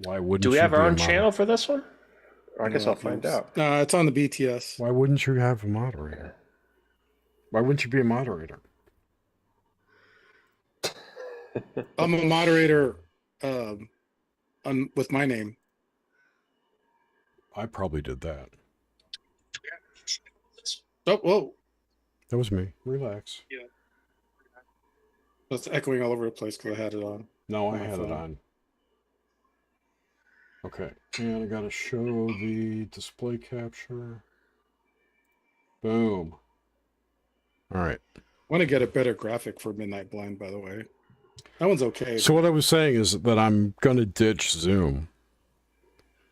Why wouldn't Do we you have be our a own moderator? channel for this one? Or I No, guess I'll find out. it's on the BTS. Why wouldn't you have a moderator? Why wouldn't you be a moderator? I'm a moderator with my name. I probably did that. Oh, whoa. That was me. Relax. Yeah. It's echoing all over the place because I had it on. No, I my had it phone. on. Okay, and I gotta show the display capture. Boom. All right. I want to get a better graphic for Midnight Blend, by the way. That one's okay. So what I was saying is that I'm gonna ditch Zoom,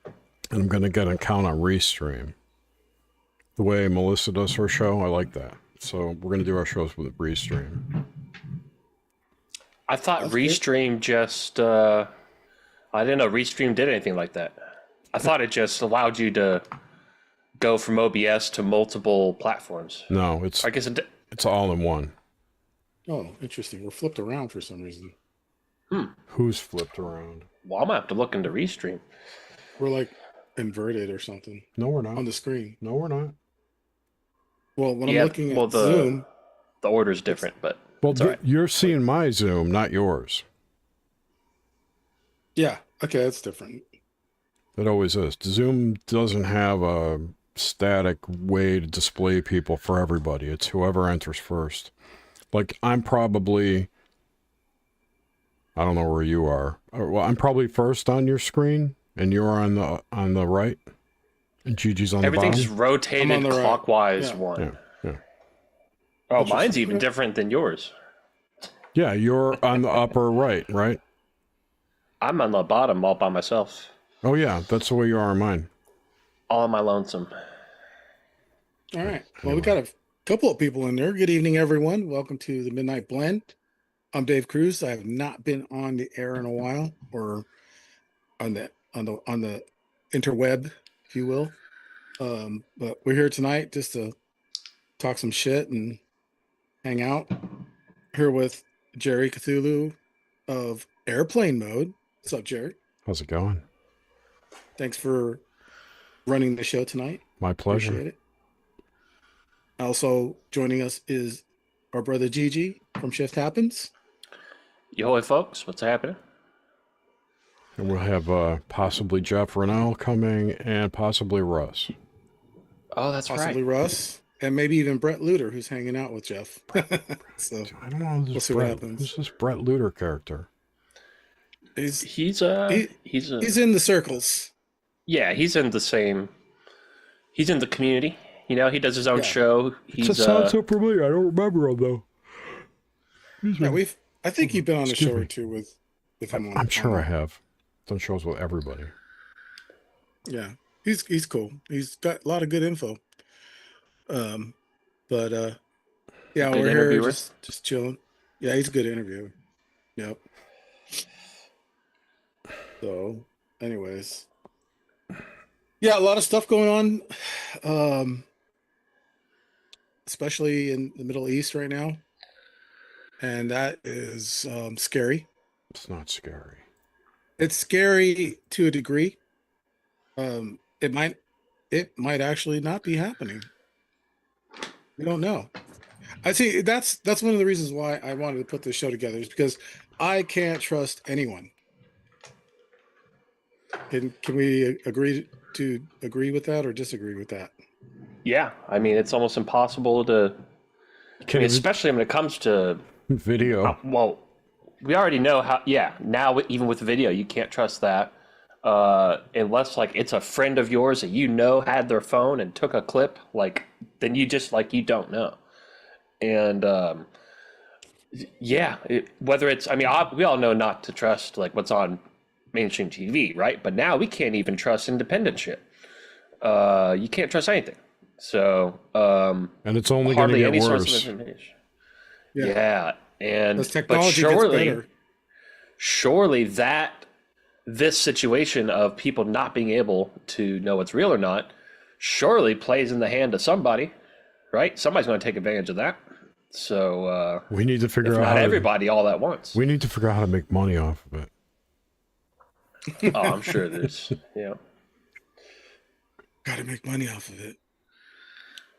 and I'm gonna get an account on Restream. The way Melissa does her show, I like that. So we're gonna do our shows with Restream. I thought That's good. Restream just, I didn't know Restream did anything like that. I thought it just allowed you to go from OBS to multiple platforms. No, it's I guess it, it's all in one. Oh, interesting. We're flipped around for some reason. Who's flipped around? well, I'm gonna have to look into Restream. We're like inverted or something No, we're not. on the screen. No, we're not. Well, when Yeah, I'm looking well, at Zoom, the order's different, but Well, it's all right. you're seeing my Zoom, not yours. yeah, okay, that's different. It always is. Zoom doesn't have a static way to display people for everybody. It's whoever enters first. Like, I'm probably, I don't know where you are. Well, I'm probably first on your screen, and you're on the right, and Gigi's on the bottom. Everything's rotated I'm on the right. clockwise Yeah. one. Yeah, yeah. Oh, Interesting. mine's even different than yours. Yeah, you're on the upper right, right? I'm on the bottom all by myself, Oh, yeah, that's the way you are on mine. all on my lonesome. All right. Well, we got a couple of people in there. Good evening, everyone. Welcome to the Midnight Blend. I'm Dave Cruz. I have not been on the air in a while, or on the interweb, if you will. But we're here tonight just to talk some shit and hang out. Here with Jerry Cthulhu of Airplane Mode. What's up, Jerry? How's it going? Thanks for running the show tonight. My pleasure. Appreciate it. Also joining us is our brother Gigi from Shift Happens. Yo, folks, what's happening? And we'll have possibly Jeff Rennell coming, and possibly Russ. Oh, that's Possibly right. Russ, and maybe even Brett Luter, who's hanging out with Jeff. So I don't know. we'll see what happens. Who's this Brett Luter character? he's He's he's in the circles. yeah, he's in the same. He's in the community. You know, he does his own Yeah. show. It He's just sounds so familiar. I don't remember him though. Yeah, I think you've been on a Excuse show or me. two with him. I'm sure I have done shows with everybody. Yeah, he's cool. He's got a lot of good info. But yeah, Good we're here interviewer. just chilling. Yeah, he's a good interviewer. Yep. So, anyways, yeah, a lot of stuff going on, especially in the Middle East right now, and that is scary. It's not scary. It's scary to a degree. It might actually not be happening. We don't know. I see. That's one of the reasons why I wanted to put this show together, is because I can't trust anyone. Can we agree with that or disagree with that? Yeah, I mean, it's almost impossible to. I mean, especially when it comes to Video. well, we already know how. Yeah, now even with video, you can't trust that unless like it's a friend of yours that you know had their phone and took a clip. Like then you just like you don't know, and yeah, whether it's I mean we all know not to trust like what's on mainstream TV, right? But now we can't even trust independent shit. You can't trust anything. So And it's only going to hardly get any source of worse. information. Yeah, and As but technology gets better. surely this situation of people not being able to know what's real or not surely plays in the hand of somebody, right? Somebody's going to take advantage of that. So We need to if figure out not how everybody all at once. we need to figure out how to make money off of it. Oh, I'm sure there's. Yeah. Got to make money off of it,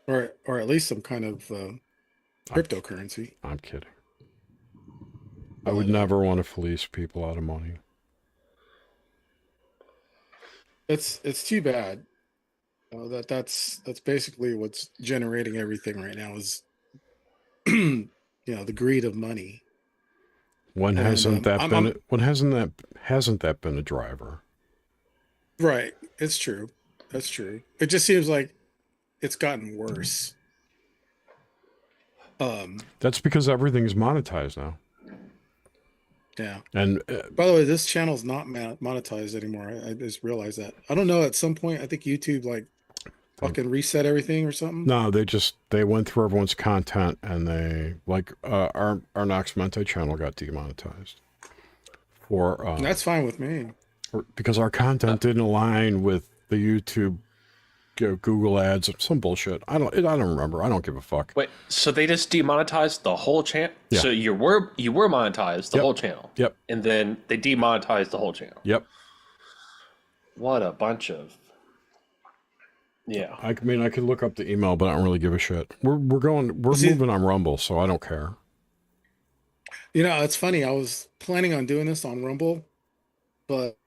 or at least some kind of I'm, cryptocurrency. I'm kidding. I would But never want to fleece people out of money. it's too bad. That's basically what's generating everything right now is the greed of money. When And hasn't that I'm been? When hasn't that been a driver? right. It's true. That's true. It just seems like it's gotten worse. That's because everything's monetized now. Yeah. And By the way, this channel's not monetized anymore. I just realized that. I don't know. At some point, I think YouTube like fucking reset everything or something. no, they went through everyone's content and they like our Nox Mente channel got demonetized for And that's fine with me. because our content didn't align with the YouTube Google ads, some bullshit. I don't remember. I don't give a fuck. Wait, so they just demonetized the whole channel? Yeah. So you were monetized the Yep. whole channel. Yep. And then they demonetized the whole channel. Yep. What a bunch of. Yeah. I mean, I could look up the email, but I don't really give a shit. We're moving on Rumble, so I don't care. It's funny. I was planning on doing this on Rumble, but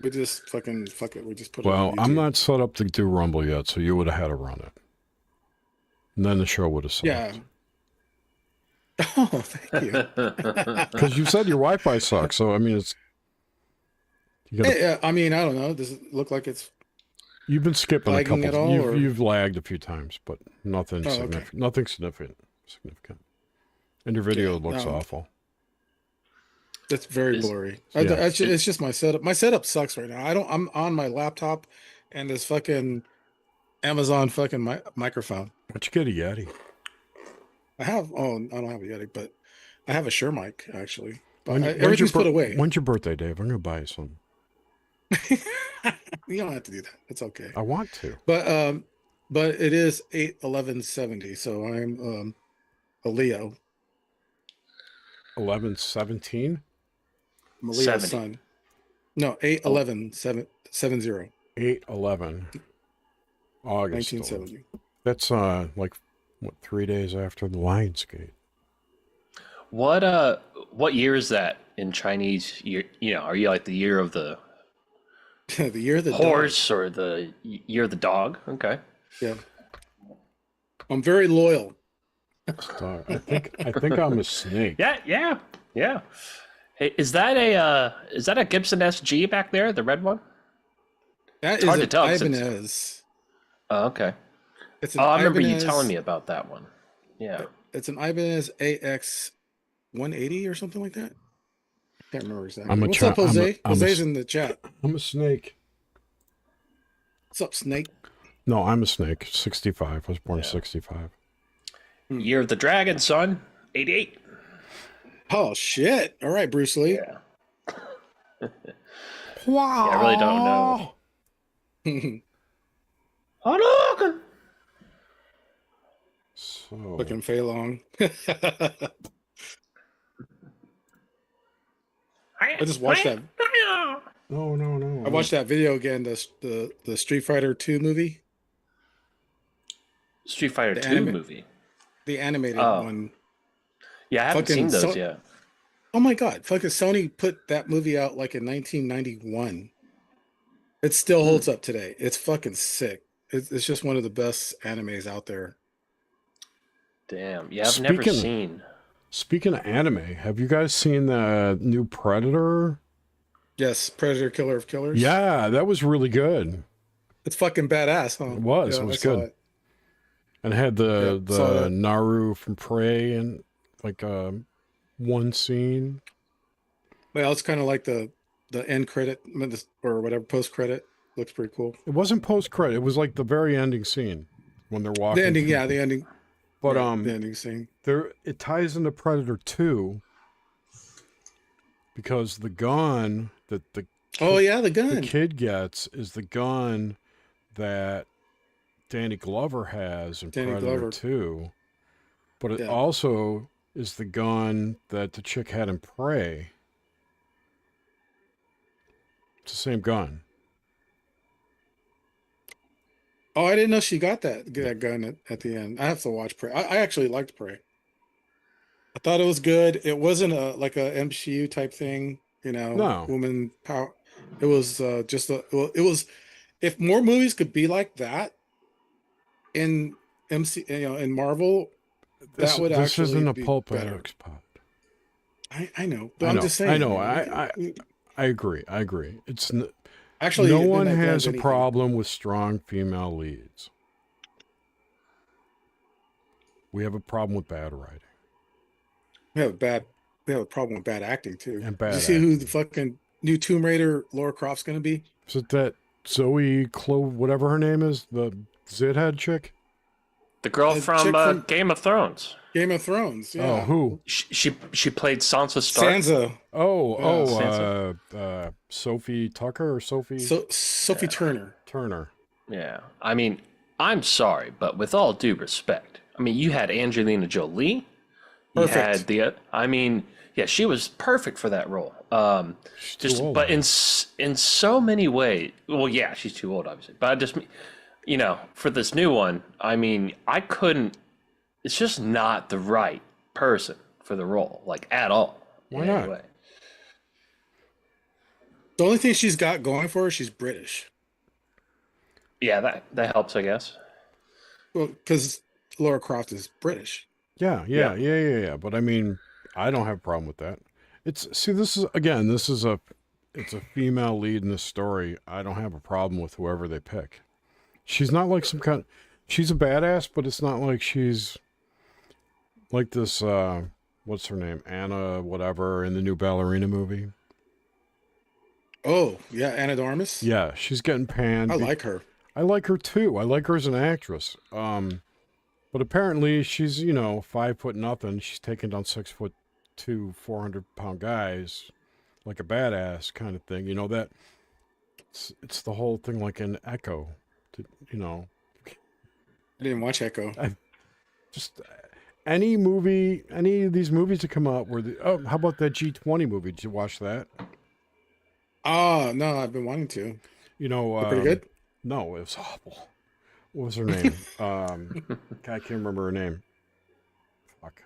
we just fucking fuck it. We just put it Well, on I'm YouTube. not set up to do Rumble yet, so you would have had to run it. And then the show would have sucked. Yeah. Oh, thank you. Because you said your Wi-Fi sucks, so I mean, it's. You gotta, Hey, I mean, I don't know. Does it look like it's you've been skipping a lagging couple. at all, or- You've lagged a few times, but nothing Oh, okay. significant. Nothing significant. And your video Yeah, looks no. awful. it's very Is- blurry? Yeah. It's just my setup. My setup sucks right now. I'm on my laptop and this fucking Amazon fucking microphone. But you get a Yeti. I don't have a Yeti, but I have a Shure mic actually. But When's your everything's put away. When's your birthday, Dave? I'm gonna buy you some. You don't have to do that. It's okay. I want to. But it is 8/11/70, so I'm a Leo. 11/17. I'm a Leo 70. sun. No, 8/11/70. 8/11. August. 1970. That's like what 3 days after the Lionsgate. What year is that in Chinese? Are you like the year of the The year of the horse or the year of the dog? Okay. dog. Yeah. I'm very loyal. So I think I'm a snake. Yeah. Hey, is that a Gibson SG back there, the red one? That hard is to tell an 'cause it's- Ibanez. Oh, okay. It's an Oh, I remember you Ibanez- telling me about that one. Yeah. It's an Ibanez AX 180 or something like that. Can't remember exactly. I'm a What's cha- up, Jose? I'm a- Jose's in the chat. I'm a snake. What's up, Snake? No, I'm a snake. 65. I was born in Yeah. 65. Year of the dragon, son. 88. Oh shit! All right, Bruce Lee. Yeah. Wow. I really don't know. Hadouken! So Looking Fei Long. I just watched that. no. I watched that video again. The Street Fighter 2 movie, Street Fighter The 2 anime- movie. the animated Oh. one. Yeah, I haven't Fucking seen those so- yet. Oh my god! Fucking Sony put that movie out like in 1991. It still holds up today. It's fucking sick. It's just one of the best animes out there. Damn. Yeah, I've never Speaking- seen. Speaking of anime, have you guys seen the new Predator? Yes, Predator, Killer of Killers. Yeah, that was really good. It's fucking badass, huh? It was. Yeah, It was I saw good. it. And it had Yep, saw the that. Naru from Prey and like one scene. Well, it's kind of like the end credit or whatever post credit. Looks pretty cool. It wasn't post credit. It was like the very ending scene when they're walking. The ending, through- yeah, the ending. But yeah, the ending scene. it ties into Predator 2 because the gun that the Oh yeah, the the gun. kid gets is the gun that Danny Glover has in Danny Predator Glover. 2. But it Yeah. also is the gun that the chick had in Prey. It's the same gun. Oh, I didn't know she got that gun at the end. I have to watch Prey. I actually liked Prey. I thought it was good. It wasn't like a MCU type thing, No, woman power. It was just well, it was if more movies could be like that in in Marvel, this that would this actually isn't a be pulp better. edict pod. I know, but I I'm know, just I saying, know. we I agree. I agree. No actually one Midnight has Blends a anything. problem with strong female leads. We have a problem with bad writing We have a bad we have a problem with bad acting too. and Did you bad see who the acting. fucking new Tomb Raider Laura Croft's gonna be? Is it that Zoe whatever her name is, the Zidhead chick? The girl The from chick from Game of Thrones. Game of Thrones, Oh, yeah. who? She played Sansa Stark. Sansa. Yeah. Sophie Tucker or Sophie So Sophie Turner. Turner. Yeah. I mean, I'm sorry, but with all due respect, I mean, you had Angelina Jolie. You had Perfect. I mean, yeah, she was perfect for that role. She's too Just, old. but in so many ways, well, yeah, she's too old, obviously. But I just, for this new one, I mean, I couldn't. It's just not the right person for the role, like at all. Why In any not? way. The only thing she's got going for her, she's British. Yeah, that helps, I guess. Well, because Laura Croft is British. Yeah. But I mean, I don't have a problem with that. It's a female lead in this story. I don't have a problem with whoever they pick. She's not like she's a badass, but it's not like she's like this, what's her name? Anna, whatever, in the new ballerina movie. Oh, yeah, Anna de Armas. Yeah, she's getting panned. I like her. I like her too. I like her as an actress. But apparently she's, 5 foot nothing. She's taking down 6'2", 400-pound guys like a badass kind of thing. It's the whole thing like an Echo. You know, I didn't watch Echo. just any of these movies that come out how about that G20 movie? Did you watch that? Oh, no, I've been wanting to. You know, They're pretty good. no, it was awful. What was her name? I can't remember her name. Fuck.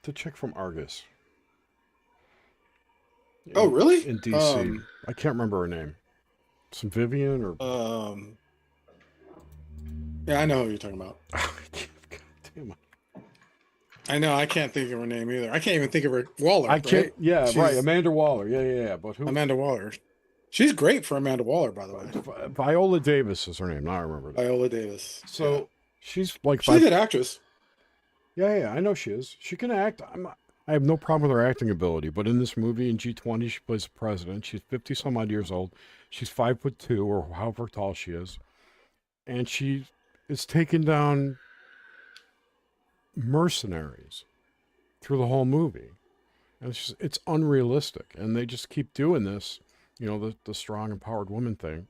The chick from Argus. Oh, really? In DC. I can't remember her name. Some Vivian or Yeah, I know who you're talking about. God damn it. I know. I can't think of her name either. I can't even think of her. Waller. I can't. Right? Yeah, She's right. Amanda Waller. Yeah. But who? Amanda Waller. She's great for Amanda Waller, by the way. Viola Davis is her name. Now I remember that. Viola Davis. So she's like she's a good actress. Yeah, I know she is. She can act. I have no problem with her acting ability. But in this movie, in G20, she plays the president. She's 50 some odd years old. She's 5'2" or however tall she is, and she is taking down mercenaries through the whole movie, and it's unrealistic. And they just keep doing this, the strong, empowered woman thing.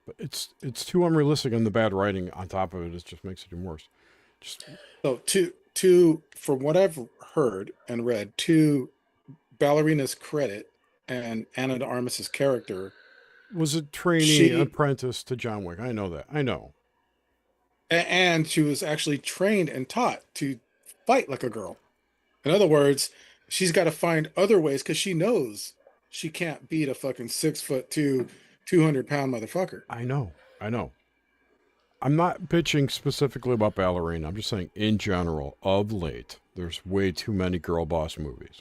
But it's too unrealistic, and the bad writing on top of it just makes it even worse. So to from what I've heard and read, to Ballerina's credit and Anna de Armas's character was a trainee apprentice to John Wick. I know that. I know. And she was actually trained and taught to fight like a girl. In other words, she's got to find other ways because she knows she can't beat a fucking 6'2", 200-pound motherfucker. I know. I'm not bitching specifically about Ballerina. I'm just saying, in general, of late, there's way too many girl boss movies,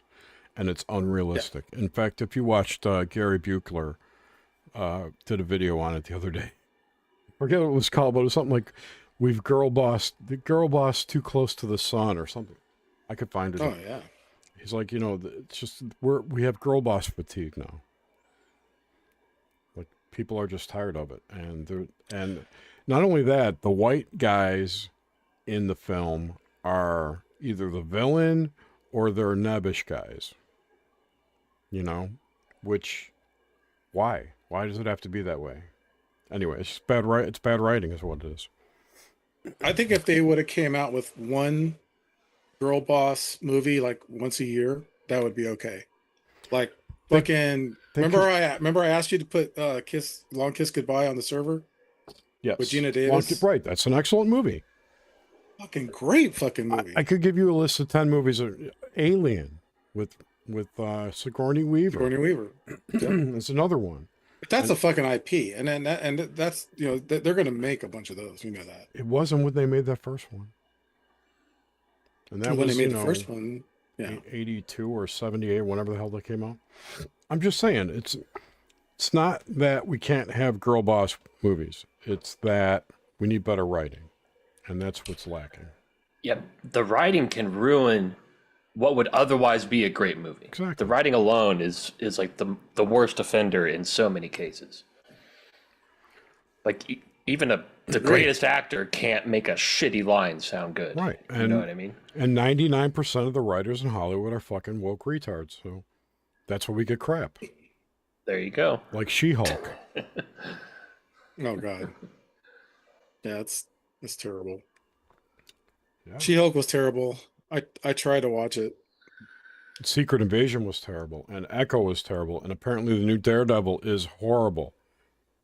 and it's unrealistic. Yeah. In fact, if you watched Gary Buechler did a video on it the other day, I forget what it was called, but it was something like "We've girl bossed too close to the sun" or something. I could find it. Oh yeah. He's like, it's just we have girl boss fatigue now. Like people are just tired of it, and not only that, the white guys in the film are either the villain or they're nebbish guys. Which why? Why does it have to be that way? Anyway, it's bad writing is what it is. I think if they would have came out with one girl boss movie like once a year, that would be okay. Like Fucking they remember I asked you to put Long Kiss Goodbye on the server Yes. with Gina Davis? Right. That's an excellent movie. Fucking great fucking movie. I could give you a list of 10 movies. Alien with Sigourney Weaver. Sigourney Weaver. That's another one. But that's a fucking IP, and then that's they're gonna make a bunch of those. You know that. It wasn't when they made that first one. And that When was they made the first one, yeah, 82 or 78, whenever the hell they came out. I'm just saying, it's not that we can't have girl boss movies. It's that we need better writing, and that's what's lacking. Yeah, the writing can ruin what would otherwise be a great movie. Exactly. The writing alone is like the worst offender in so many cases. Like even the greatest actor can't make a shitty line sound good. Right. You know what I mean? And 99% of the writers in Hollywood are fucking woke retards. So that's why we get crap. There you go. Like She-Hulk. oh god, yeah, it's terrible. Yeah. She-Hulk was terrible. I tried to watch it. Secret Invasion was terrible, and Echo was terrible, and apparently the new Daredevil is horrible.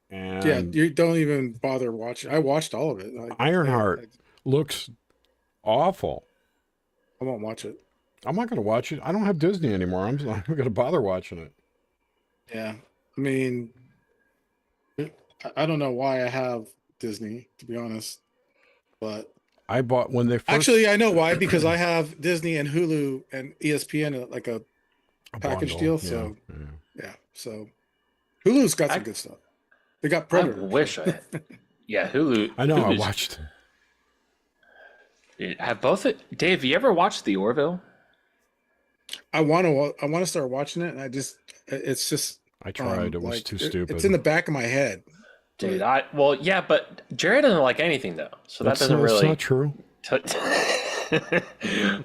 And Yeah, you don't even bother watching. I watched all of it. Ironheart looks awful. I won't watch it. I'm not going to watch it. I don't have Disney anymore. I'm not going to bother watching it. Yeah, I mean, I don't know why I have Disney, to be honest, but I bought when they first... Actually, I know why, because I have Disney and Hulu and ESPN like a package bundle. deal. So yeah, so Hulu's got some good stuff. They got Predator. I wish I yeah, Hulu. I know, Hulu's, I watched it. Have both it. Dave, you ever watched The Orville? I want to start watching it, and it's just I tried. It was too stupid. It's in the back of my head. Dude, but Jerry doesn't like anything though, so that doesn't really. That's not true.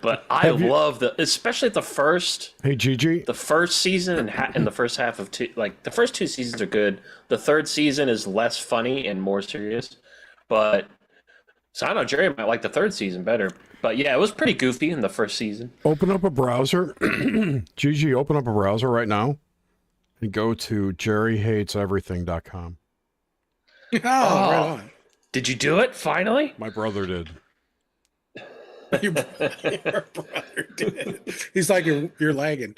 But I love especially the first. Hey, Gigi. The first season and the first half of two, like the first two seasons are good. The third season is less funny and more serious. But so I don't know, Jerry might like the third season better. But yeah, it was pretty goofy in the first season. Open up a browser, Gigi. Open up a browser right now, and go to jerryhateseverything.com. Oh, right on. Did you do it finally? My brother did. Your brother did. He's like, you're lagging.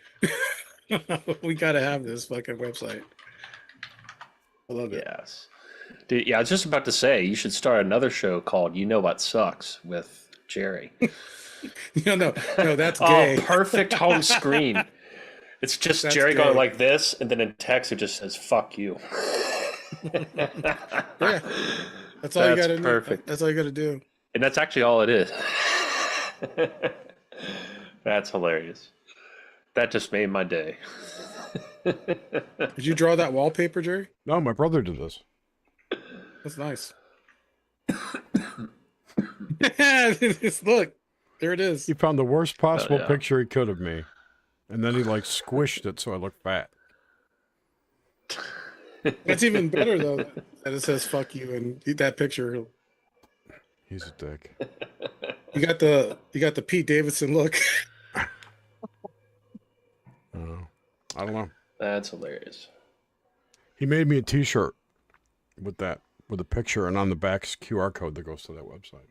We gotta have this fucking website. I love it. Yes. Dude, yeah, I was just about to say you should start another show called "You Know What Sucks" with Jerry. No, that's gay. Oh, perfect home screen. It's just That's Jerry gay. going like this, and then in text it just says "fuck you." Yeah, that's all you gotta do. Perfect. That's all you gotta do. And that's actually all it is. That's hilarious. That just made my day. Did you draw that wallpaper, Jerry? No, my brother did this. That's nice. Look, there it is. He found the worst possible yeah. picture he could of me, and then he like squished it so I look fat. That's even better though. That it says "fuck you" and that picture. He's a dick. You got the Pete Davidson look. I don't know. That's hilarious. He made me a T-shirt with a picture, and on the back's QR code that goes to that website.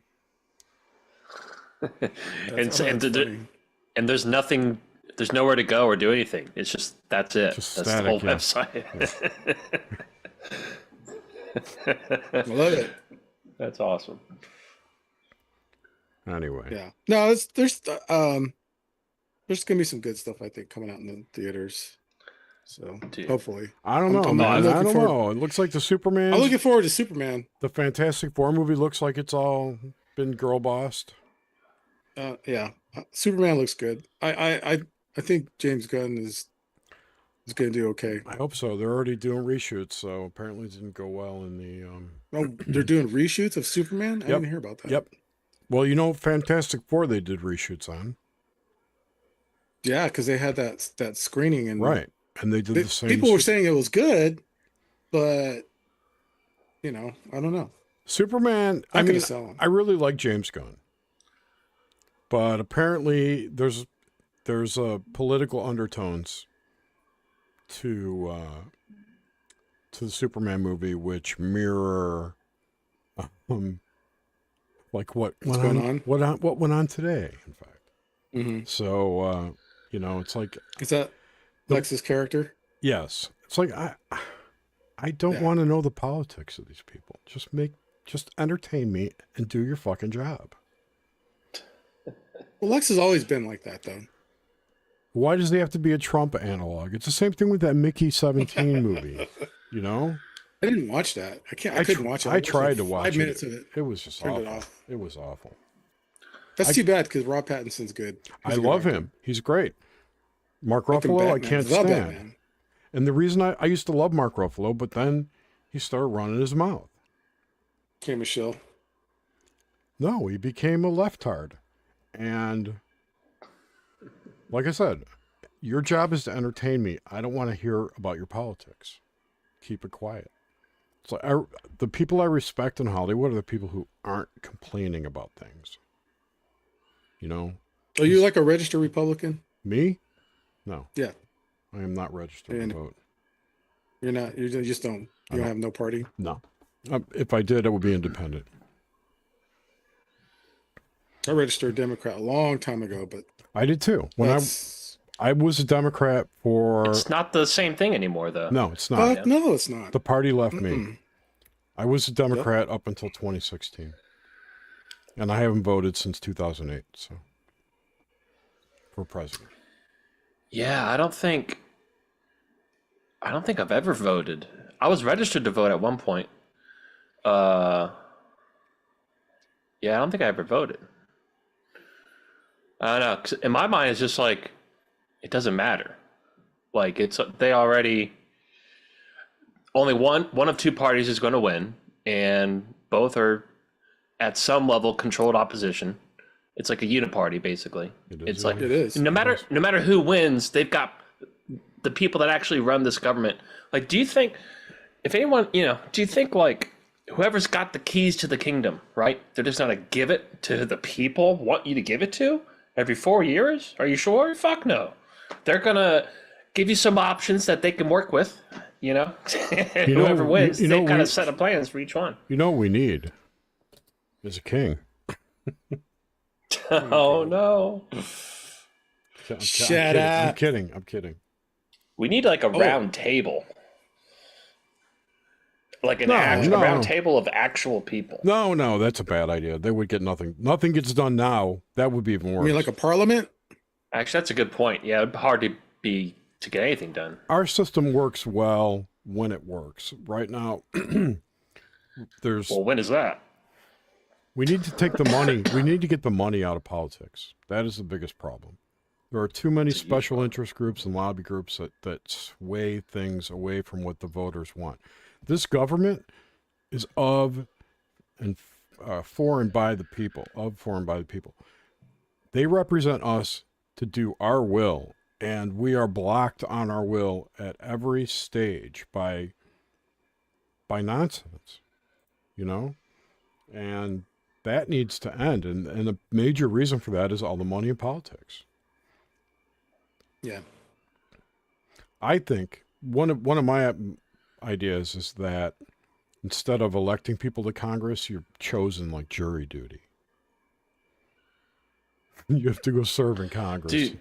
And there's nothing. There's nowhere to go or do anything. It's just that's it. Just that's static, the whole yeah. website. I love it. That's awesome. Anyway. Yeah. No, there's gonna be some good stuff I think coming out in the theaters. So Dude. hopefully. I don't know, man. I don't know. It looks like the Superman. I'm looking forward to Superman. The Fantastic Four movie looks like it's all been girl bossed. Yeah. Superman looks good. I think James Gunn is gonna do okay. I hope so. They're already doing reshoots, so apparently it didn't go well in the Oh, they're doing reshoots of Superman? I didn't hear about that. Yep. Well, Fantastic Four they did reshoots on. Yeah, because they had that screening and right. And they did the same. People were saying it was good, but I don't know. Superman. I mean, sell him. I really like James Gunn, but apparently there's political undertones to the Superman movie, which mirror like what went going on, on? what went on today, in fact. Mm-hmm. So it's like Is that Lex's character? yes, it's like I don't Yeah. want to know the politics of these people. Just entertain me and do your fucking job. Well, Lex has always been like that, though. Why does he have to be a Trump analog? It's the same thing with that Mickey 17 movie. You know? I didn't watch that. I couldn't watch it. I watched tried to like watch 5 it. minutes of it. It was just Turned awful. it off. It was awful. That's too bad because Rob Pattinson's good. I He's a good love actor. him. He's great. Mark Fucking Ruffalo, I Batman. can't The stand. Batman. And the reason I used to love Mark Ruffalo, but then he started running his mouth. Came a shill. No, he became a leftard. And like I said, your job is to entertain me. I don't want to hear about your politics. Keep it quiet. It's like the people I respect in Hollywood are the people who aren't complaining about things. You know? Are you like a registered Republican? Me? No. Yeah. I am not registered to vote. You're not. You just don't. You don't have no party. No. If I did, it would be independent. I registered Democrat a long time ago, but I did too. When I was a Democrat for. It's not the same thing anymore, though. No, it's not. no, it's not. The party left me. I was a Democrat up until 2016, and I haven't voted since 2008. So for president. Yeah, I don't think I've ever voted. I was registered to vote at one point. Yeah, I don't think I ever voted. I don't know. 'Cause in my mind, it's just like it doesn't matter. Like they already only one of two parties is going to win, and both are at some level controlled opposition. It's like a uniparty, basically. It's like It is. no matter who wins, they've got the people that actually run this government. Like, do you think if anyone, do you think like whoever's got the keys to the kingdom, right? They're just gonna give it to the people want you to give it to every 4 years? Are you sure? Fuck no. They're gonna give you some options that they can work with. Whoever wins, they've got a set of plans for each one. You know what we need is a king. Oh no! Shut up. I'm kidding. We need like a round table, like a round table of actual people. No, that's a bad idea. They would get nothing. Nothing gets done now. That would be even worse. I mean, like a parliament? Actually, that's a good point. Yeah, it'd be hard to get anything done. Our system works well when it works. Right now, Well, when is that? we need to take the money. We need to get the money out of politics. That is the biggest problem. There are too many special interest groups and lobby groups that sway things away from what the voters want. This government is for and by the people. They represent us to do our will, and we are blocked on our will at every stage by nonsense, and that needs to end. And a major reason for that is all the money in politics. Yeah. I think one of my ideas is that instead of electing people to Congress, you're chosen like jury duty. You have to go serve in Congress. Dude,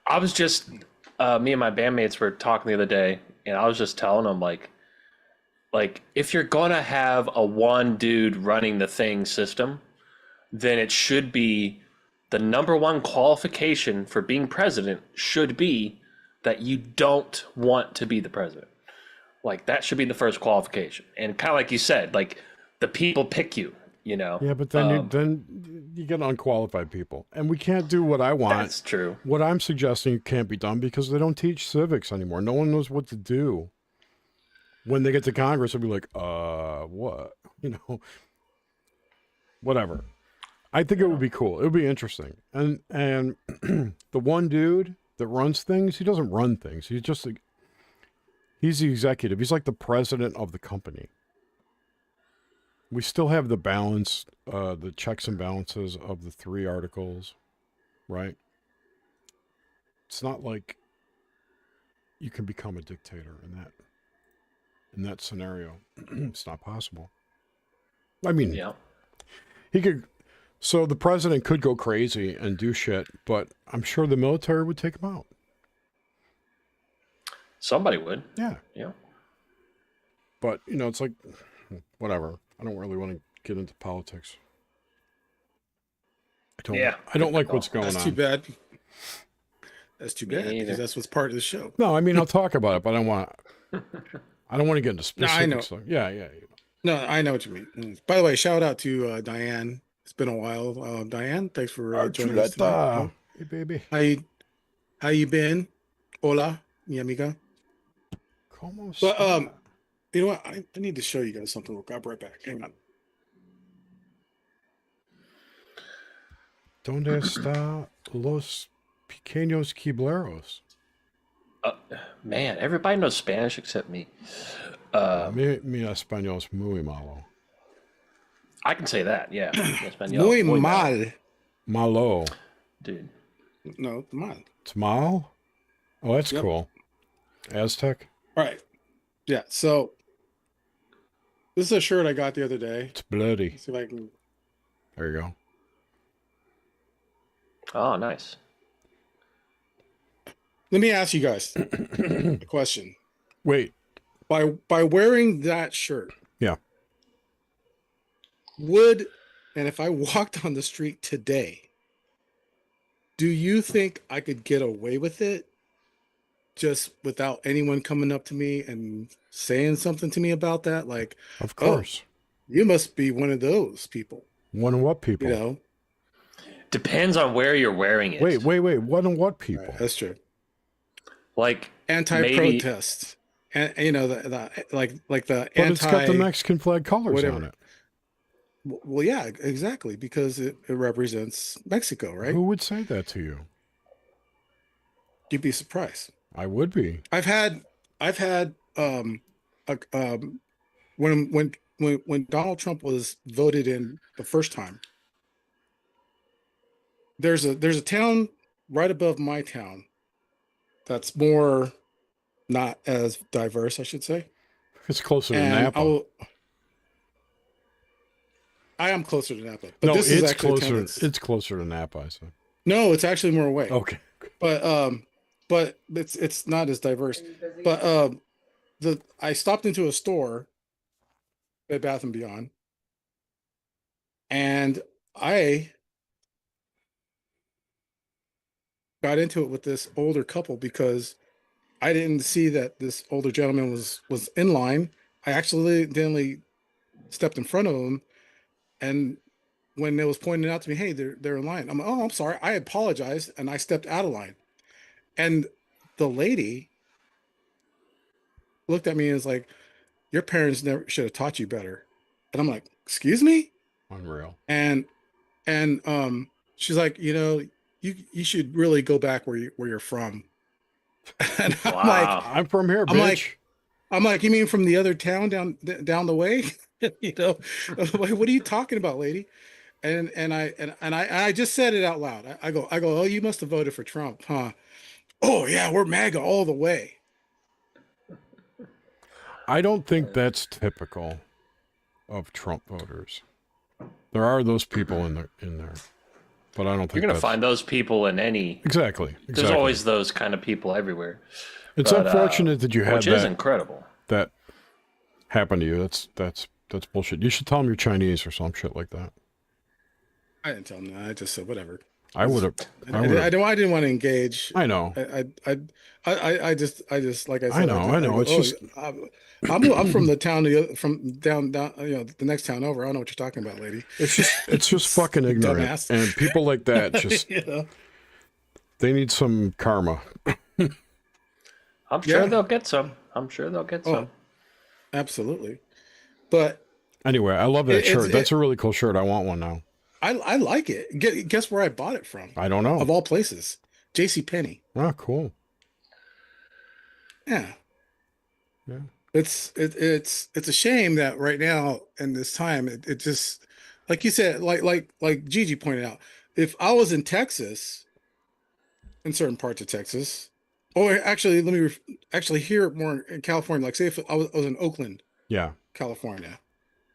I was just me and my bandmates were talking the other day, and I was just telling them like if you're gonna have a one dude running the thing system, then it should be the number one qualification for being president should be that you don't want to be the president. Like that should be the first qualification. And kind of like you said, like the people pick you, Yeah, but then you get unqualified people, and we can't do what I want. That's true. What I'm suggesting can't be done because they don't teach civics anymore. No one knows what to do. When they get to Congress, they'll be like, what? Whatever. I think it would be cool. It would be interesting. And the one dude that runs things, he doesn't run things. He's the executive. He's like the president of the company. We still have the balance, the checks and balances of the 3 articles, right? It's not like, you can become a dictator in that scenario. It's not possible. I mean, Yeah. he could. So the president could go crazy and do shit, but I'm sure the military would take him out. Somebody would. Yeah. Yeah. But, it's like, whatever. I don't really want to get into politics. I don't like what's going on. That's too bad. That's too Me bad neither. because that's what's part of the show. No, I mean, I'll talk about it, but I don't want to get into specifics. I know. So, yeah. No, I know what you mean. By the way, shout out to Diane. It's been a while. Diane, thanks for joining us tonight. Hey, baby. How you been? Hola, mi amiga. ¿Cómo But está? you know what? I need to show you guys something. I'll be right back. Hang on. ¿Dónde está los pequeños quibleros? Man, everybody knows Spanish except me. Mi español es muy malo. I can say that, yeah. Espanol, Muy mal. mal. Malo. Dude. No, mal. It's mal? Oh, that's Yep. cool. Aztec? All right. Yeah. So this is a shirt I got the other day. It's bloody. Let's see if I can. There you go. Oh, nice. Let me ask you guys a question. Wait. By wearing that shirt, Yeah. and if I walked on the street today, do you think I could get away with it just without anyone coming up to me and saying something to me about that? Like, Of course. you must be one of those people. One of what people? You know, Depends on where you're wearing it. Wait. One of what people? right, that's true. Like Anti-protest, and the like the But anti. it's got the Mexican flag colors whatever. on it. Well, yeah, exactly, because it represents Mexico, right? Who would say that to you? You'd be surprised. I would be. I've had when Donald Trump was voted in the first time, there's a town right above my town that's more not as diverse, I should say. It's closer to And Napa. I am closer to Napa, but No, this is it's actually a town closer. that's, It's closer to Napa, I said. no, it's actually more away. Okay. But it's not as diverse. But I stopped into a store, Bed Bath and Beyond, and I got into it with this older couple because I didn't see that this older gentleman was in line. I accidentally stepped in front of him, and when it was pointed out to me, hey, they're in line. I'm sorry. I apologized, and I stepped out of line. And the lady looked at me and was like, your parents never should have taught you better. And I'm like, excuse me? Unreal. And she's like, you should really go back where you're from. And Wow. I'm from here, bitch. I'm like, you mean from the other town down the way? What are you talking about, lady? And I just said it out loud. I go, oh, you must have voted for Trump, huh? Oh yeah, we're MAGA all the way. I don't think that's typical of Trump voters. There are those people in there, but I don't think You're going to find those people in any. Exactly. There's always those kind of people everywhere. It's unfortunate that you had which is incredible. That happened to you. That's bullshit. You should tell them you're Chinese or some shit like that. I didn't tell him that. I just said whatever. I would have. I didn't want to engage. I know. I just like I said. I know. It's just. I'm from the town from down the next town over. I don't know what you're talking about, lady. It's just fucking ignorant. Dumbass. And people like that just they need some karma. I'm sure they'll get some. Absolutely. But anyway, I love that shirt. That's a really cool shirt. I want one now. I like it. Guess where I bought it from? I don't know. Of all places, JCPenney. Oh, cool. Yeah. It's a shame that right now in this time it just, like you said, like Gigi pointed out, if I was in Texas, in certain parts of Texas, Or actually, let me actually here more in California. Like, say if I was in Oakland, Yeah. California,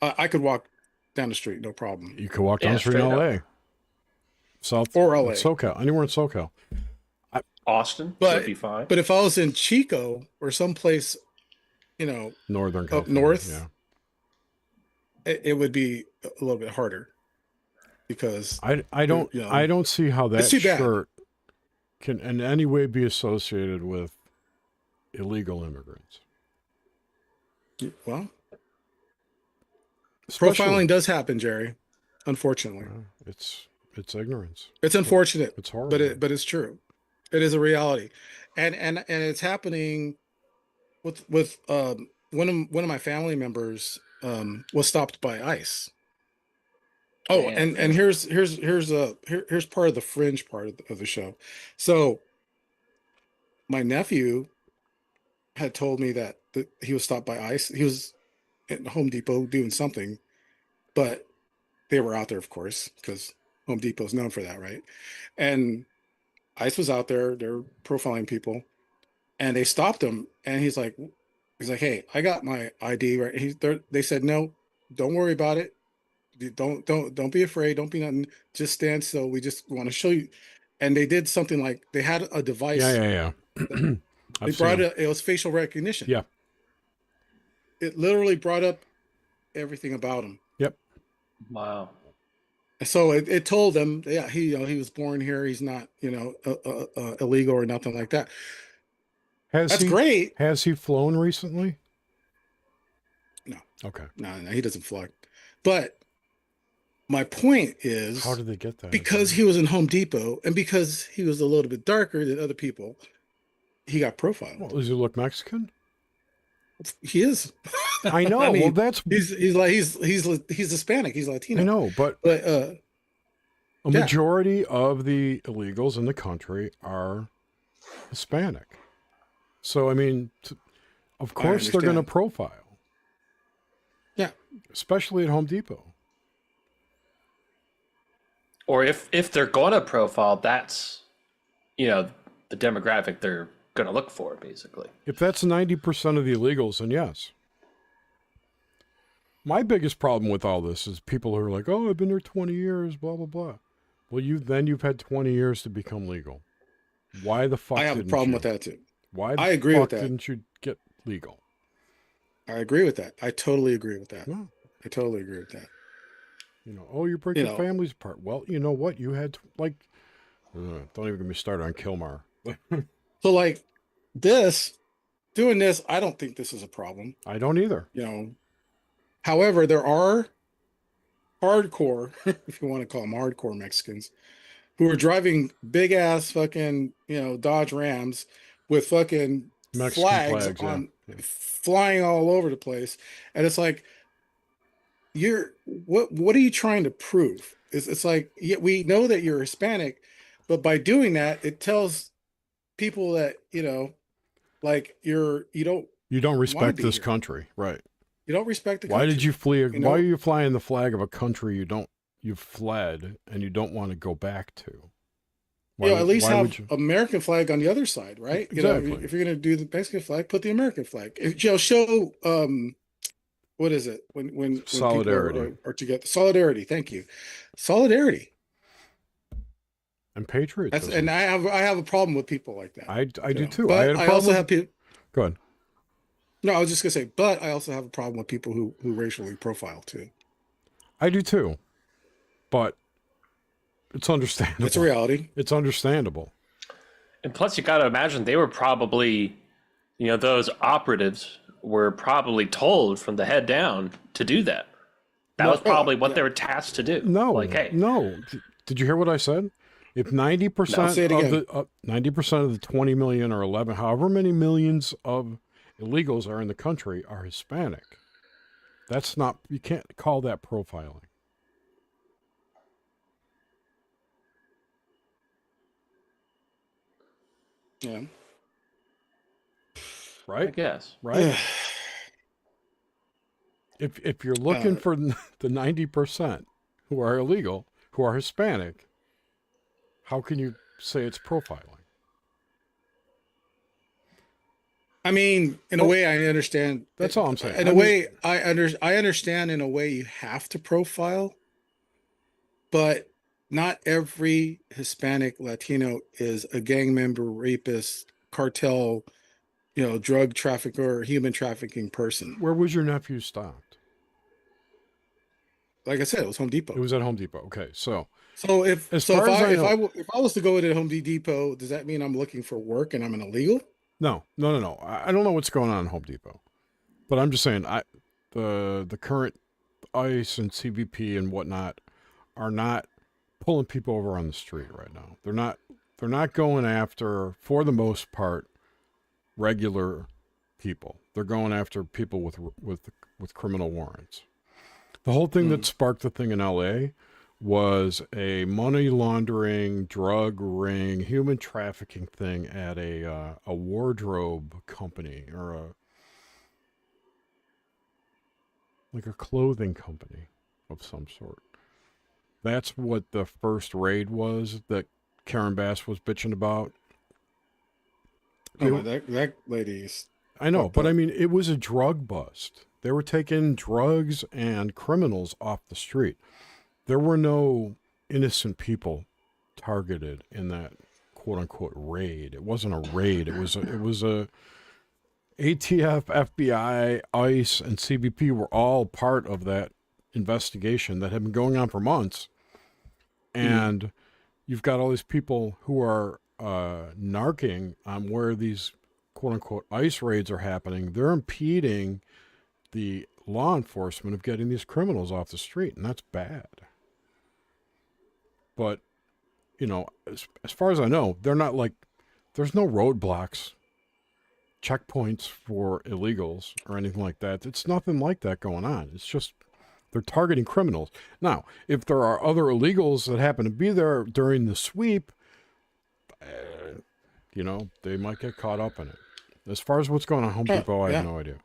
I could walk down the street, no problem. You could walk down Yeah, the street in straight up. LA, South, Or LA. SoCal, anywhere in SoCal. Austin would But be fine. but if I was in Chico or someplace, Northern up California. north, Yeah. it would be a little bit harder because I don't I don't see how it's that too bad. shirt can in any way be associated with illegal immigrants. Well, Especially, profiling does happen, Jerry. Unfortunately, it's ignorance. it's unfortunate, It's horrible. but it's true. It is a reality, and it's happening with one of my family members was stopped by ICE. Oh, Damn. and here's part of the fringe part of the show. So my nephew had told me that he was stopped by ICE. He was at Home Depot doing something, but they were out there, of course, because Home Depot's known for that, right? And ICE was out there. They're profiling people, and they stopped him. And he's like, "Hey, I got my ID right." They said, "No, don't worry about it. Don't be afraid. Don't be nothing. Just stand still. We just want to show you." And they did something like they had a device. Yeah. They brought it was facial recognition. Yeah. It literally brought up everything about him. Yep. Wow. So it told them, yeah, he was born here. He's not, illegal or nothing like that. That's great. Has he flown recently? No. Okay. No, he doesn't fly. But my point is, How did they get that? because he was in Home Depot and because he was a little bit darker than other people, he got profiled. Well, does he look Mexican? He is. I know. I mean, well, that's he's Hispanic. He's Latino. I know, but a majority of the illegals in the country are Hispanic. So I mean, of course they're going to profile. Yeah, especially at Home Depot. Or if they're going to profile, that's the demographic they're going to look for, basically. If that's 90% of the illegals, then yes. My biggest problem with all this is people who are like, "Oh, I've been there 20 years, blah blah blah." Well, you've had 20 years to become legal. Why the fuck? I have a problem with that too. Why? I agree with that. Didn't you get legal? I agree with that. I totally agree with that. No. I totally agree with that. Oh, you're breaking families apart. Well, you know what? You had don't even get me started on Kilmar. So like doing this, I don't think this is a problem. I don't either. However, there are hardcore, if you want to call them hardcore Mexicans, who are driving big ass fucking, Dodge Rams with fucking Mexican flags on flying all over the place. And it's like, what are you trying to prove? It's like, yeah, we know that you're Hispanic, but by doing that, it tells people that, like you don't respect this country, right? You don't respect the country. Why did you flee? Why are you flying the flag of a country you fled and you don't want to go back to? At least have American flag on the other side, right? Exactly. If you're going to do the Mexican flag, put the American flag. Show what is it when solidarity people are together? Solidarity. Thank you. Solidarity and patriotism. And I have a problem with people like that. I do too. But I also have people. Go ahead. No, I was just gonna say, but I also have a problem with people who racially profile too. I do too, but it's understandable. It's a reality. It's understandable. And plus, you got to imagine they were probably, those operatives were probably told from the head down to do that. That was probably what they were tasked to do. No, like, hey, no. Did you hear what I said? If 90% of 90% of the 20 million or 11, however many millions of illegals are in the country are Hispanic, you can't call that profiling. Yeah. Right? I guess. Right? If you're looking for the 90% who are illegal, who are Hispanic, how can you say it's profiling? I mean, in a way, I understand. That's all I'm saying. In a way, I understand. In a way, you have to profile, but not every Hispanic Latino is a gang member, rapist, cartel, drug trafficker, human trafficking person. Where was your nephew stopped? Like I said, it was Home It Depot. was at Home Depot. Okay, so So as far as I know, if I was to go to Home Depot, does that mean I'm looking for work and I'm an illegal? no. I don't know what's going on in Home Depot, but I'm just saying, the current ICE and CBP and whatnot are not pulling people over on the street right now. They're not going after, for the most part, regular people. They're going after people with criminal warrants. The whole thing that sparked the thing in LA was a money laundering, drug ring, human trafficking thing at a wardrobe company, or like a clothing company of some sort. That's what the first raid was that Karen Bass was bitching about. Oh, that lady's I know, fucked but I up. mean, it was a drug bust. They were taking drugs and criminals off the street. There were no innocent people targeted in that quote unquote raid. It wasn't a raid. It was a ATF, FBI, ICE, and CBP were all part of that investigation that had been going on for months. And you've got all these people who are narking on where these quote unquote ICE raids are happening. They're impeding the law enforcement of getting these criminals off the street, and that's bad. But, as far as I know, they're not like, there's no roadblocks, checkpoints for illegals or anything like that. It's nothing like that going on. It's just they're targeting criminals. Now, if there are other illegals that happen to be there during the sweep, they might get caught up in it. As far as what's going on at Home Depot, I have Yeah. no idea.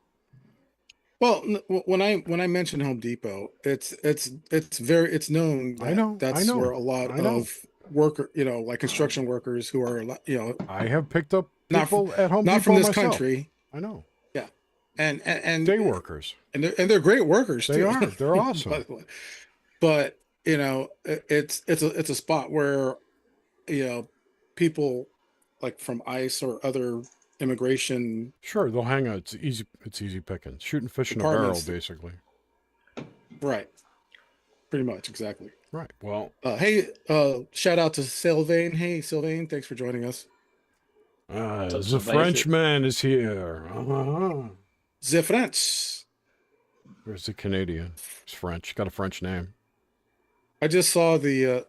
Well, when I mention Home Depot, it's known that I know. that's where a lot I know. of worker, like construction workers who are, I have picked up not people at Home not Depot from this myself. country. I know. Yeah, and Day workers. and they're great workers They too. are. They're awesome. But it's a spot where people like from ICE or other immigration Sure, they'll hang out. It's easy. It's easy picking. Shooting fish in a barrel, departments, basically. right? Pretty much, exactly. Right. Well, Hey, shout out to Sylvain. Hey, Sylvain, thanks for joining us. the Frenchman is here. The French. There's the Canadian. He's French. Got a French name. I just saw the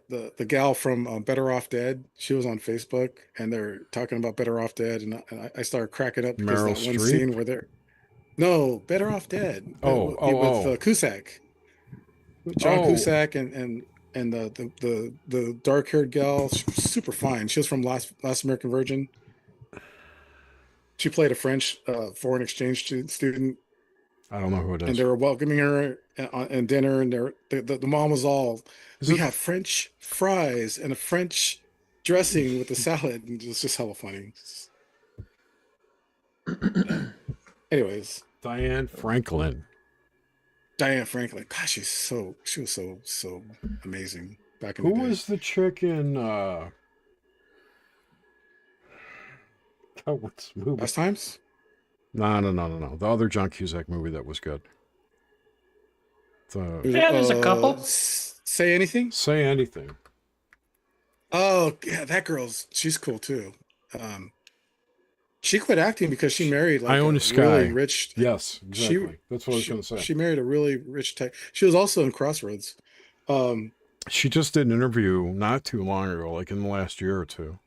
gal from Better Off Dead. She was on Facebook, and they're talking about Better Off Dead, and I started cracking up because Meryl that one Streep? scene where they're Better Off Dead. With Cusack, John Cusack, and the dark haired gal, super fine. She was from Last American Virgin. She played a French foreign exchange student, I don't know who it is. and they were welcoming her at dinner, and the mom was all, we have French fries and a French dressing with the salad, and it was just hella funny. Anyways, Diane Franklin. Diane Franklin, gosh, she was so amazing back in Who the day. was the chick in what's the movie? Last Times? No. The other John Cusack movie that was good. Yeah, there's a couple. Say Anything? Say Anything. Oh yeah, she's cool too. She quit acting because she married like Iona a Sky. really rich. Yes, exactly. That's what I was going to say. She married a really rich tech. She was also in Crossroads. She just did an interview not too long ago, like in the last year or two.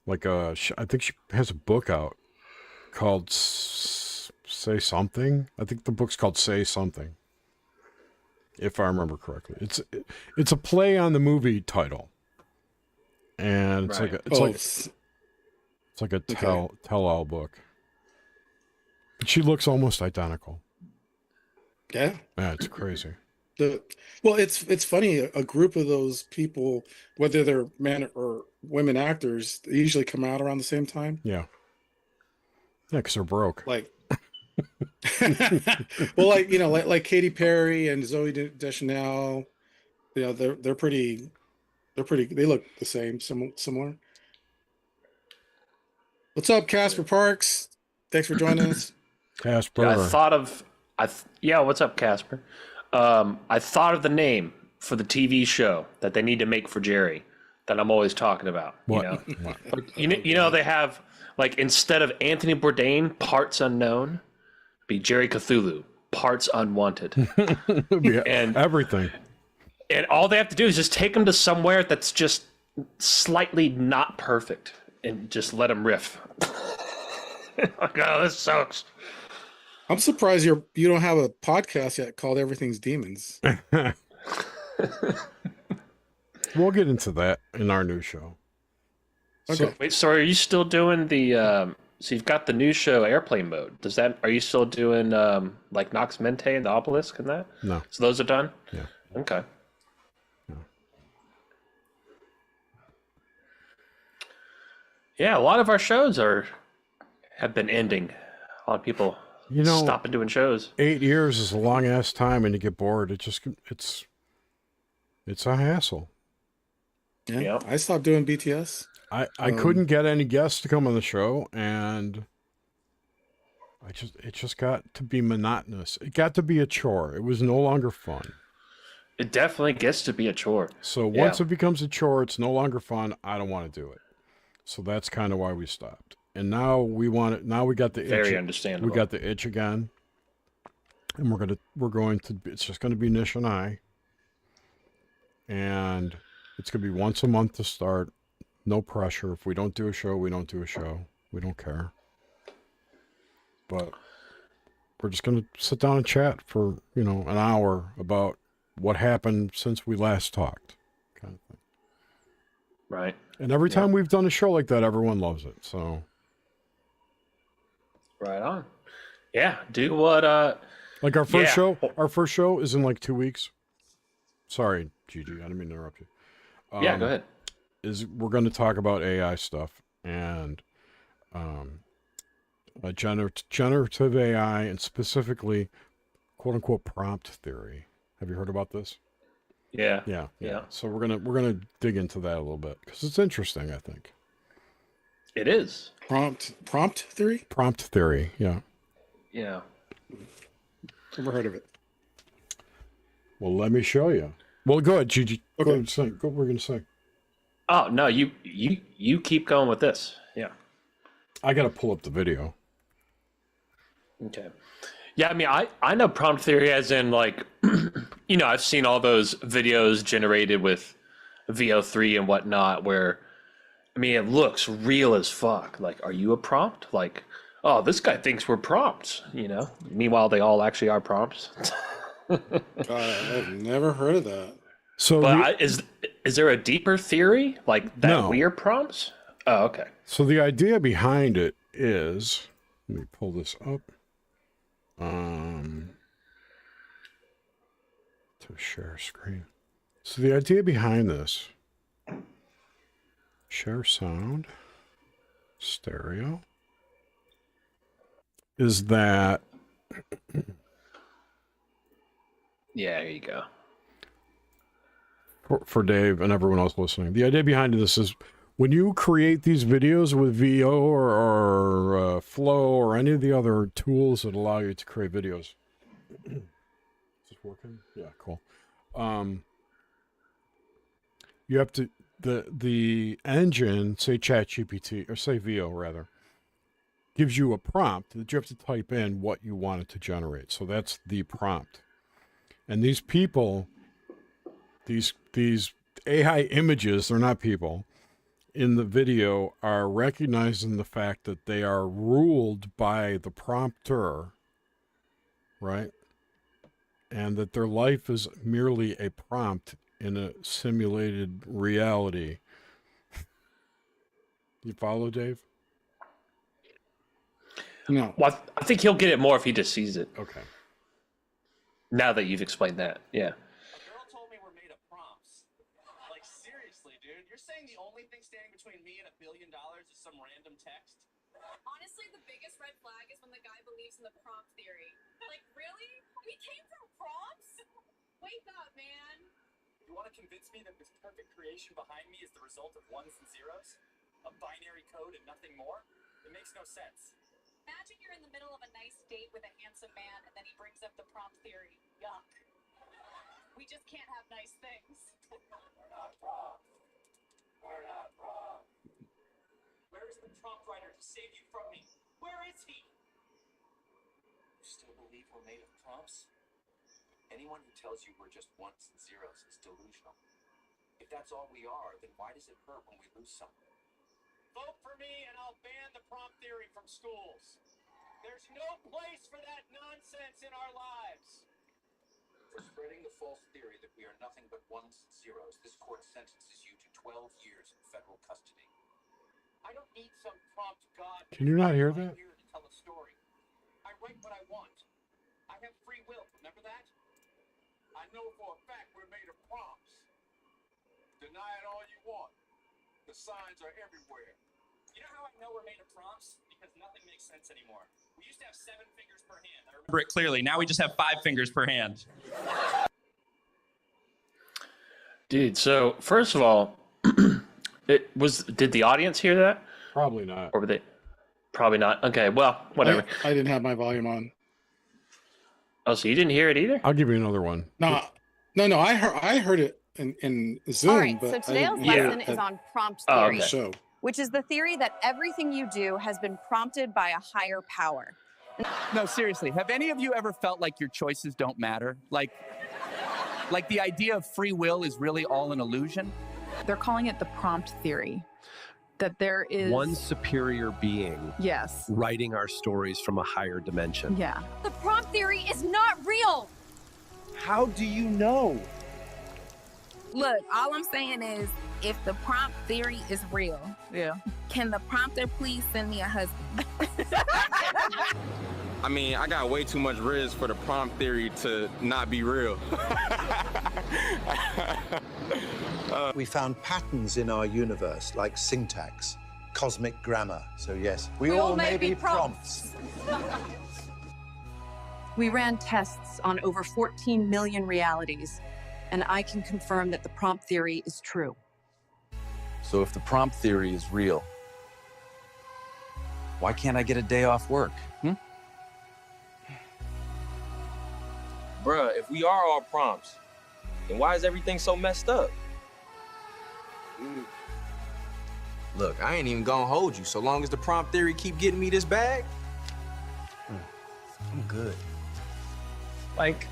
Like I think she has a book out called Say Something. I think the book's called Say Something, if I remember correctly. It's a play on the movie title, and it's Right. it's like a tell-all book. But she looks almost identical. Yeah. Yeah, it's crazy. Well, it's funny. A group of those people, whether they're men or women actors, they usually come out around the same time. Yeah. Yeah, 'cause they're broke. Like, well, like like Katy Perry and Zoe Deschanel. They're pretty. They look the same, similar. What's up, Casper Parks? Thanks for joining us. Casper. I thought of, yeah. What's up, Casper? I thought of the name for the TV show that they need to make for Jerry, that I'm always talking about. What? You know, What? like, you know they have, like, instead of Anthony Bourdain, parts unknown, be Jerry Cthulhu, parts unwanted, and Everything. and all they have to do is just take him to somewhere that's just slightly not perfect, and just let him riff. Like, oh, this sucks. I'm surprised you don't have a podcast yet called Everything's Demons. We'll get into that in our new show. Okay. Wait, so are you still doing the? So you've got the new show Airplane Mode. Are you still doing like Nox Mente and the Obelisk and that? No. So those are done. Yeah. Okay. Yeah. Yeah, a lot of our shows have been ending. A lot of people stopping doing shows. 8 years is a long ass time, and you get bored. It's a hassle. Yeah. Yep. I stopped doing BTS. I couldn't get any guests to come on the show, and it just got to be monotonous. It got to be a chore. It was no longer fun. It definitely gets to be a chore. So once it becomes a chore, it's no longer fun. I don't want to do it. So that's kind of why we stopped. And now we want it. Now we got the itch. Very understandable. We got the itch again, and we're going to. It's just going to be Nish and I, and it's going to be once a month to start. No pressure. If we don't do a show, we don't do a show. We don't care. But we're just going to sit down and chat for an hour about what happened since we last talked, kind of thing. Right. And every time we've done a show like that, everyone loves it. So. Right on. Yeah. Do what? Like our first show. Our first show is in like 2 weeks. Sorry, Gigi. I didn't mean to interrupt you. Yeah. Go ahead. We're going to talk about AI stuff and generative AI and specifically quote unquote prompt theory. Have you heard about this? Yeah. Yeah. So we're gonna dig into that a little bit because it's interesting. I think it is prompt theory. Prompt theory. Yeah. Yeah. Never heard of it. Well, let me show you. Well, go ahead, Gigi. Okay. Go ahead and say. Go. What we're gonna say. Oh no, you keep going with this. Yeah. I got to pull up the video. Okay. Yeah, I mean, I know prompt theory as in, like, I've seen all those videos generated with VO3 and whatnot where, I mean, it looks real as fuck. Like, are you a prompt? Like, oh, this guy thinks we're prompts, Meanwhile, they all actually are prompts. I've never heard of that. So, but is there a deeper theory like that? No. We're prompts? Oh, okay. So the idea behind it is, let me pull this up. To share screen. So the idea behind this, share sound, stereo, is that. Yeah, there you go. For Dave and everyone else listening, the idea behind this is when you create these videos with VO or Flow or any of the other tools that allow you to create videos. Is this working? Yeah, cool. You have to the engine, say ChatGPT or say VO rather, gives you a prompt that you have to type in what you want it to generate. So that's the prompt. And these people, these AI images, they're not people, in the video are recognizing the fact that they are ruled by the prompter, right? And that their life is merely a prompt in a simulated reality. You follow, Dave? No. Well, I think he'll get it more if he just sees it. Okay. Now that you've explained that, yeah. Girl told me we're made of prompts. Like, seriously, dude, you're saying the only thing standing between me and $1 billion is some random text? Honestly, the biggest red flag is when the guy believes in the prompt theory. Like, really? We came from prompts? Wake up, man. You want to convince me that this perfect creation behind me is the result of ones and zeros? A binary code and nothing more? It makes no sense. Imagine you're in the middle of a nice date with a handsome man and then he brings up the prompt theory. Yuck. We just can't have nice things. We're not prompts. We're not prompts. Where is the prompt writer to save you from me? Where is he? You still believe we're made of prompts? Anyone who tells you we're just ones and zeros is delusional. If that's all we are, then why does it hurt when we lose something? Vote for me and I'll ban the prompt theory from schools. There's no place for that nonsense in our lives. For spreading the false theory that we are nothing but ones and zeros, this court sentences you to 12 years in federal custody. I don't need some prompt god. Can you not hear I'm that? here to tell a story. I write what I want. I have free will. Remember that? I know for a fact we're made of prompts. Deny it all you want. The signs are everywhere. You know how I know we're made of prompts? Because nothing makes sense anymore. We used to have 7 fingers per hand. I remember it clearly. Now we just have 5 fingers per hand. Dude, so first of all, did the audience hear that? Probably not. Or were they? Probably not. Okay, well, whatever. I didn't have my volume on. Oh, so you didn't hear it either? I'll give you another one. No. I heard it in Zoom. All right, but so I today's didn't hear lesson it is at on prompt Oh, theory, the show. which is the theory that everything you do has been prompted by a higher power. No, seriously, have any of you ever felt like your choices don't matter? Like the idea of free will is really all an illusion? They're calling it the prompt theory. That there is one superior being yes. writing our stories from a higher dimension. Yeah. The prompt theory is not real. How do you know? Look, all I'm saying is, if the prompt theory is real, Yeah. can the prompter please send me a husband? I mean, I got way too much riz for the prompt theory to not be real. We found patterns in our universe, like syntax, cosmic grammar. So yes, we all may be prompts. We ran tests on over 14 million realities, and I can confirm that the prompt theory is true. So if the prompt theory is real, why can't I get a day off work? Bruh, if we are all prompts, then why is everything so messed up? Look, I ain't even gonna hold you. So long as the prompt theory keep getting me this bag, I'm good. Like,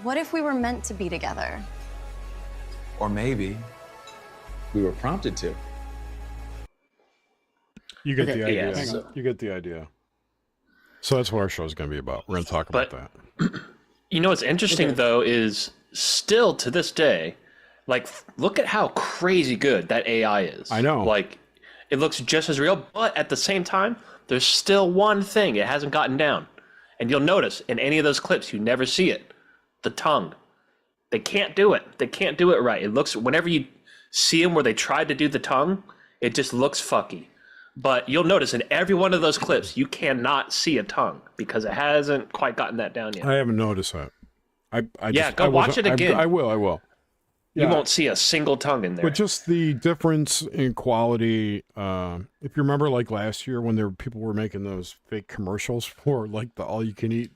What if we were meant to be together? Or maybe we were prompted to. You get the idea. yeah, so- You get the idea. So that's what our show is going to be about. We're going to talk about that. You know what's interesting though is still to this day, like look at how crazy good that AI is. I know. Like it looks just as real, but at the same time, there's still one thing it hasn't gotten down. And you'll notice in any of those clips, you never see it. The tongue. They can't do it. They can't do it right. It looks, whenever you see them where they tried to do the tongue, it just looks fucky. But you'll notice in every one of those clips, you cannot see a tongue because it hasn't quite gotten that down yet. I haven't noticed that. Go watch it again. I will. You won't see a single tongue in there. But just the difference in quality. If you remember, like last year when people were making those fake commercials for like the all-you-can-eat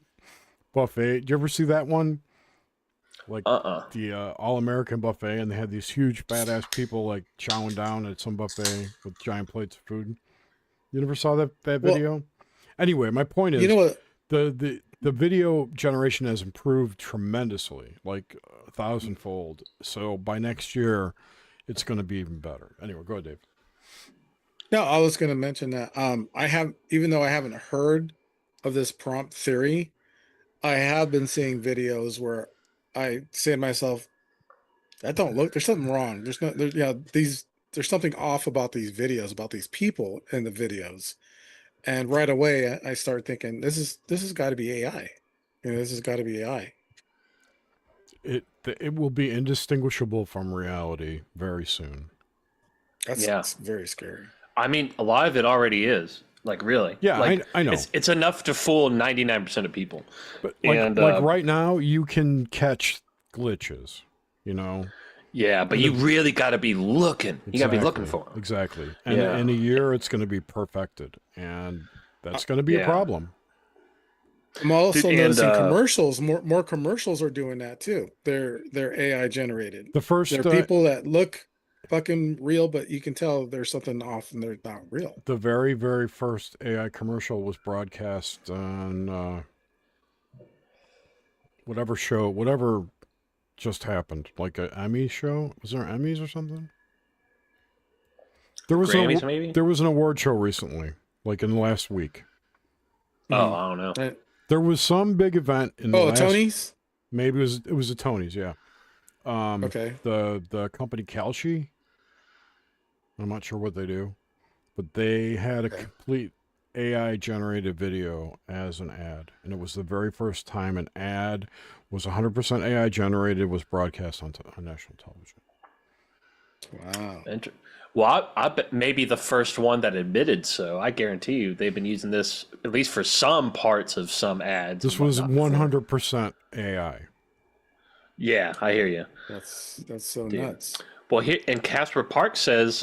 buffet. Did you ever see that one? Like the all-American buffet, and they had these huge badass people like chowing down at some buffet with giant plates of food. You never saw that video? Well, anyway, my point is, you know what? The video generation has improved tremendously, like 1,000-fold. So by next year, it's going to be even better. Anyway, go ahead, Dave. No, I was going to mention that even though I haven't heard of this prompt theory, I have been seeing videos where I say to myself, that don't look, there's something wrong. There's something off about these videos, about these people in the videos. And right away I start thinking, this has got to be AI. This has got to be AI. It will be indistinguishable from reality very soon. That's very scary. I mean, a lot of it already is. Like really? Yeah, like, I know. It's enough to fool 99% of people. But and like right now, you can catch glitches. You know. Yeah, but you really got to be looking. You got to be looking for them. Exactly. And in a year, it's going to be perfected, and that's going to be a problem. I'm also noticing commercials. More commercials are doing that too. They're AI generated. There are people that look fucking real, but you can tell there's something off and they're not real. The very, very first AI commercial was broadcast on whatever just happened, like an Emmy show. Was there Emmys or something? There was Grammys, maybe? There was an award show recently, like in the last week. Oh, I don't know. There was some big event in the last... Tonys? Maybe it was the Tonys, yeah. Okay. The company Kalshi. I'm not sure what they do, but they had a complete AI generated video as an ad, and it was the very first time an ad was 100% AI generated was broadcast on national television. Wow. Well, I bet maybe the first one that admitted so. I guarantee you they've been using this at least for some parts of some ads. This was 100% AI. Yeah, I hear you. That's so nuts. Well, here and Casper Park says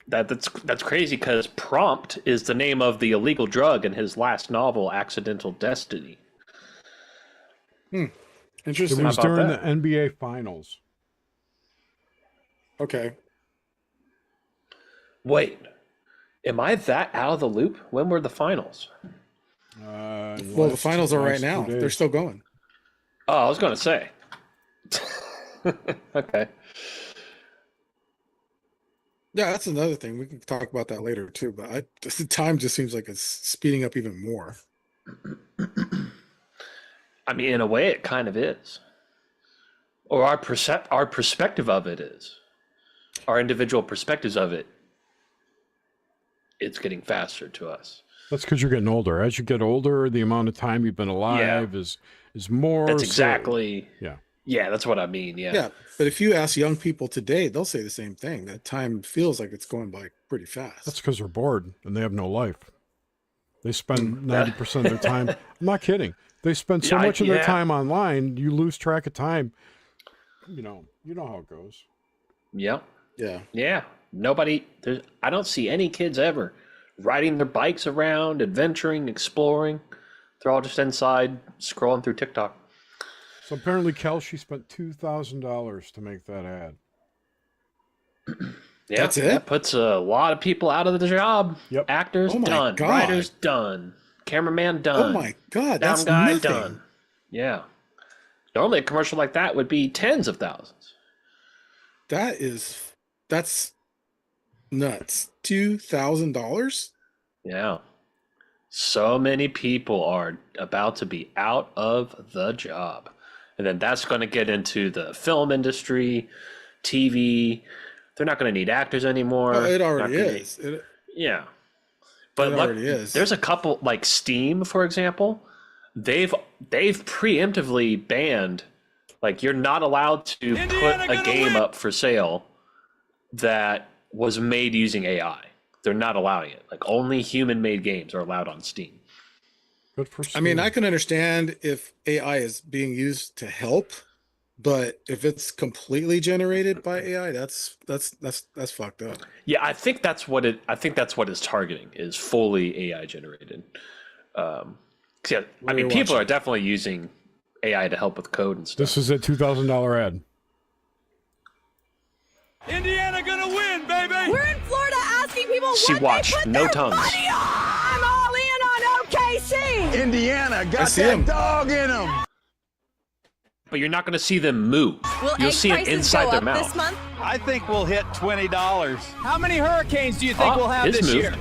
that's crazy because prompt is the name of the illegal drug in his last novel, Accidental Destiny. Interesting. It was during the NBA Finals. Okay. Wait, am I that out of the loop? When were the finals? Well, the finals are right now. They're still going. Oh, I was going to say. Okay. Yeah, that's another thing. We can talk about that later too. But the time just seems like it's speeding up even more. I mean, in a way, it kind of is. Or our perspective of it is. Our individual perspectives of it. It's getting faster to us. That's because you're getting older. As you get older, the amount of time you've been alive is more. That's exactly. Yeah. Yeah, that's what I mean. Yeah. Yeah, but if you ask young people today, they'll say the same thing. That time feels like it's going by pretty fast. That's because they're bored and they have no life. They spend 90% of their time. I'm not kidding. They spend so much of their time online, you lose track of time. You know how it goes. Yep. Yeah. Yeah. I don't see any kids ever riding their bikes around, adventuring, exploring. They're all just inside scrolling through TikTok. So apparently Kelsey spent $2,000 to make that ad. Yeah, that's it. That puts a lot of people out of the job. Yep. Actors done. God. Writers done. Cameraman done. Oh my God, Sound that's guy nothing. done. Yeah. Normally a commercial like that would be tens of thousands. That's nuts. $2,000? Yeah. So many people are about to be out of the job. And then that's going to get into the film industry, TV. They're not going to need actors anymore. Oh, it already is. Yeah. But it already is. There's a couple, like Steam, for example. They've preemptively banned, like, you're not allowed to put a game up for sale that was made using AI. They're not allowing it. Like, only human-made games are allowed on Steam. Good for Steam. I mean, I can understand if AI is being used to help, but if it's completely generated by AI, that's fucked up. Yeah, I think that's what it's targeting, is fully AI generated. Yeah, I mean, people are definitely using AI to help with code and stuff. This is a $2,000 ad. Indiana gonna win, baby! We're in Florida asking people See, what watch, they put no their tongues. money on. I'm all in on OKC. Indiana got that dog in them. But you're not going to see them move. Will You'll egg see it prices inside go their up mouth. this month? I think we'll hit $20. How many hurricanes do you think we'll have his this move. year?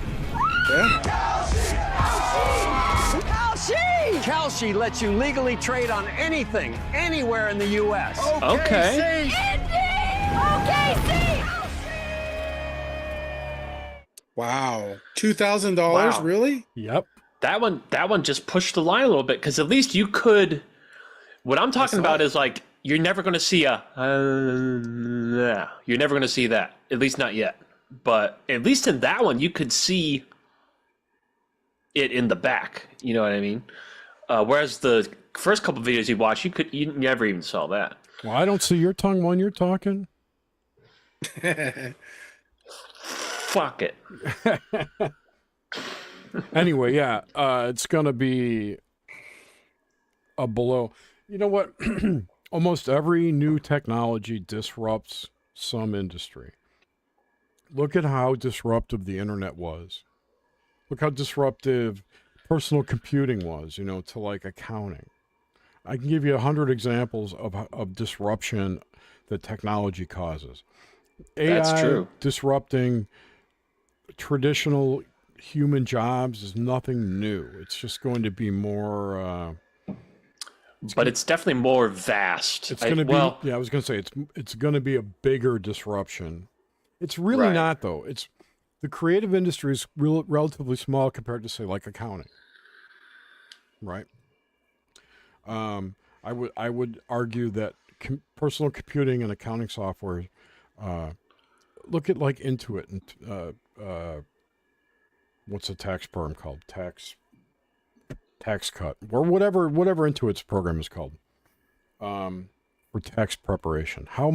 Kalshi lets you legally trade on anything, anywhere in the U.S. Okay. OKC. Wow. $2,000? Really? Yep. That one just pushed the line a little bit, because at least you could. What I'm talking about is, like, you're never going to see you're never going to see that, at least not yet. But at least in that one, you could see it in the back. You know what I mean? Whereas the first couple videos you watch, you never even saw that. Well, I don't see your tongue when you're talking. Fuck it. Anyway, yeah, it's gonna be a blow. You know what? Almost every new technology disrupts some industry. Look at how disruptive the internet was. Look how disruptive personal computing was, you know, to like accounting. I can give you 100 examples of disruption that technology causes. That's AI true. disrupting traditional human jobs is nothing new. It's just going to be more. But it's definitely more vast. It's going to be. Yeah, I was going to say it's going to be a bigger disruption. It's really Right. not though. It's the creative industry is relatively small compared to say like accounting. Right. I would argue that personal computing and accounting software. Look at like Intuit and what's a tax program called? Tax cut or whatever Intuit's program is called. For tax preparation. How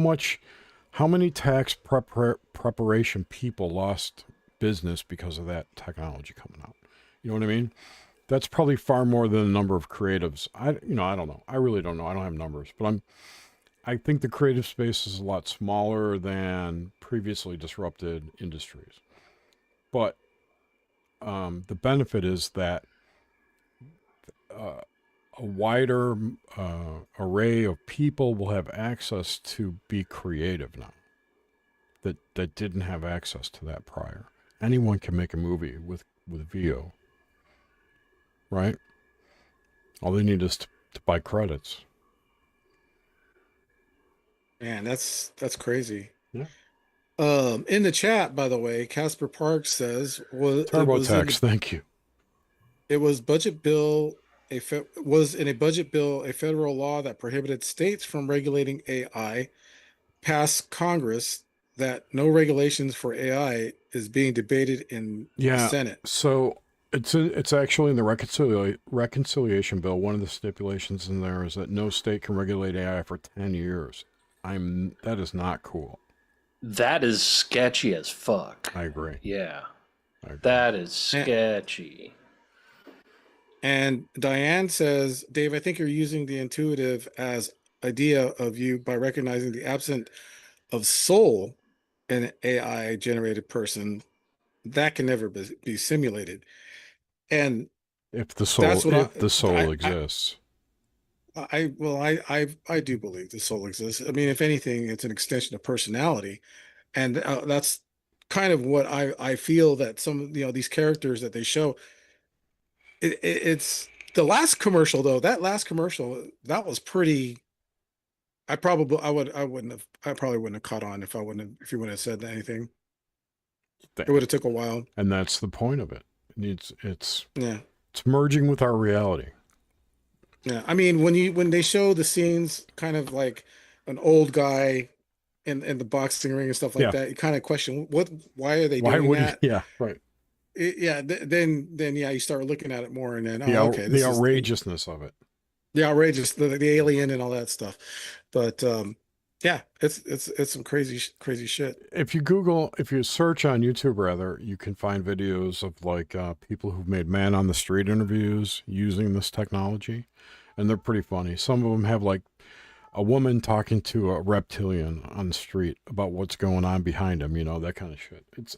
many tax preparation people lost business because of that technology coming out? You know what I mean? That's probably far more than the number of creatives. I don't know. I really don't know. I don't have numbers, but I think the creative space is a lot smaller than previously disrupted industries. But the benefit is that a wider array of people will have access to be creative now that didn't have access to that prior. Anyone can make a movie with VO, right? All they need is to buy credits. Man, that's crazy. Yeah. In the chat, by the way, Casper Parks says TurboTax, thank you. It was budget bill was in a budget bill a federal law that prohibited states from regulating AI. Passed Congress that no regulations for AI is being debated in the Senate. So it's actually in the reconciliation bill. One of the stipulations in there is that no state can regulate AI for 10 years. That is not cool. That is sketchy as fuck. I agree. Yeah. That is sketchy. And Diane says, Dave, I think you're using the intuitive as idea of you by recognizing the absence of soul in an AI generated person that can never be simulated. And if the soul exists. I do believe the soul exists. I mean, if anything, it's an extension of personality, and that's kind of what I feel that some these characters that they show. It's the last commercial though. That last commercial that was pretty. I probably wouldn't have caught on if you wouldn't have said anything. It would have took a while. And that's the point of it. It's merging with our reality. Yeah, I mean when they show the scenes, kind of like an old guy in the boxing ring and stuff like that, you kind of question why are they doing that? Yeah, right. Then you start looking at it more, and then the outrageousness of it. The alien and all that stuff. But it's some crazy shit. If you search on YouTube, rather, you can find videos of like people who've made man on the street interviews using this technology, and they're pretty funny. Some of them have like a woman talking to a reptilian on the street about what's going on behind him, that kind of shit. It's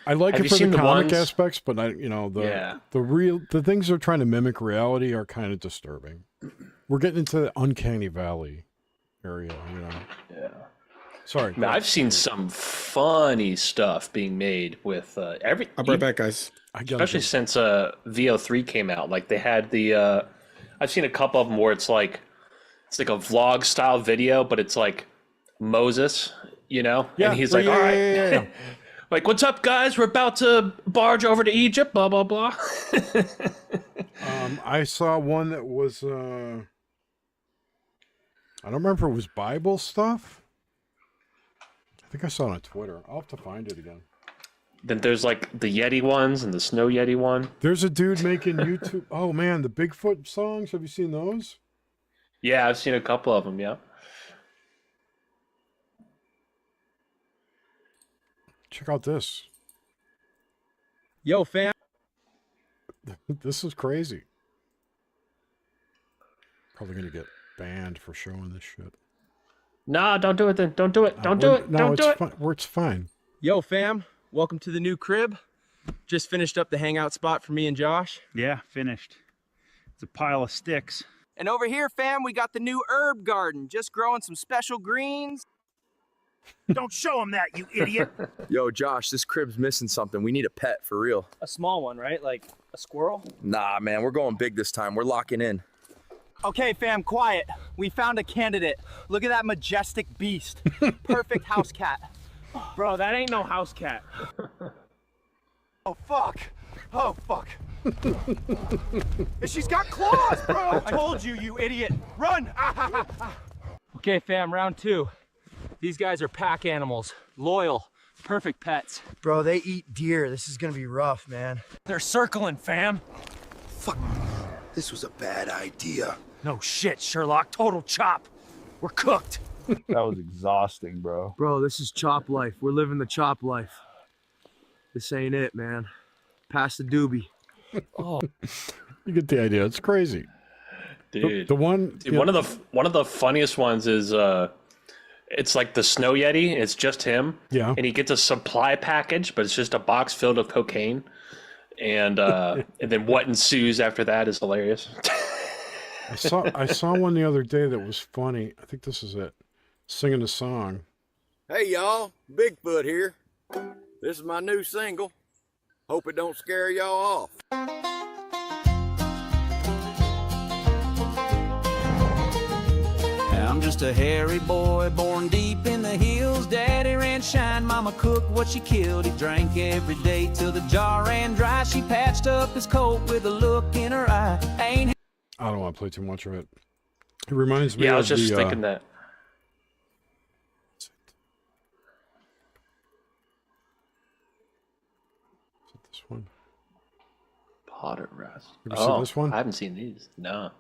I like it for the comic aspects, but the things they're trying to mimic reality are kind of disturbing. We're getting into the uncanny valley area, Yeah. Sorry. Man, I've seen some funny stuff being made with I'll be right back, guys. Especially since VO3 came out. Like they had the I've seen a couple of them where it's like a vlog style video, but it's like Moses, and he's like, all right. Yeah. Like, what's up, guys? We're about to barge over to Egypt, blah, blah, blah. I saw one that was, I don't remember if it was Bible stuff. I think I saw it on Twitter. I'll have to find it again. Then there's like the Yeti ones and the Snow Yeti one. There's a dude making YouTube. Oh man, the Bigfoot songs. Have you seen those? Yeah, I've seen a couple of them. Yeah. Check out this. Yo, fam. This is crazy. Probably gonna get banned for showing this shit. Nah, don't do it then. Don't do it. Don't do it. No, Don't do it. It's fine. Yo, fam. Welcome to the new crib. Just finished up the hangout spot for me and Josh. Yeah, finished. It's a pile of sticks. And over here, fam, we got the new herb garden. Just growing some special greens. Don't show him that, you idiot. Yo, Josh, this crib's missing something. We need a pet for real. A small one, right? Like a squirrel? Nah, man, we're going big this time. We're locking in. Okay, fam, quiet. We found a candidate. Look at that majestic beast. Perfect house cat. Bro, that ain't no house cat. Oh, fuck. Oh, fuck. She's got claws, bro. I told you, you idiot. Run. Okay, fam, round 2. These guys are pack animals. Loyal. Perfect pets. Bro, they eat deer. This is gonna be rough, man. They're circling, fam. Fuck. This was a bad idea. No shit, Sherlock. Total chop. We're cooked. That was exhausting, bro. Bro, this is chop life. We're living the chop life. This ain't it, man. Pass the doobie. Oh, You get the idea. It's crazy. dude. The one. Dude, one of the funniest ones is it's like the Snow Yeti. It's just him. Yeah. And he gets a supply package, but it's just a box filled with cocaine. And and then what ensues after that is hilarious. I saw one the other day that was funny. I think this is it. Singing a song. Hey y'all, Bigfoot here. This is my new single. Hope it don't scare y'all off. I'm just a hairy boy born deep in the hills. Daddy ran shine, mama cooked what she killed. He drank every day till the jar ran dry. She patched up his coat with a look in her eye. I don't want to play too much of it. It reminds me Yeah, of I was just the, thinking that. This one. Potter Russ. You ever seen this one? I haven't seen these. No.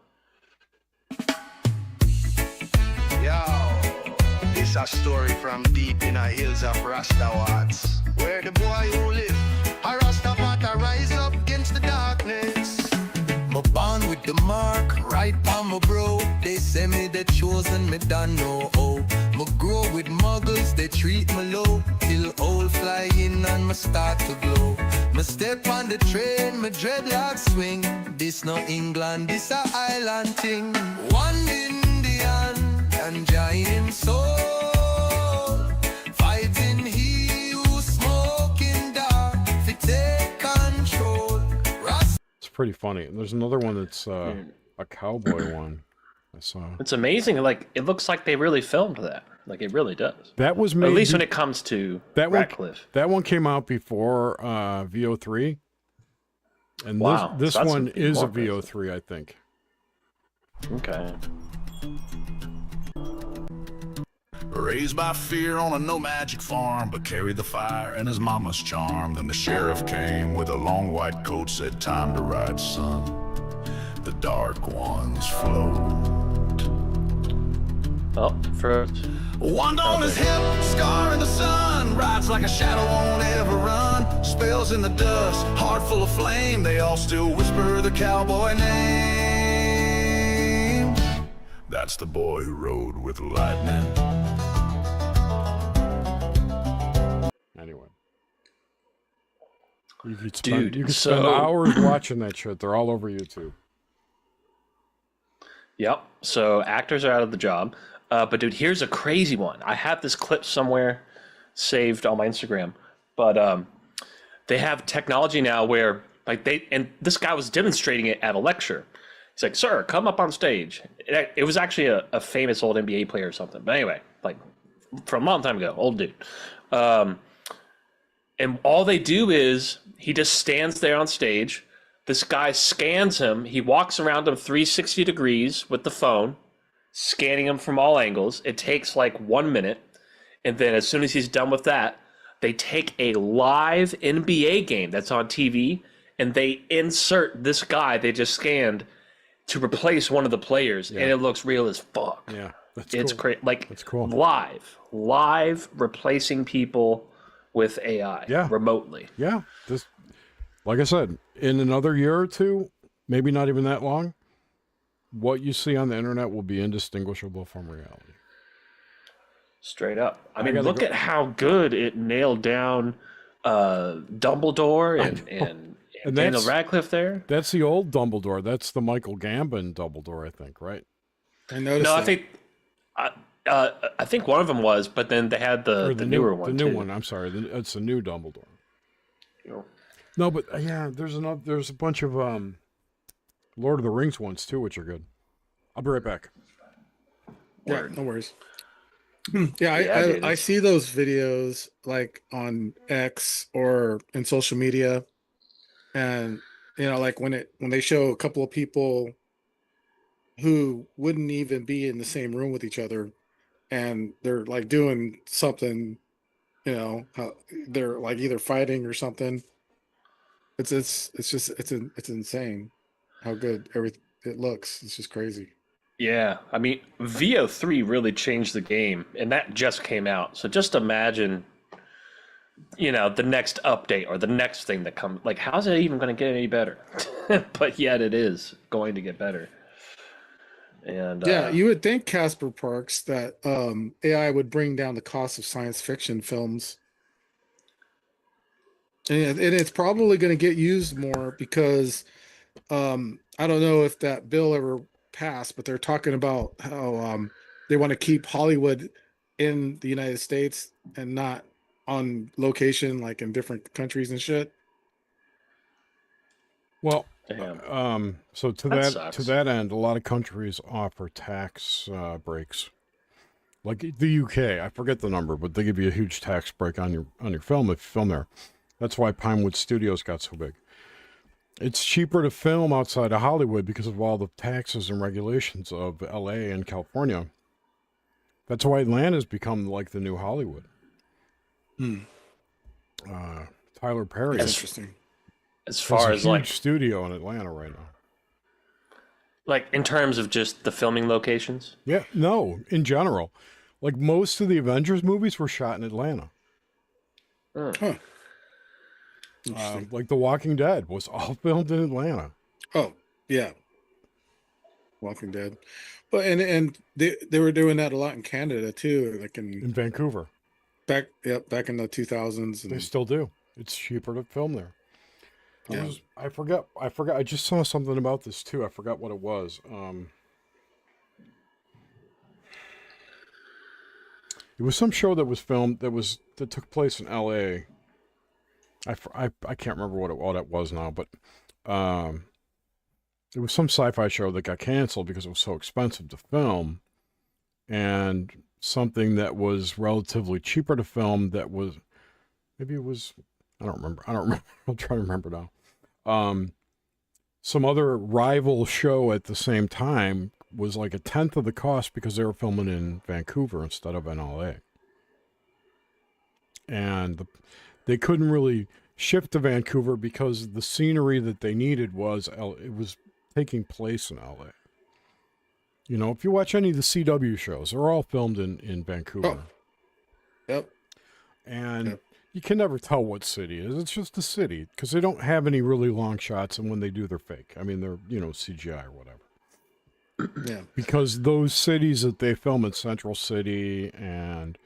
Yo, this a story from deep in the hills of Rastawards, where the boy who live, a Rastafari rise up against the darkness. Me born with the mark right on my bro. They say me the chosen, me done know how. Me grow with muggles, they treat me low. Till old fly in and me start to glow. Me step on the train, me dreadlocks swing. This no England, this a island thing. One Indian and giant soul, fighting he who smoking dark, fi take control. It's pretty funny. And there's another one that's a cowboy one. I saw. It's amazing. Like, it looks like they really filmed that. Like, it really does. That was made. At least when it comes to Ratcliffe. That one came out before VO3. And Wow. this So that's one is a more VO3, I think. Okay. Raised by fear on a no magic farm, but carried the fire and his mama's charm. Then the sheriff came with a long white coat, said time to ride, son. The dark ones float. Oh, first. One on his hip, scar in the sun, rides like a shadow, won't ever run. Spells in the dust, heart full of flame, they all still whisper the cowboy name. That's the boy who rode with lightning. Anyway. You could Dude, spend hours watching that shit. They're all over YouTube. Yep. So actors are out of the job. But dude, here's a crazy one. I have this clip somewhere saved on my Instagram. But they have technology now where and this guy was demonstrating it at a lecture. He's like, "Sir, come up on stage." It was actually a famous old NBA player or something. But anyway, like from a long time ago, old dude. And all they do is he just stands there on stage. This guy scans him. He walks around him 360 degrees with the phone, scanning him from all angles. It takes like 1 minute. And then as soon as he's done with that, They take a live NBA game that's on TV and they insert this guy they just scanned to replace one of the players, and it looks real as fuck. Yeah, it's cool. crazy. Like that's cool. Live replacing people with AI remotely. Yeah, this, like I said, in another year or two, maybe not even that long, what you see on the internet will be indistinguishable from reality. Straight up. I mean, look at how good it nailed down Dumbledore and Daniel Radcliffe there. That's the old Dumbledore. That's the Michael Gambon Dumbledore, I think, right? I noticed. No, I think one of them was, but then they had the newer one. The new one. I'm sorry, it's a new Dumbledore. No, but yeah, there's a bunch of Lord of the Rings ones too, which are good. I'll be right back. Yeah, no worries. Yeah, I see those videos like on X or in social media, and like when they show a couple of people who wouldn't even be in the same room with each other, and they're like doing something, they're like either fighting or something. It's insane how good it looks. It's just crazy. Yeah, I mean, VO3 really changed the game, and that just came out. So just imagine, the next update or the next thing that comes. Like, how's it even going to get any better? But yet it is going to get better. And yeah, you would think, Casper Parks, that AI would bring down the cost of science fiction films. And it's probably going to get used more because I don't know if that bill ever passed, but they're talking about how they want to keep Hollywood in the United States and not on location like in different countries and shit. Well, so to that end, a lot of countries offer tax breaks. Like the UK, I forget the number, but they give you a huge tax break on your film if you film there. That's why Pinewood Studios got so big. It's cheaper to film outside of Hollywood because of all the taxes and regulations of LA and California. That's why Atlanta's become like the new Hollywood. Tyler Perry. That's interesting. As far as huge studio in Atlanta right now. Like in terms of just the filming locations? Yeah, no, in general. Like most of the Avengers movies were shot in Atlanta. Huh. Like The Walking Dead was all filmed in Atlanta. Oh, yeah. Walking Dead. But and they were doing that a lot in Canada too, like in Vancouver. Back in the 2000s. They still do. It's cheaper to film there. Yeah. I forgot. I just saw something about this too. I forgot what it was. It was some show that was filmed that took place in L.A. I can't remember what it was now, but it was some sci-fi show that got canceled because it was so expensive to film, and something that was relatively cheaper to film that was maybe it was I don't remember. I'll try to remember now. Some other rival show at the same time was like a tenth of the cost because they were filming in Vancouver instead of in LA. And they couldn't really shift to Vancouver because the scenery that they needed it was taking place in LA. If you watch any of the CW shows, they're all filmed in Vancouver. Oh. Yep. And you can never tell what city it is. It's just a city because they don't have any really long shots, and when they do, they're fake. I mean, they're CGI or whatever. Yeah. Because those cities that they film in Central City and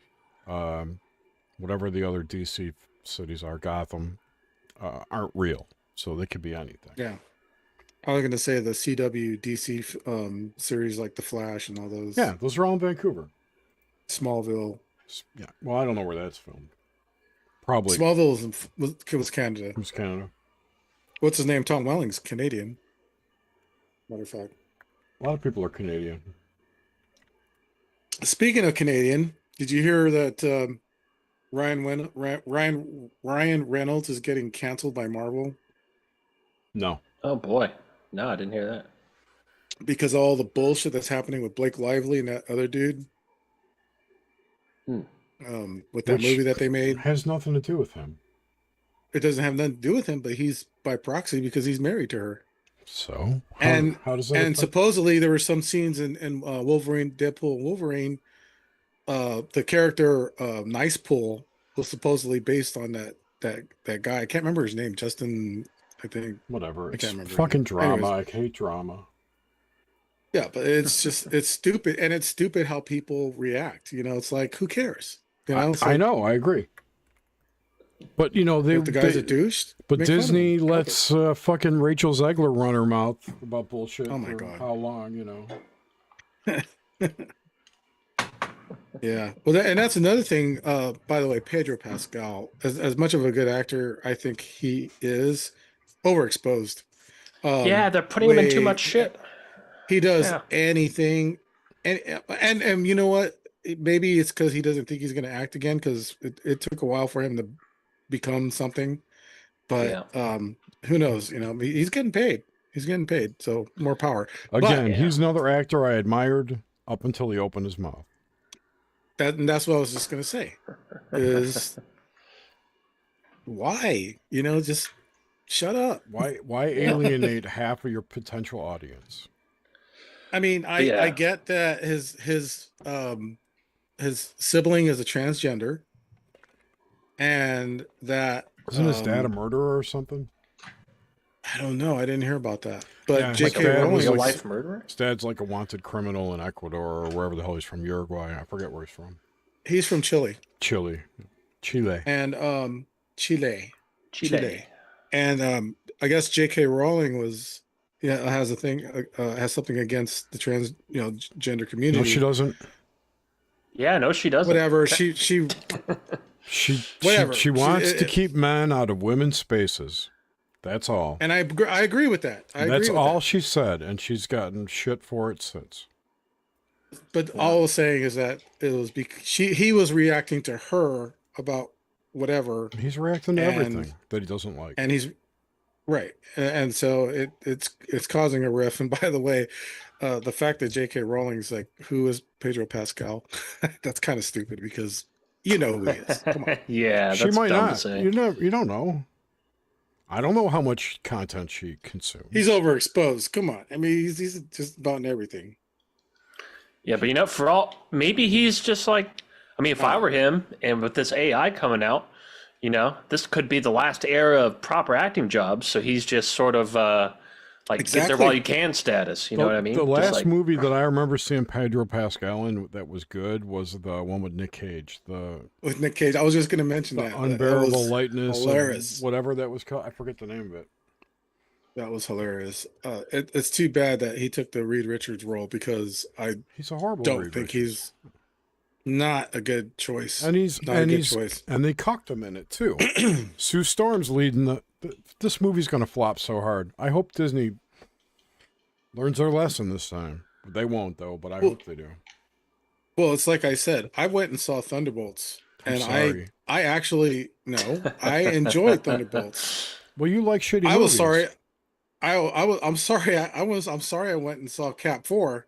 whatever the other DC cities are, Gotham, aren't real, so they could be anything. Yeah. I was going to say the CW DC series like The Flash and all those. Yeah, those are all in Vancouver. Smallville. Yeah. Well, I don't know where that's filmed. Probably. Smallville was Canada. It was Canada. What's his name? Tom Welling's Canadian. Matter of fact. A lot of people are Canadian. Speaking of Canadian, did you hear that Ryan Reynolds is getting canceled by Marvel? No. Oh boy. No, I didn't hear that. Because of all the bullshit that's happening with Blake Lively and that other dude. with that Which movie that they made. has nothing to do with him. It doesn't have nothing to do with him, but he's by proxy because he's married to her. So how does that And affect? supposedly there were some scenes in Wolverine, Deadpool, and Wolverine. The character Nice Pool was supposedly based on that guy. I can't remember his name. Justin, I think. Whatever. I It's can't remember. fucking drama. Anyways, I hate drama. yeah, but it's stupid, and it's stupid how people react. It's like, who cares? It's I like, know. I agree. But if the guy's a douche. But make fun of Disney him. lets fucking Rachel Zegler run her mouth about bullshit. Oh my for God. How long? Yeah. Well, and that's another thing. By the way, Pedro Pascal, as much of a good actor, I think he is overexposed. Yeah, they're putting him in too much shit. He does Yeah. anything, and you know what? Maybe it's because he doesn't think he's going to act again, because it took a while for him to become something. But who knows? He's getting paid. He's getting paid, so more power. Again, he's another actor I admired up until he opened his mouth. That's what I was just going to say. Is why? Just shut up. Why alienate half of your potential audience? I mean, I get that his sibling is a transgender, and that Isn't his dad a murderer or something? I don't know. I didn't hear about that. But Yeah, J.K. his dad Rowling was was life murderer. His dad's like a wanted criminal in Ecuador or wherever the hell he's from, Uruguay. I forget where he's from. He's from Chile. Chile. And Chile. And I guess J.K. Rowling has a thing has something against the gender community. No, she doesn't. Yeah, no, she doesn't. Whatever. She whatever. She wants to keep men out of women's spaces. That's all. And I agree with that. That's all she said, and she's gotten shit for it since. But all I was saying is that it was he was reacting to her about whatever. He's reacting to everything that he doesn't like. And he's right. And so it's causing a rift. And by the way, the fact that J.K. Rowling's like, who is Pedro Pascal? That's kind of stupid, because you know who he is. Come on. Yeah, she that's might dumb not. to say. You don't know. I don't know how much content she consumes. He's overexposed. Come on. I mean, he's just about in everything. Yeah, but maybe he's just like, I mean, if I were him, and with this AI coming out, this could be the last era of proper acting jobs. So he's just sort of get there while you can status. You know what I mean? The Just last movie that I remember seeing Pedro Pascal in that was good was the one with Nick Cage. With Nick Cage, I was just going to mention the that. Unbearable Lightness. Hilarious. Whatever that was called. I forget the name of it. That was hilarious. It's too bad that he took the Reed Richards role, because he's a horrible. Don't think he's not a good choice. And he's not a good choice. And they cocked him in it too. Sue Storm's leading this movie's going to flop so hard. I hope Disney learns their lesson this time. They won't though, but I hope they do. Well, it's like I said. I went and saw Thunderbolts, and I actually I enjoyed Thunderbolts. Well, you like shitty. I was movies. sorry. I'm sorry. I'm sorry. I went and saw Cap 4.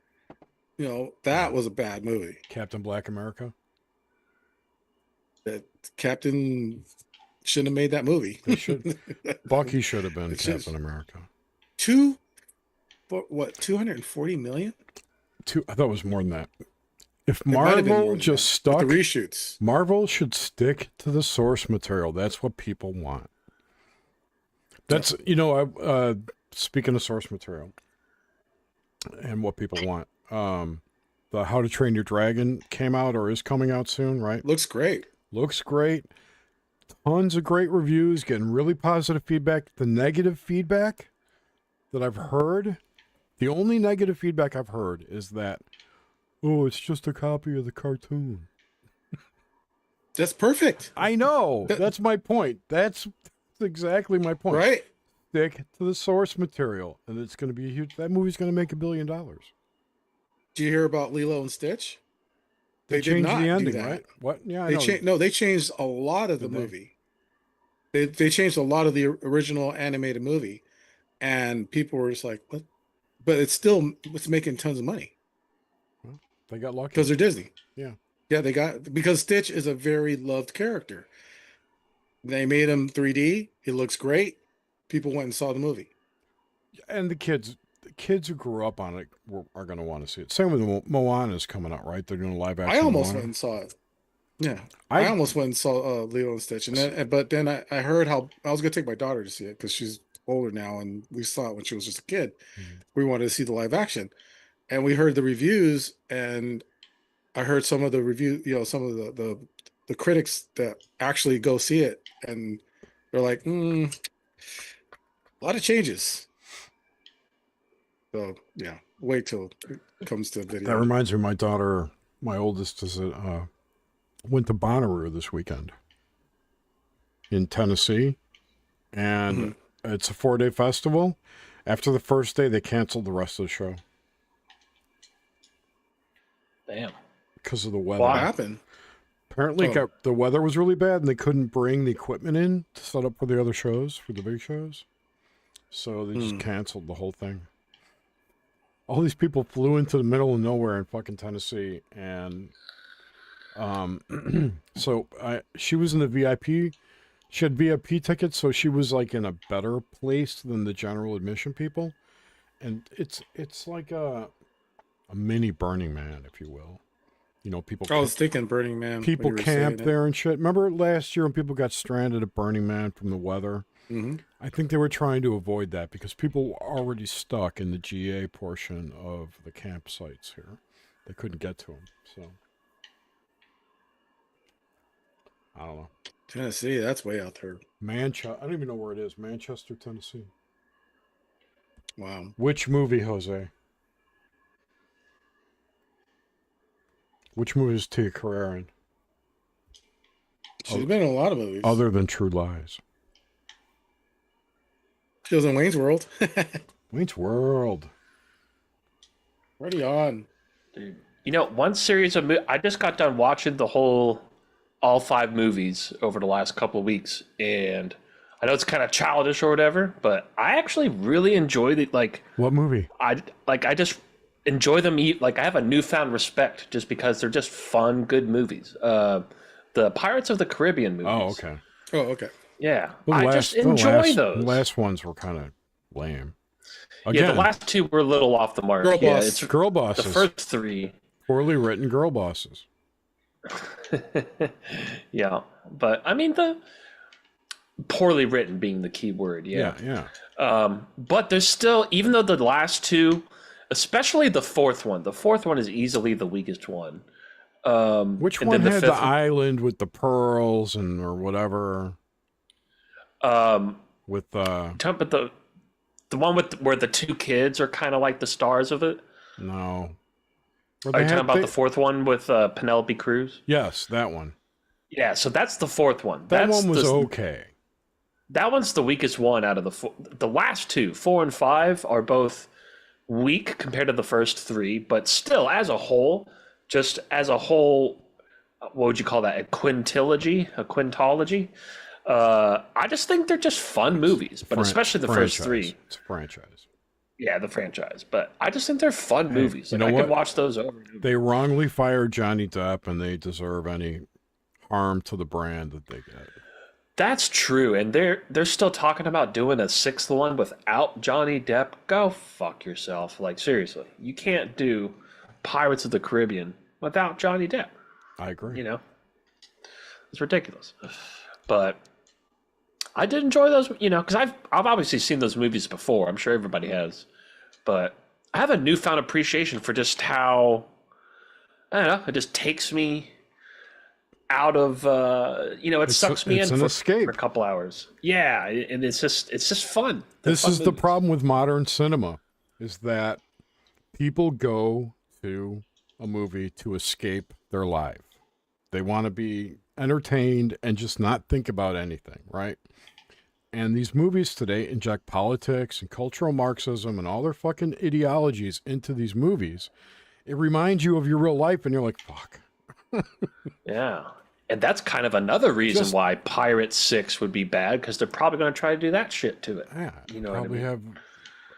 That was a bad movie. Captain Black America. That Captain shouldn't have made that movie. They should. Bucky should have been Captain America. 240 million? I thought it was more than that. If might have been more Marvel than just that, stuck with the reshoots, Marvel should stick to the source material. That's what people want. That's speaking of source material and what people want. The How to Train Your Dragon came out or is coming out soon, right? Looks great. Tons of great reviews, getting really positive feedback. The negative feedback that I've heard, the only negative feedback I've heard is that, oh, it's just a copy of the cartoon. That's perfect. I know. That's my point. That's exactly my point. Right. Stick to the source material, and it's going to be huge. That movie's going to make $1 billion. Do you hear about Lilo and Stitch? They did changed not the ending, do that. right? What? Yeah, I know. No, they changed a lot of the movie. They changed a lot of the original animated movie, and people were just like, "What?" But it's making tons of money. Well, they got lucky because they're Disney. Yeah, Yeah, they got because Stitch is a very loved character. They made him 3D. He looks great. People went and saw the movie. And the kids who grew up on it are going to want to see it. Same with Moana's coming out, right? They're doing a live action. I almost Moana. went and saw it. Yeah, I almost went and saw Lilo and Stitch, but then I heard how I was gonna take my daughter to see it because she's older now, and we saw it when she was just a kid. We wanted to see the live action, and we heard the reviews, and I heard some of the some of the critics that actually go see it, and they're like, a lot of changes. So yeah, wait till it comes to video. That reminds me, my daughter, my oldest, went to Bonnaroo this weekend in Tennessee, and it's a 4-day festival. After the first day, they canceled the rest of the show. Damn. Because of the weather. What happened? Apparently, the weather was really bad, and they couldn't bring the equipment in to set up for the other shows, for the big shows. So they just canceled the whole thing. All these people flew into the middle of nowhere in fucking Tennessee, and so she was in the VIP. She had VIP tickets, so she was like in a better place than the general admission people. And it's like a mini Burning Man, if you will. You know, people. I was thinking Burning Man. People camp there and shit. Remember last year when people got stranded at Burning Man from the weather? Mm-hmm. I think they were trying to avoid that because people were already stuck in the GA portion of the campsites here. They couldn't get to them, so. I don't know. Tennessee, that's way out there. Manchester. I don't even know where it is. Manchester, Tennessee. Wow. Which movie, Jose? Which movie is Tia Carrere in? She's been in a lot of movies. Other than True Lies. She was in Wayne's World. Wayne's World. Ready on. Dude. You know, one series of I just got done watching all 5 movies over the last couple of weeks, and I know it's kind of childish or whatever, but I actually really enjoyed it. Like, what movie? I just enjoy them. Like, I have a newfound respect just because they're just fun, good movies. The Pirates of the Caribbean movies. Oh, okay. Yeah, I just enjoy those. The last ones were kind of lame. Again, yeah, the last 2 were a little off the mark. Girl bosses. The first 3. Poorly written girl bosses. Yeah, but I mean the poorly written being the key word. Yeah. But there's still, even though the last 2, especially the fourth one is easily the weakest one. Which one had the island with the pearls or whatever? With the one where the 2 kids are kind of like the stars of it. No. Are you talking about the fourth one with Penelope Cruz? Yes, that one. Yeah, so that's the fourth one. That one was okay. That one's the weakest one out of the last 2. 4 and 5 are both weak compared to the first 3, but still, as a whole, what would you call that? A quintology? I just think they're just fun movies, but especially the first 3. It's a franchise. Yeah, the franchise. But I just think they're fun movies. Like, I could watch those over and over. They wrongly fired Johnny Depp, and they deserve any harm to the brand that they get. That's true. And they're still talking about doing a 6th one without Johnny Depp. Go fuck yourself. Like, seriously. You can't do Pirates of the Caribbean without Johnny Depp. I agree. You know? It's ridiculous. But I did enjoy those, because I've obviously seen those movies before. I'm sure everybody has. But I have a newfound appreciation for just how, I don't know, it just takes me out of, it sucks me in for a couple hours. Yeah, and it's just fun. This is the problem with modern cinema, is that people go to a movie to escape their life. They want to be entertained and just not think about anything, right? And these movies today inject politics and cultural Marxism and all their fucking ideologies into these movies. It reminds you of your real life, and you're like, fuck. Yeah. And that's kind of another reason why Pirate 6 would be bad, because they're probably going to try to do that shit to it. Yeah. You know probably what I mean?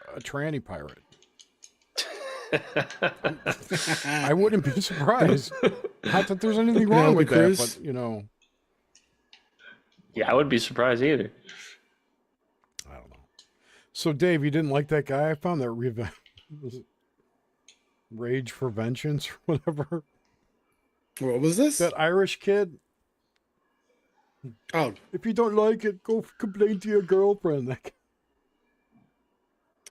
have a tranny pirate. I wouldn't be surprised. Not that there's anything wrong with that, but you know. Yeah, I wouldn't be surprised either. I don't know. So, Dave, you didn't like that guy? I found that was it Rage for Vengeance or whatever. What was this? That Irish kid. Oh, if you don't like it, go complain to your girlfriend. Like,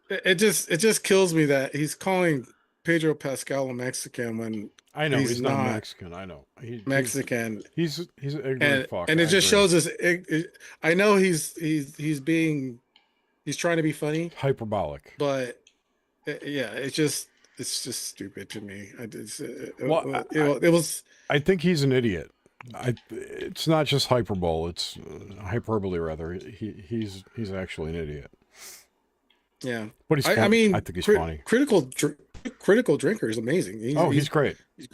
it just kills me that he's calling Pedro Pascal a Mexican when I know he's not Mexican. I know Mexican. He's an ignorant fuck. And it just shows us. I know he's trying to be funny, hyperbolic, but it's just stupid to me. It was. I think he's an idiot. It's not just hyperbole. It's hyperbole rather. He's actually an idiot. Yeah, but he's funny. I mean, I think he's funny. Critical Drinker is amazing. He's great. He's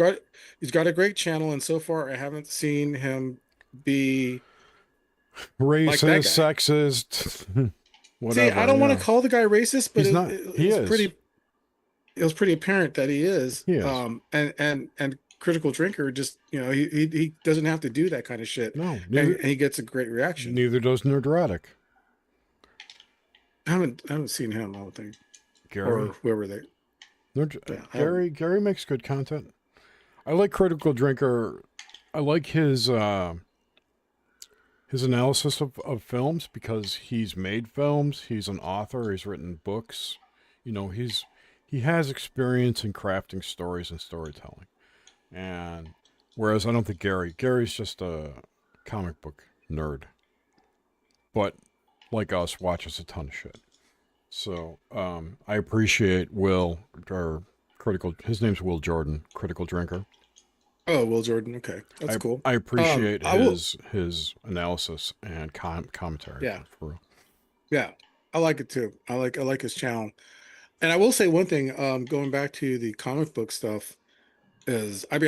got a great channel, and so far I haven't seen him be racist, like sexist. Whatever. See, I don't want to call the guy racist, but he's not. He is. It was pretty apparent that he is. He is. And Critical Drinker just he doesn't have to do that kind of shit. No, and he gets a great reaction. Neither does Nerdrotic. I haven't seen him. I don't think. Gary or whoever they. Gary makes good content. I like Critical Drinker. I like his analysis of films because he's made films. He's an author. He's written books. You know, he has experience in crafting stories and storytelling. And whereas I don't think Gary's just a comic book nerd, but like us, watches a ton of shit. So I appreciate Will, or his name's Will Jordan, Critical Drinker. Oh, Will Jordan. Okay, that's cool. I appreciate his analysis and commentary. Yeah, for real. Yeah, I like it too. I like his channel. And I will say one thing. Going back to the comic book stuff, is I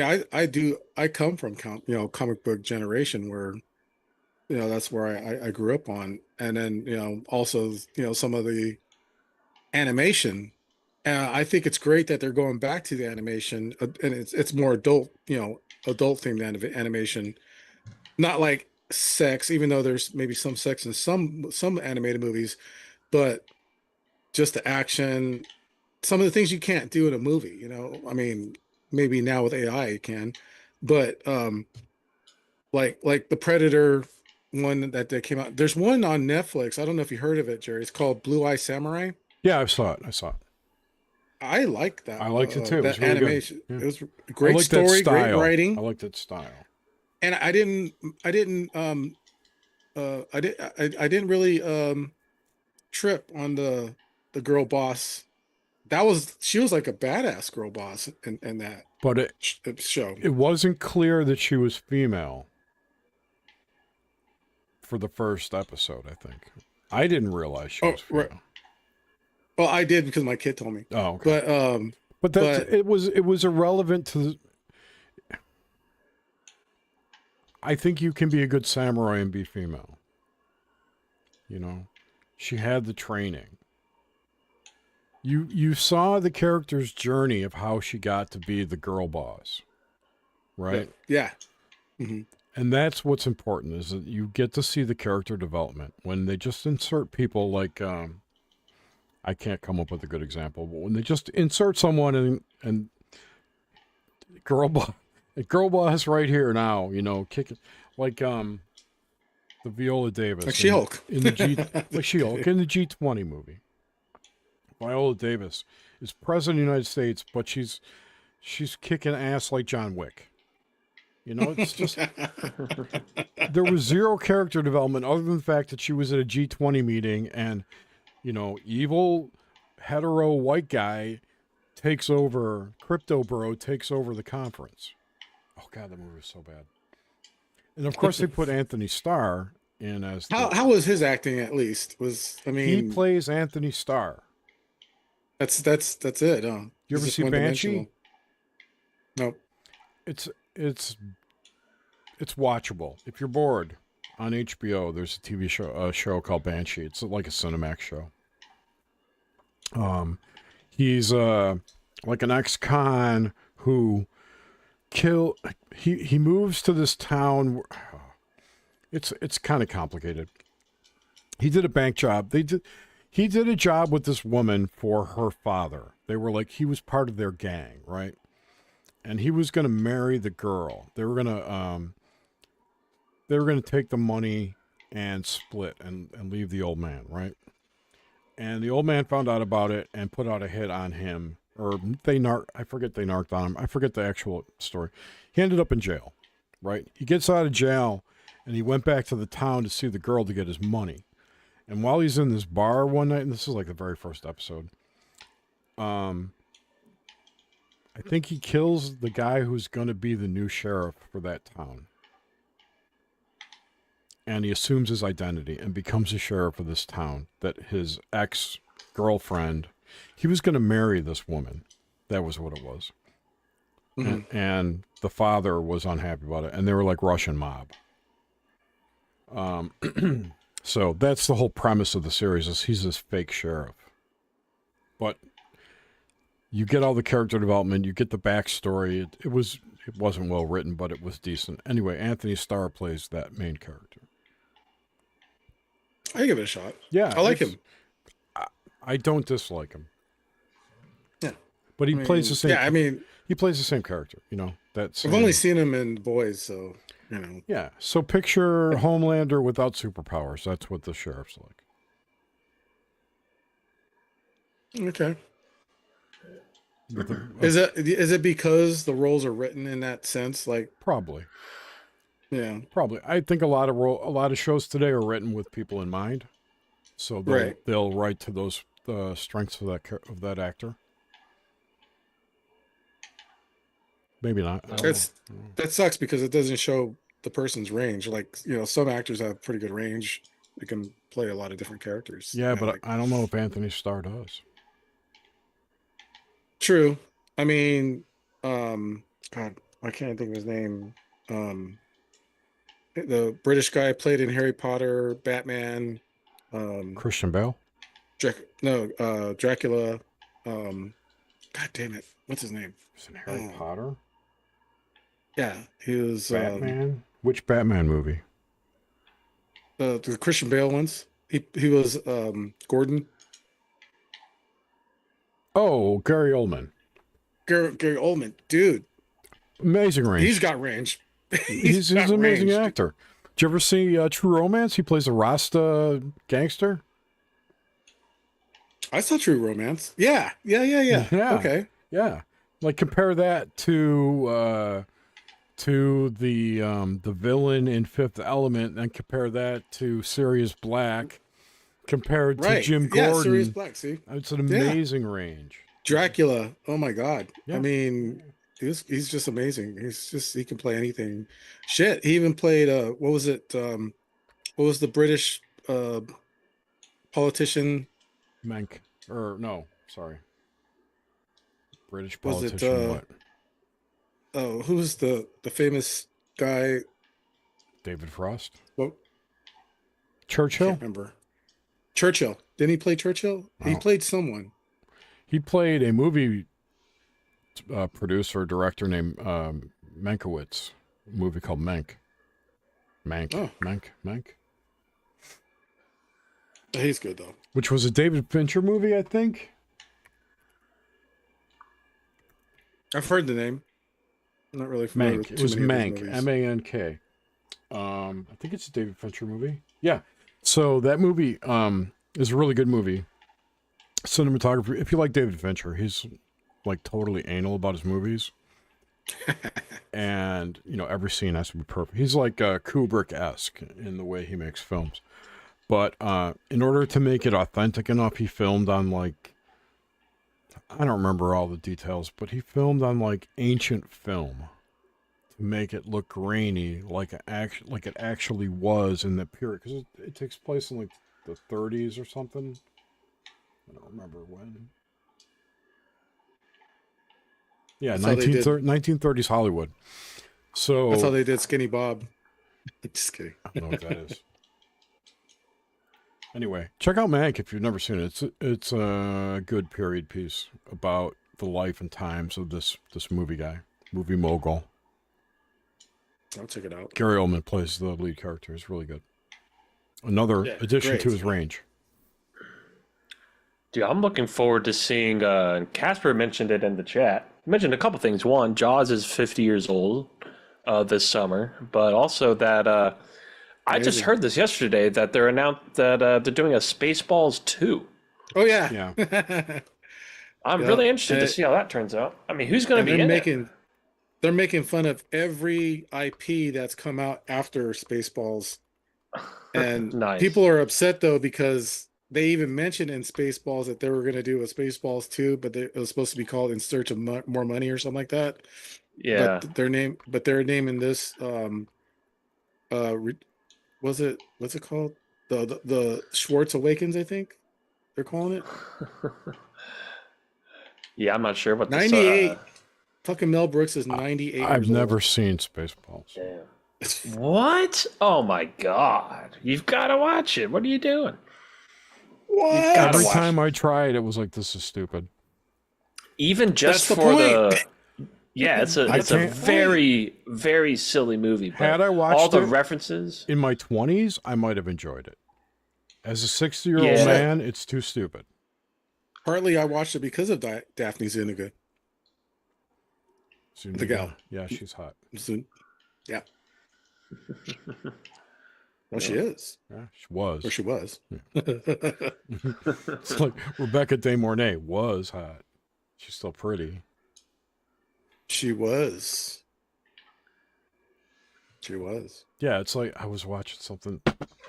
come from comic book generation where that's where I grew up on, and then also some of the animation. I think it's great that they're going back to the animation, and it's more adult themed animation, not like sex, even though there's maybe some sex in some animated movies, but just the action, some of the things you can't do in a movie. I mean, maybe now with AI you can, but like the Predator one that came out. There's one on Netflix. I don't know if you heard of it, Jerry. It's called Blue Eye Samurai. Yeah, I saw it. I like that. I liked it too. It was that really animation. Good. Yeah. It was a great story, great writing. I liked that style. And I didn't really trip on the girl boss. She was like a badass girl boss in that. But show. It wasn't clear that she was female for the first episode, I think. I didn't realize she was female. Right. Well, I did because my kid told me. Oh, okay. But it was irrelevant to. I think you can be a good samurai and be female. She had the training. You saw the character's journey of how she got to be the girl boss, right? Yeah. Mm-hmm. And that's what's important, is that you get to see the character development. When they just insert people like. I can't come up with a good example, but when they just insert someone and girl boss right here now, kicking like the Viola Davis, like She-Hulk in the She-Hulk in the G20 movie. Viola Davis is president of the United States, but she's kicking ass like John Wick. It's just there was zero character development other than the fact that she was at a G20 meeting and. Evil hetero white guy takes over, Crypto Bro takes over the conference. Oh God, the movie was so bad. And of course they put Anthony Starr in as how was his acting at least? He plays Anthony Starr. That's it. You ever see Banshee? Nope. It's watchable. If you're bored. On HBO, there's a TV show called Banshee. It's like a Cinemax show. He's like an ex-con who he moves to this town. It's kind of complicated. He did a bank job. He did a job with this woman for her father. They were like, he was part of their gang, right? And he was going to marry the girl. They were going to take the money and split and leave the old man, right? And the old man found out about it and put out a hit on him, or I forget they narked on him. I forget the actual story. He ended up in jail, right? He gets out of jail and he went back to the town to see the girl to get his money. And while he's in this bar one night, and this is like the very first episode, I think he kills the guy who's going to be the new sheriff for that town. And he assumes his identity and becomes a sheriff of this town. That his ex-girlfriend, he was going to marry this woman. That was what it was. Mm-hmm. And the father was unhappy about it. And they were like Russian mob. So that's the whole premise of the series, is he's this fake sheriff. But you get all the character development, you get the backstory. It wasn't well written, but it was decent. Anyway, Anthony Starr plays that main character. I give it a shot. Yeah. I like him. I don't dislike him. Yeah. But he plays the same. Yeah, I mean, he plays the same character, I've only seen him in Boys, so, Yeah. So picture Homelander without superpowers. That's what the sheriff's like. Okay. Is it because the roles are written in that sense? Like, probably. Yeah. Probably. I think a lot of shows today are written with people in mind. So they'll write to those strengths of that actor. Maybe not. That sucks because it doesn't show the person's range. Like, some actors have pretty good range. They can play a lot of different characters. Yeah, but I don't know if Anthony Starr does. True. I mean, God, I can't think of his name. The British guy played in Harry Potter, Batman. Christian Bale? Dracula. God damn it. What's his name? Is it Harry Potter? Yeah, he was Batman. Which Batman movie? The Christian Bale ones. He was Gordon. Oh, Gary Oldman. Gary Oldman, dude. Amazing range. He's got range. He's an amazing actor. Did you ever see True Romance? He plays a Rasta gangster. I saw True Romance. Yeah. Okay. Yeah. Like, compare that to the villain in Fifth Element, and compare that to Sirius Black, compared to Jim Gordon. Yeah, Sirius Black. See, it's an amazing range. Dracula. Oh my God. Yeah. I mean, he's just amazing. He can play anything. Shit. He even played what was it? What was the British politician? Menck. British Was politician. it, what? Oh, who's the famous guy? David Frost. What? Churchill. I can't remember. Churchill. Didn't he play Churchill? Oh. He played someone. He played a movie director named Mankiewicz. A movie called Mank. Mank. He's good though. Which was a David Fincher movie, I think. I've heard the name. I'm not really familiar with Mank. It was Mank. M-A-N-K. I think it's a David Fincher movie. Yeah. So that movie is a really good movie. Cinematography. If you like David Fincher, he's like totally anal about his movies. And, every scene has to be perfect. He's like Kubrick-esque in the way he makes films. But in order to make it authentic enough, he filmed on like, I don't remember all the details, but he filmed on like ancient film to make it look grainy, like it actually was in that period. Because it takes place in like the 30s or something. I don't remember when. Yeah, 1930s Hollywood. So that's how they did Skinny Bob. Just kidding. I don't know what that is. Anyway, check out Mank if you've never seen it. It's a good period piece about the life and times of this movie mogul. I'll check it out. Gary Oldman plays the lead character. It's really good. Another addition to his range. Dude, I'm looking forward to seeing. Casper mentioned it in the chat. He mentioned a couple things. One, Jaws is 50 years old this summer, but also that I just heard this yesterday that they're announced that they're doing a Spaceballs 2. Oh yeah. I'm really interested to see how that turns out. I mean, who's going to be in it? They're making fun of every IP that's come out after Spaceballs, and people are upset though because they even mentioned in Spaceballs that they were going to do a Spaceballs 2, but it was supposed to be called In Search of More Money or something like that. Yeah. But they're naming this what's it called? The Schwartz Awakens, I think they're calling it. Yeah, I'm not sure what 98. Fucking Mel Brooks is 98. I've never seen Spaceballs. Damn. What? Oh my God! You've got to watch it. What are you doing? What? Every time I tried, it was like, this is stupid. Even just for the yeah, it's a very, very silly movie. But had I watched all the it references in my 20s, I might have enjoyed it. As a 60-year-old man, it's too stupid. Partly I watched it because of Daphne Zuniga. The gal. Yeah, she's hot. Yeah. Well, she is. Yeah, she was. Or she was. It's like Rebecca De Mornay was hot. She's still pretty. She was. She was. Yeah, it's like I was watching something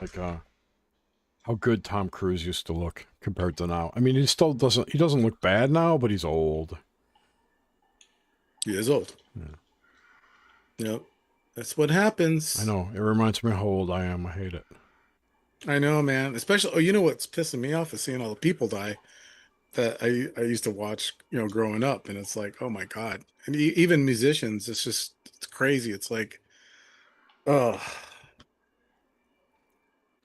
like how good Tom Cruise used to look compared to now. I mean, he doesn't look bad now, but he's old. He is old. Yeah. Yep. That's what happens. I know. It reminds me how old I am. I hate it. I know, man. Especially, you know what's pissing me off is seeing all the people die that I used to watch, growing up. And it's like, oh my God. And even musicians, it's crazy. It's like, oh.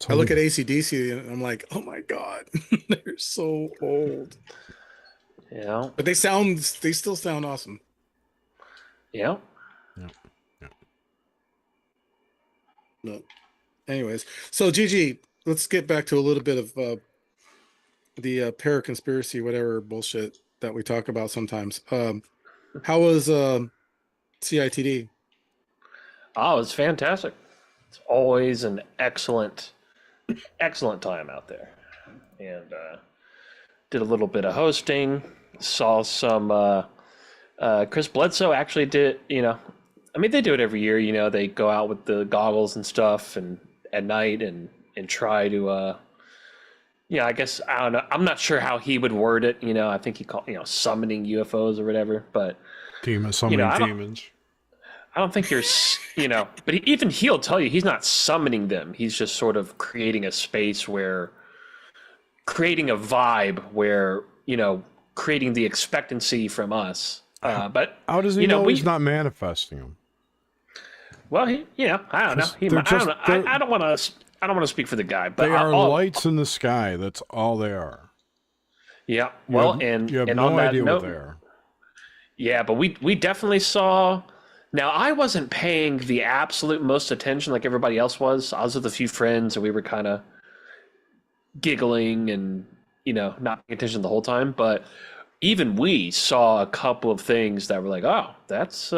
I look at AC/DC and I'm like, oh my God, they're so old. Yeah. But they still sound awesome. Yeah. No. Anyways, so Gigi, let's get back to a little bit of the paraconspiracy, whatever bullshit that we talk about sometimes. How was CITD? Oh, it's fantastic. It's always an excellent time out there. And did a little bit of hosting, saw some Chris Bledsoe actually did, I mean, they do it every year, they go out with the goggles and stuff and at night and try to I guess, I don't know, I'm not sure how he would word it, I think he called, summoning UFOs or whatever, but summoning demons. I don't think you're, but even he'll tell you he's not summoning them. He's just sort of creating a space creating a vibe where, creating the expectancy from us. But how does he know he's not manifesting them? Well, I don't know. I don't want to speak for the guy, but they are lights in the sky. That's all they are. Yeah. Well, you have and no on that idea note, what they are. Yeah, but we definitely saw. Now, I wasn't paying the absolute most attention like everybody else was. I was with a few friends, and we were kind of giggling and, not paying attention the whole time. But even we saw a couple of things that were like, oh, that's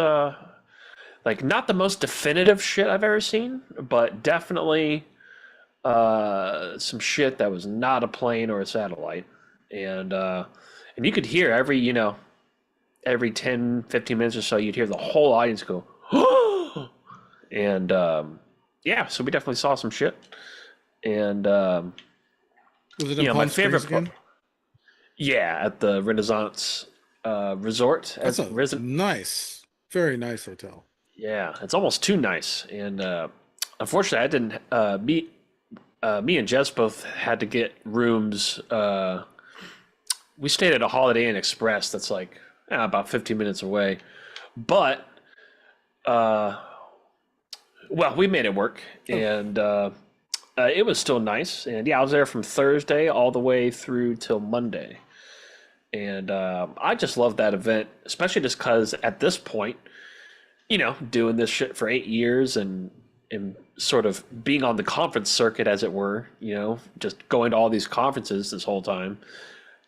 like not the most definitive shit I've ever seen, but definitely some shit that was not a plane or a satellite. And you could hear every 10, 15 minutes or so, you'd hear the whole audience go, oh! And so we definitely saw some shit. And was it in my Palm favorite Springs again? Yeah, at the Renaissance Resort. That's nice, very nice hotel. Yeah, it's almost too nice. And unfortunately, I didn't. Me and Jess both had to get rooms. We stayed at a Holiday Inn Express that's like about 15 minutes away, but we made it work, and it was still nice. And I was there from Thursday all the way through till Monday, And I just love that event, especially just because at this point, doing this shit for 8 years and sort of being on the conference circuit, as it were, just going to all these conferences this whole time,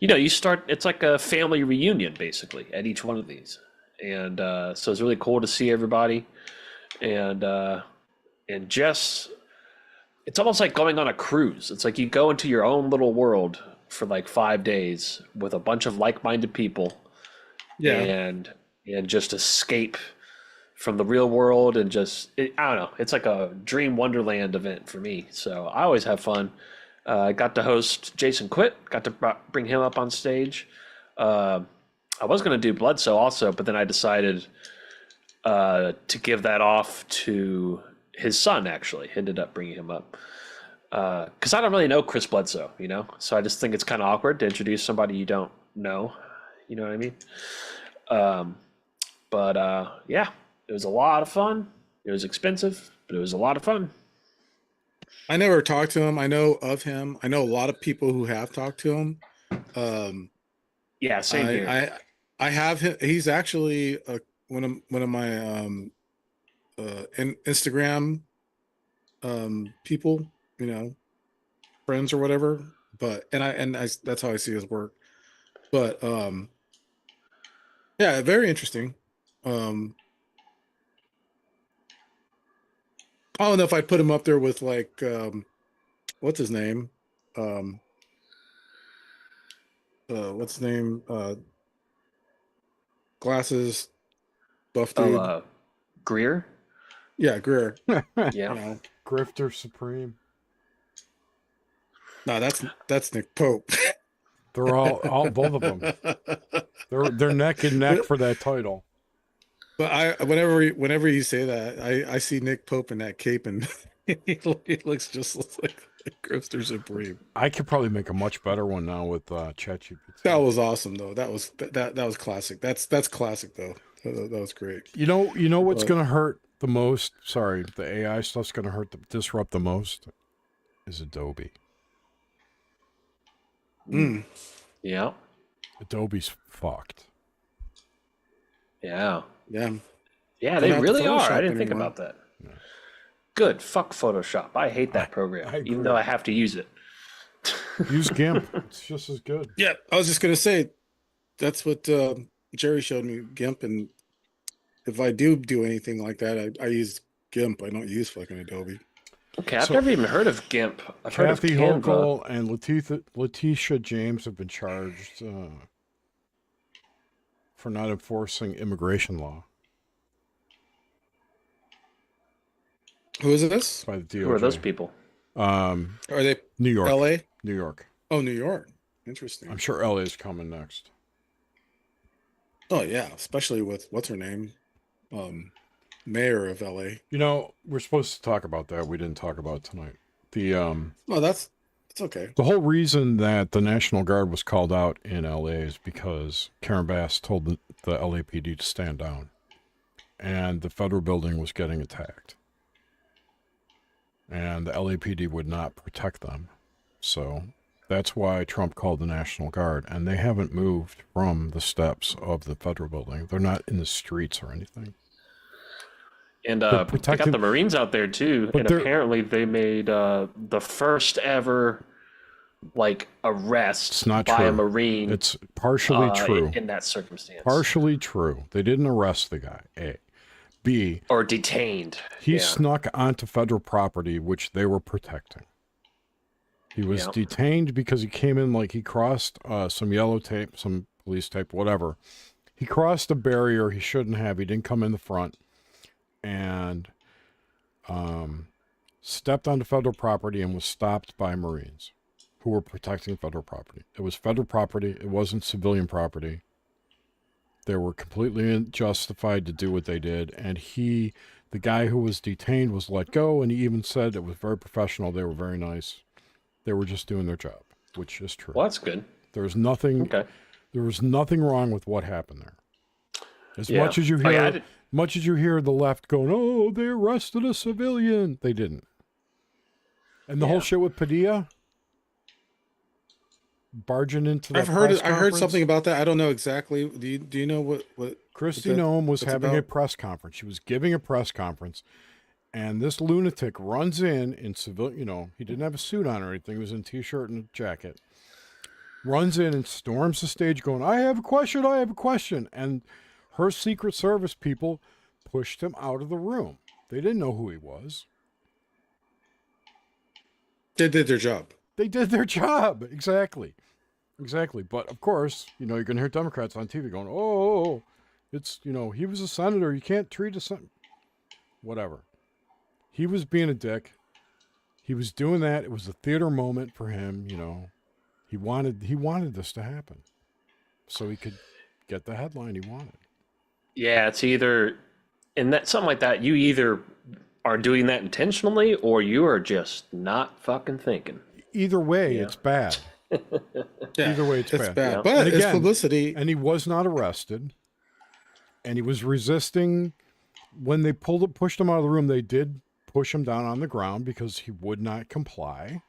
you start, it's like a family reunion basically at each one of these. And so it's really cool to see everybody. And Jess, it's almost like going on a cruise. It's like you go into your own little world for like 5 days with a bunch of like-minded people. Yeah. And just escape from the real world and I don't know. It's like a dream wonderland event for me. So I always have fun. I got to host Jason Quit, got to bring him up on stage. I was going to do Bledsoe also, but then I decided to give that off to his son, actually. Ended up bringing him up. Because I don't really know Chris Bledsoe, So I just think it's kind of awkward to introduce somebody you don't know. You know what I mean? Yeah. It was a lot of fun. It was expensive, but it was a lot of fun. I never talked to him. I know of him. I know a lot of people who have talked to him. Yeah, same here. I have him. He's actually one of my Instagram people, friends or whatever. But that's how I see his work. But yeah, very interesting. I don't know if I'd put him up there with like what's his name? What's his name? Glasses, buff dude. Greer? Yeah, Greer. Yeah. Grifter Supreme. No, that's Nick Pope. They're all both of them. They're neck and neck for that title. But whenever you say that, I see Nick Pope in that cape, and he looks just like Grifter Supreme. I could probably make a much better one now with ChatGPT. That was awesome though. That was classic. That's classic though. That was great. You know what's gonna hurt the most? Sorry, the AI stuff's gonna disrupt the most is Adobe. Yeah. Adobe's fucked. Yeah. Yeah. Yeah, they really are. I didn't think about that. Yeah. Good. Fuck Photoshop. I hate that program, even though I have to use it. Use GIMP. It's just as good. Yeah, I was just gonna say that's what Jerry showed me, GIMP, and if I do anything like that, I use GIMP. I don't use fucking Adobe. Okay, I've never even heard of GIMP. I've heard of Kathy Canva. Hochul and Letitia James have been charged for not enforcing immigration law. Who is this? By the DOJ. Who are those people? Are they New York? LA? New York. Oh, New York. Interesting. I'm sure LA is coming next. Oh yeah, especially with what's her name, mayor of LA. We're supposed to talk about that. We didn't talk about it tonight. No, it's okay. The whole reason that the National Guard was called out in LA is because Karen Bass told the LAPD to stand down, and the federal building was getting attacked. And the LAPD would not protect them. So that's why Trump called the National Guard. And they haven't moved from the steps of the federal building. They're not in the streets or anything. And they got the Marines out there too. And apparently they made the first ever arrest by a Marine. It's partially true. In that circumstance. Partially true. They didn't arrest the guy, A. B. Or detained. He snuck onto federal property, which they were protecting. He was detained because he came in he crossed some yellow tape, some police tape, whatever. He crossed a barrier he shouldn't have. He didn't come in the front and stepped onto federal property and was stopped by Marines who were protecting federal property. It was federal property. It wasn't civilian property. They were completely justified to do what they did. And the guy who was detained was let go. And he even said it was very professional. They were very nice. They were just doing their job, which is true. Well, that's good. There was nothing wrong with what happened there. As much as you hear the left going, oh, they arrested a civilian. They didn't. And the whole shit with Padilla. barging into that I've heard press I heard something conference? about that. I don't know exactly. Do you know what Christy that- Nome was what's having a about? press conference. She was giving a press conference, and this lunatic runs in civil. You know, he didn't have a suit on or anything. He was in a t-shirt and a jacket. Runs in and storms the stage, going, "I have a question. I have a question." And her Secret Service people pushed him out of the room. They didn't know who he was. They did their job. They did their job. Exactly. But of course, you know, you're going to hear Democrats on TV going, oh, it's, you know, he was a senator. You can't treat a senator. Whatever. He was being a dick. He was doing that. It was a theater moment for him. You know, he wanted this to happen so he could get the headline he wanted. Yeah, it's either, and that something like that, you either are doing that intentionally or you are just not fucking thinking. Either way, Yeah. it's bad. Yeah, Either way, it's bad. Yeah. But And it's again, publicity. And he was not arrested. And he was resisting. When they pushed him out of the room, they did push him down on the ground because he would not comply.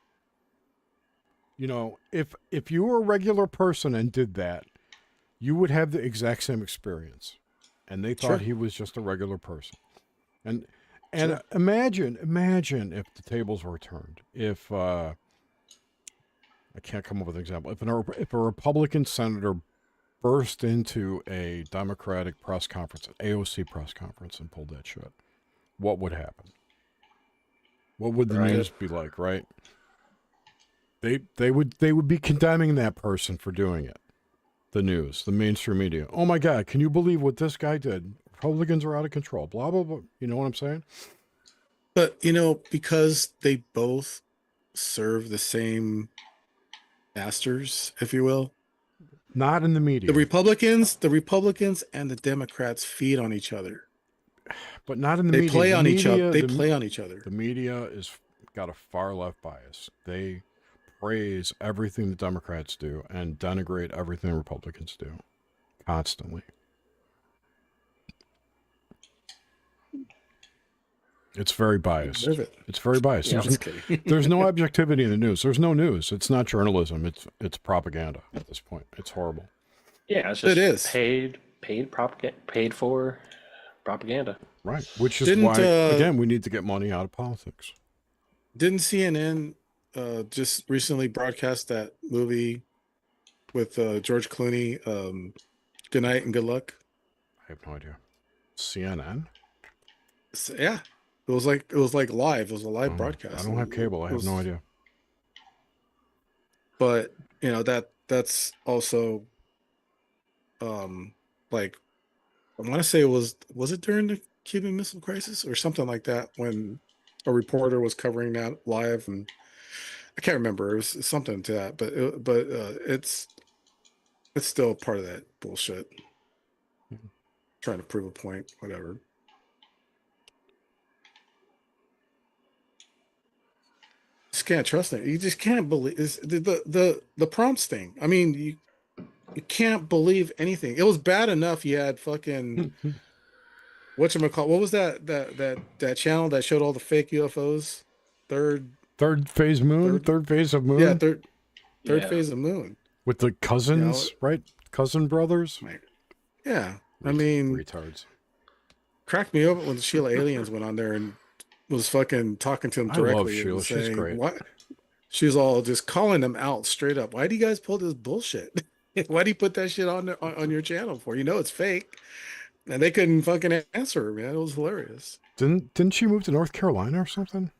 You know, if you were a regular person and did that, you would have the exact same experience. And they thought Sure. he was just a regular person. And Sure. imagine if the tables were turned. If I can't come up with an example. If a Republican senator burst into a Democratic press conference, an AOC press conference, and pulled that shit, what would happen? What would the news be like, right? They would be condemning that person for doing it. The news, the mainstream media. Oh my God, can you believe what this guy did? Republicans are out of control. Blah, blah, blah. You know what I'm saying? But, you know, because they both serve the same masters, if you will. Not in the media. The Republicans and the Democrats feed on each other. But not in the They media. play The on each media- other. They the- play on each other. The media is got a far left bias. They praise everything the Democrats do and denigrate everything the Republicans do constantly. It's very biased. It's very biased. Yeah, There's, I'm just kidding. there's no objectivity in the news. There's no news. It's not journalism. It's propaganda at this point. It's horrible. Yeah, it's just It is. paid for propaganda. Right. Which is Didn't, why, again, we need to get money out of politics. Didn't CNN just recently broadcast that movie with George Clooney, Good Night and Good Luck? I have no idea. CNN? So, yeah. It was like live. It was a live broadcast. I don't have cable. I have no idea. But you know that's also like I want to say it was it during the Cuban Missile Crisis or something like that when a reporter was covering that live, and I can't remember. It was something to that, but it's still part of that bullshit. Trying to prove a point, whatever. Just can't trust it. You just can't believe it's the prompts thing. I mean, you can't believe anything. It was bad enough you had fucking whatchamacallit. What was that channel that showed all the fake UFOs? Third phase moon? Third phase of moon? Yeah, third phase of moon. With the cousins, You know, right? Cousin brothers? Yeah. I mean, retards. Cracked me up when Sheila Aliens went on there and was fucking talking to him I love directly. Sheila. And She's saying, great. What? She was all just calling them out straight up. Why do you guys pull this bullshit? Why do you put that shit on your channel for? You know it's fake. And they couldn't fucking answer her, man. It was hilarious. Didn't she move to North Carolina or something?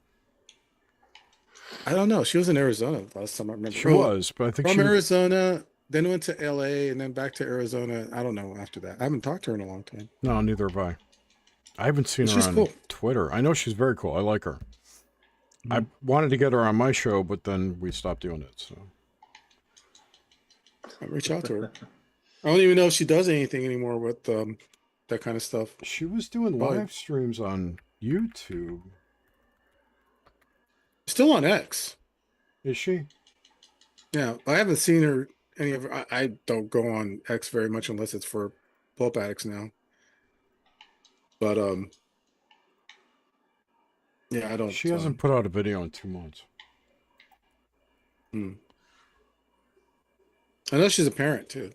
I don't know. She was in Arizona last time I remember. She was, but I think from she Arizona, then went to LA, and then back to Arizona. I don't know after that. I haven't talked to her in a long time. No, neither have I. I haven't seen her She's on cool. Twitter. I know she's very cool. I like her. I wanted to get her on my show, but then we stopped doing it. So I'll reach out to her. I don't even know if she does anything anymore with that kind of stuff. She was doing Probably. live streams on YouTube. Still on X. Is she? Yeah, I haven't seen her any of her. I don't go on X very much unless it's for Pulp Addicts now. But yeah, I don't. She hasn't put out a video in 2 months. I know she's a parent too.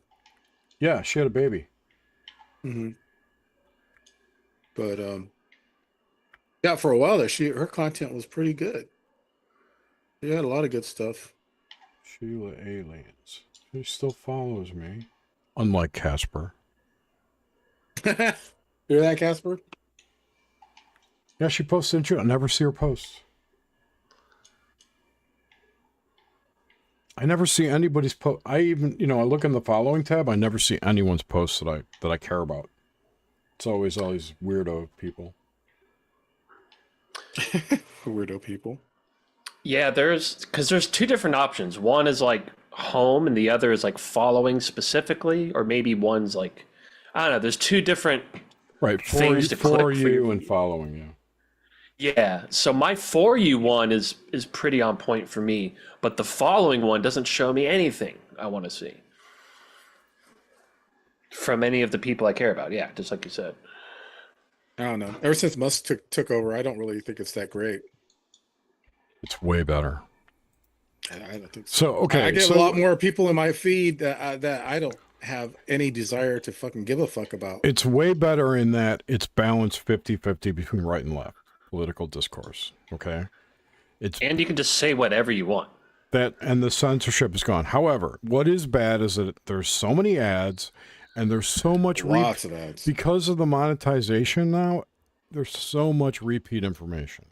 Yeah, she had a baby. Mm-hmm. But yeah, for a while there, her content was pretty good. She had a lot of good stuff. Sheila Aliens. She still follows me. Unlike Casper. Hear that, Casper? Yeah, she posted too. I never see her post. I never see anybody's post. I even, I look in the following tab. I never see anyone's posts that I care about. It's always all these weirdo people. Weirdo people. Yeah, because there's two different options. One is like home, and the other is like following specifically, or maybe one's like, I don't know. There's two different things to click for you and following you. Yeah, so my For You one is pretty on point for me, but the following one doesn't show me anything I want to see from any of the people I care about. Yeah, just like you said. I don't know. Ever since Musk took over, I don't really think it's that great. It's way better. I don't think so. So, okay. I get a lot more people in my feed that I don't have any desire to fucking give a fuck about. It's way better in that it's balanced 50-50 between right and left political discourse. Okay. And you can just say whatever you want. And the censorship is gone. However, what is bad is that there's so many ads and there's so much lots of ads. Because of the monetization now, there's so much repeat information.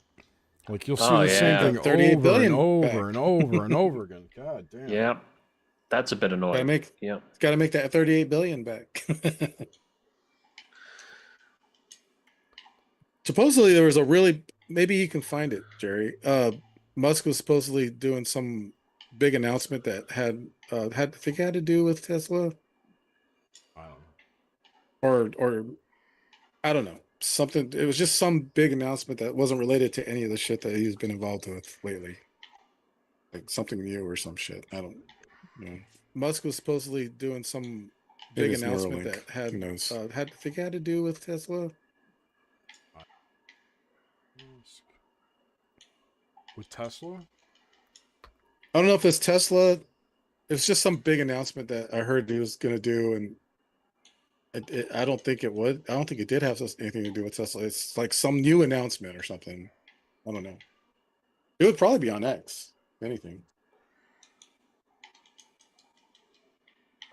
Like you'll see the same thing over and over and over and over again. God damn. Yeah. That's a bit annoying. It's got to make that 38 billion back. Supposedly there was maybe you can find it, Jerry. Musk was supposedly doing some big announcement that had to do with Tesla. I don't know. Or I don't know. Something, it was just some big announcement that wasn't related to any of the shit that he's been involved with lately. Like something new or some shit. I don't know. Musk was supposedly doing some big announcement that had to do with Tesla. With Tesla? I don't know if it's Tesla. It's just some big announcement that I heard he was going to do, and I don't think it would. I don't think it did have anything to do with Tesla. It's like some new announcement or something. I don't know. It would probably be on X, if anything.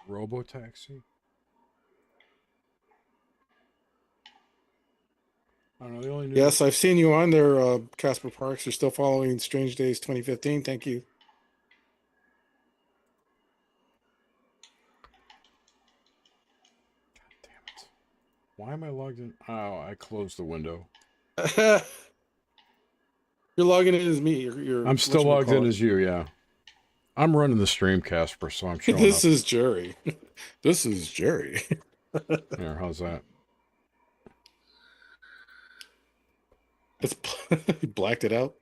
Robotaxi? I don't know. The only new Yes, I've seen you on there, Casper Parks. You're still following Strange Days 2015. Thank you. Why am I logged in? Oh, I closed the window. You're logging in as me. I'm still logged in as you, yeah. I'm running the stream, Casper, so I'm showing This up. is Jerry. This is Jerry. Here, how's that? It's blacked it out.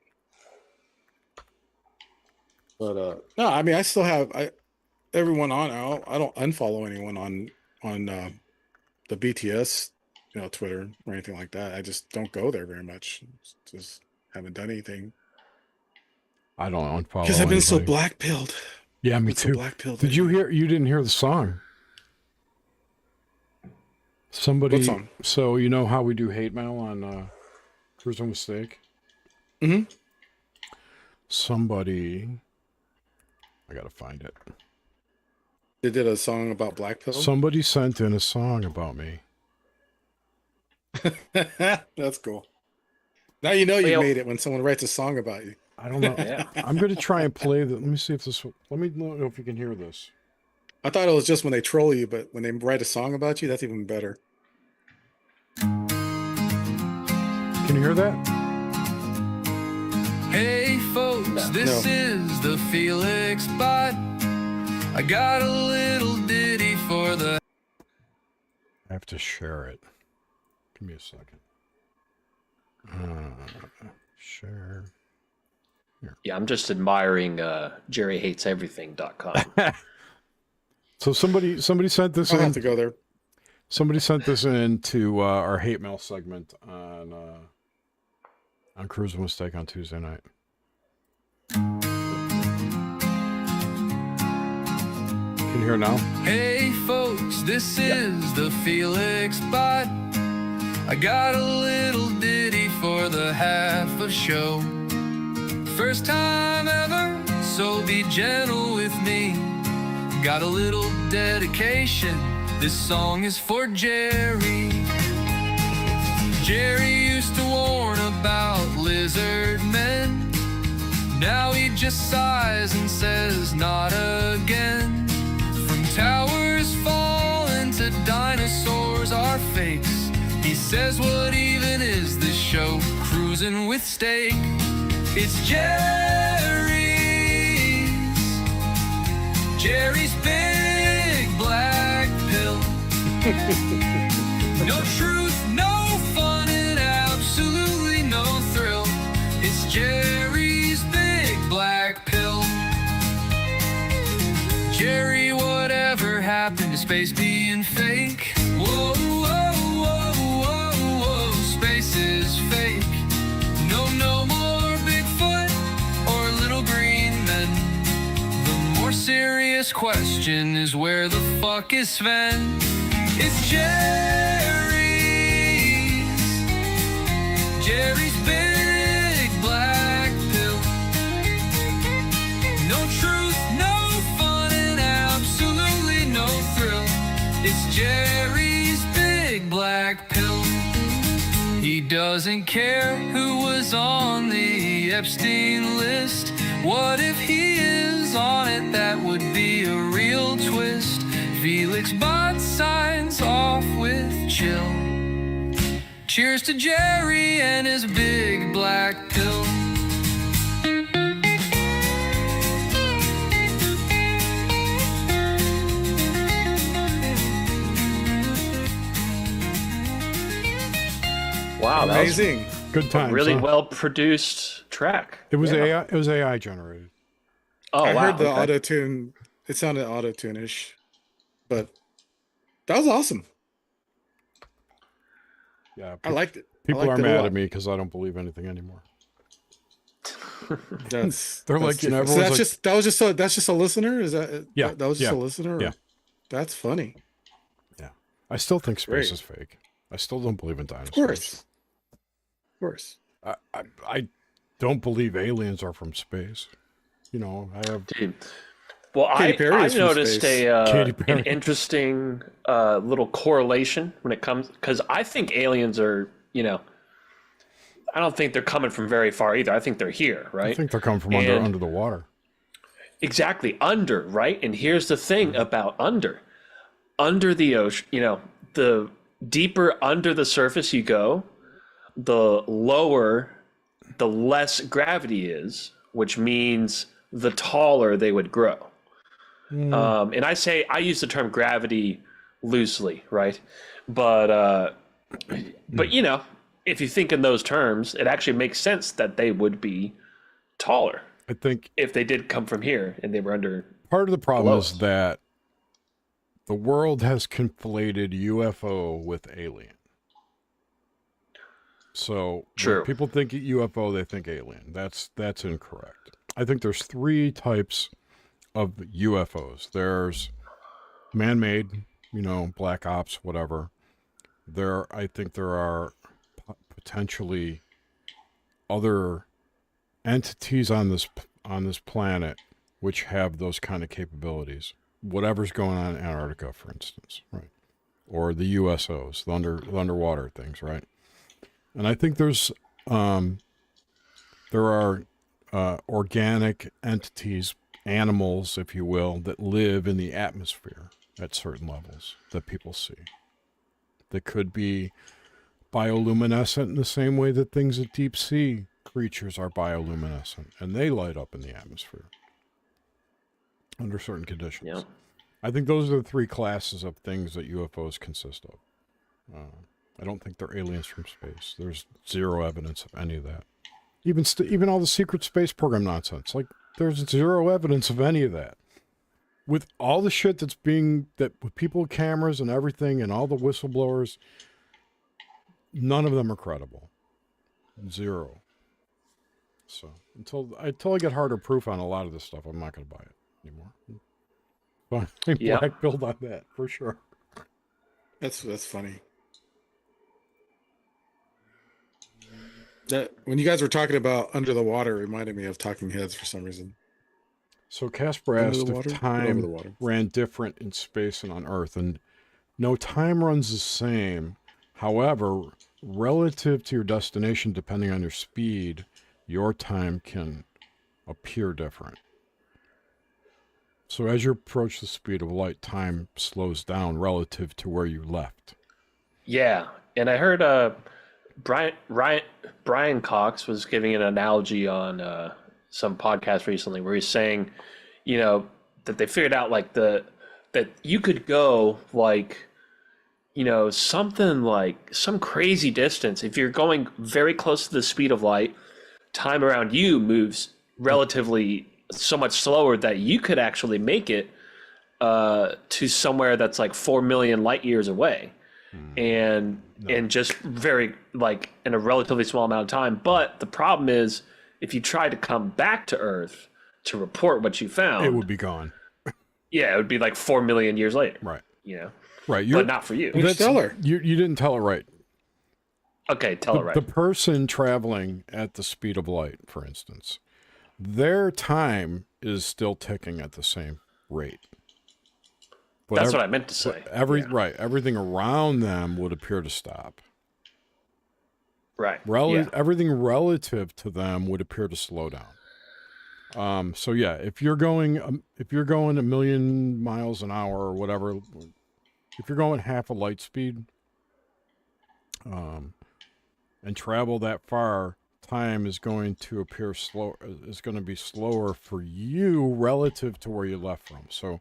But no, I mean I still have everyone on. I don't unfollow anyone on the BTS, Twitter or anything like that. I just don't go there very much. Just haven't done anything. I don't unfollow because I've been so anybody. black-pilled. Yeah, me too. Did you hear? You didn't hear the song. Somebody. What song? So you know how we do hate mail on Cruise and Mistake? Mm-hmm. Somebody. I gotta find it. They did a song about black pill. Somebody sent in a song about me. That's cool. Now you know you made it when someone writes a song about you. I don't know. I'm going to try and play that. Let me see if this. Let me know if you can hear this. I thought it was just when they troll you, but when they write a song about you, that's even better. Can you hear that? Hey folks, this is the Felix Bot. I got a little ditty for the. I have to share it. Give me a second. Share. Here. Yeah, I'm just admiring JerryHatesEverything.com. So somebody sent this in. I'll have to go there. Somebody sent this in to our hate mail segment on Cruise and Mistake on Tuesday night. Can you hear now? Hey folks, this is the Felix Bot. I got a little ditty for the half of show. First time ever, so be gentle with me. Got a little dedication. This song is for Jerry. Jerry used to warn about lizard men. Now he just sighs and says, not again. From towers falling to dinosaurs are fakes. He says, what even is this show? Cruising with steak. It's Jerry's big black pill. No truth, no fun, and absolutely no thrill. It's Jerry's big black pill. Jerry, whatever happened to space being fake? Whoa, whoa, whoa, whoa, whoa, space is fake. No, no more Bigfoot or little green men. The more serious question is, where the fuck is Sven? It's Jerry's big black pill. No truth, no fun, and absolutely no thrill. It's Jerry's big black pill. He doesn't care who was on the Epstein list. What if he is on it? That would be a real twist. Felix Bot signs off with chill. Cheers to Jerry and his big black pill. Wow, that was Amazing. Good times. really huh? well produced track. It was Yeah. AI. It was AI generated. Oh, I wow. heard the okay. auto tune. It sounded auto tune-ish, but that was awesome. Yeah, I liked it. People I liked are it a mad lot. at me because I don't believe anything anymore. That's They're that's like, you know, different. So everyone's that's just a listener. Is that Yeah, That was just yeah, a listener. Or- yeah. That's funny. Yeah, I still think space Great. is fake. I still don't believe in dinosaurs. Of course. Of course. I don't believe aliens are from space. You know, I have. Dude. Well, Katy Perry I is from noticed space. Katy an Perry. interesting little correlation when it comes, because I think aliens are, you know, I don't think they're coming from very far either. I think they're here, right? I think they're coming from And- under the water. Exactly, under, right? And here's the thing about under the ocean, you know, the deeper under the surface you go, the less gravity is, which means the taller they would grow. And I use the term gravity loosely, right? But you know, if you think in those terms, it actually makes sense that they would be taller. I think if they did come from here and they were under. Part of the problem below is us. that the world has conflated UFO with alien. So True. when people think UFO, they think alien. That's incorrect. I think there's three types of UFOs. There's man-made, you know, black ops, whatever. I think there are potentially other entities on this planet which have those kind of capabilities. Whatever's going on in Antarctica, for instance, right? Or the USOs, the underwater things, right? And I think there are organic entities, animals, if you will, that live in the atmosphere at certain levels that people see. That could be bioluminescent in the same way that things at deep sea creatures are bioluminescent, and they light up in the atmosphere under certain conditions. Yeah. I think those are the three classes of things that UFOs consist of. I don't think they're aliens from space. There's zero evidence of any of that. Even all the secret space program nonsense. Like, there's zero evidence of any of that. With all the shit that with people with cameras and everything and all the whistleblowers, none of them are credible. Zero. So until I get harder proof on a lot of this stuff, I'm not going to buy it anymore. Yep. Black build on that for sure. That's funny. That when you guys were talking about under the water, it reminded me of Talking Heads for some reason. So Casper Under the asked water? if Or over time the water? ran different in space and on Earth, and no, time runs the same. However, relative to your destination, depending on your speed, your time can appear different. So as you approach the speed of light, time slows down relative to where you left. Yeah, and I heard Brian Cox was giving an analogy on some podcast recently where he's saying, that they figured out that you could go something like some crazy distance. If you're going very close to the speed of light, time around you moves relatively so much slower that you could actually make it to somewhere that's like 4 million light years away. And just very in a relatively small amount of time. But the problem is if you try to come back to Earth to report what you found, It would be gone. Yeah, it would be like 4 million years later. Right. Right. But not for you. You didn't tell it right. Okay, tell it right. The person traveling at the speed of light, for instance, their time is still ticking at the same rate. But that's what I meant to say. Right. Everything around them would appear to stop. Right. Everything relative to them would appear to slow down. So yeah, if you're going a million miles an hour or whatever, if you're going half a light speed, and travel that far, time is going to appear slow. Is going to be slower for you relative to where you left from. So,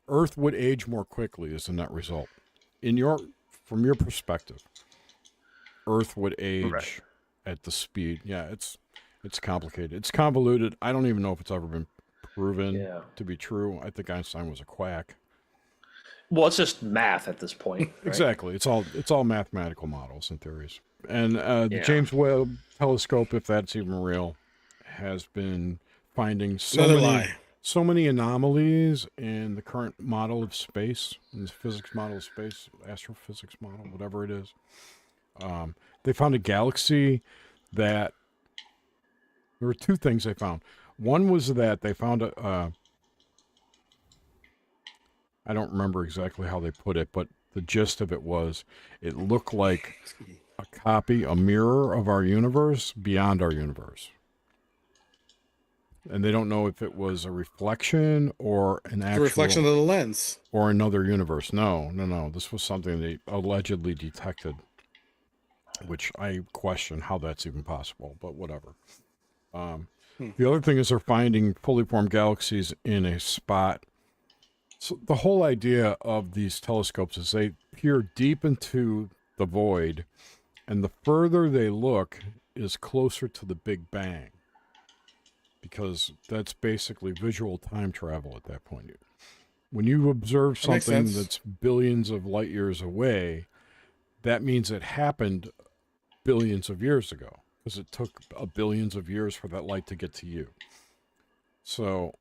Earth would age more quickly as a net result. From your perspective, Earth would age at the speed. Yeah, it's complicated. It's convoluted. I don't even know if it's ever been proven to be true. I think Einstein was a quack. Well, it's just math at this point. Right? Exactly. It's all mathematical models and theories. And the James Webb Telescope, if that's even real, has been finding so many anomalies in the current model of space, in the physics model of space, astrophysics model, whatever it is. They found a galaxy that there were two things they found. One was that they found I don't remember exactly how they put it, but the gist of it was it looked like a mirror of our universe beyond our universe. And they don't know if it was a reflection or an actual... A reflection of the lens. Or another universe. No. This was something they allegedly detected, which I question how that's even possible, but whatever. The other thing is they're finding fully formed galaxies in a spot. So the whole idea of these telescopes is they peer deep into the void, and the further they look is closer to the Big Bang, because that's basically visual time travel at that point. When you observe something that's billions of light years away, that means it happened billions of years ago, because it took billions of years for that light to get to you. So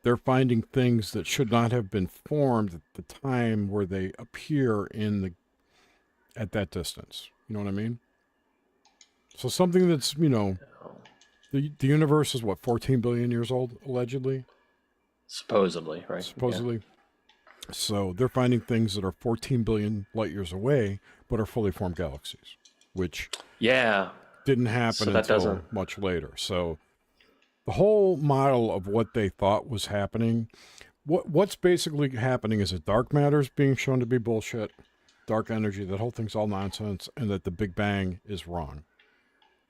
they're finding things that should not have been formed at the time where they appear at that distance. You know what I mean? So something that's, the universe is what, 14 billion years old, allegedly? Supposedly, right? Supposedly. Yeah. So they're finding things that are 14 billion light years away, but are fully formed galaxies, which didn't happen until much later. So the whole model of what they thought was happening, what's basically happening is that dark matter is being shown to be bullshit, dark energy, that whole thing's all nonsense, and that the Big Bang is wrong.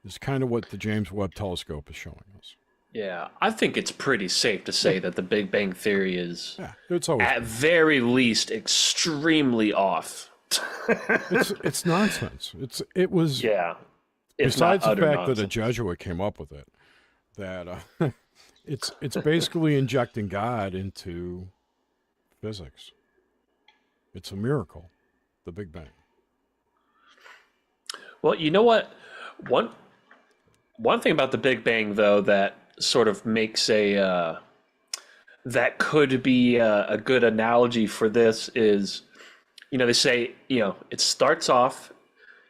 It's kind of what the James Webb Telescope is showing us. Yeah, I think it's pretty safe to say that the Big Bang Theory is, at been. very least, extremely off. It's nonsense. It was. Yeah. Besides the fact that a Jesuit came up with it, that it's basically injecting God into physics. It's a miracle, the Big Bang. Well, you know what? One thing about the Big Bang, though, that sort of makes that that could be a good analogy for this is, they say, it starts off,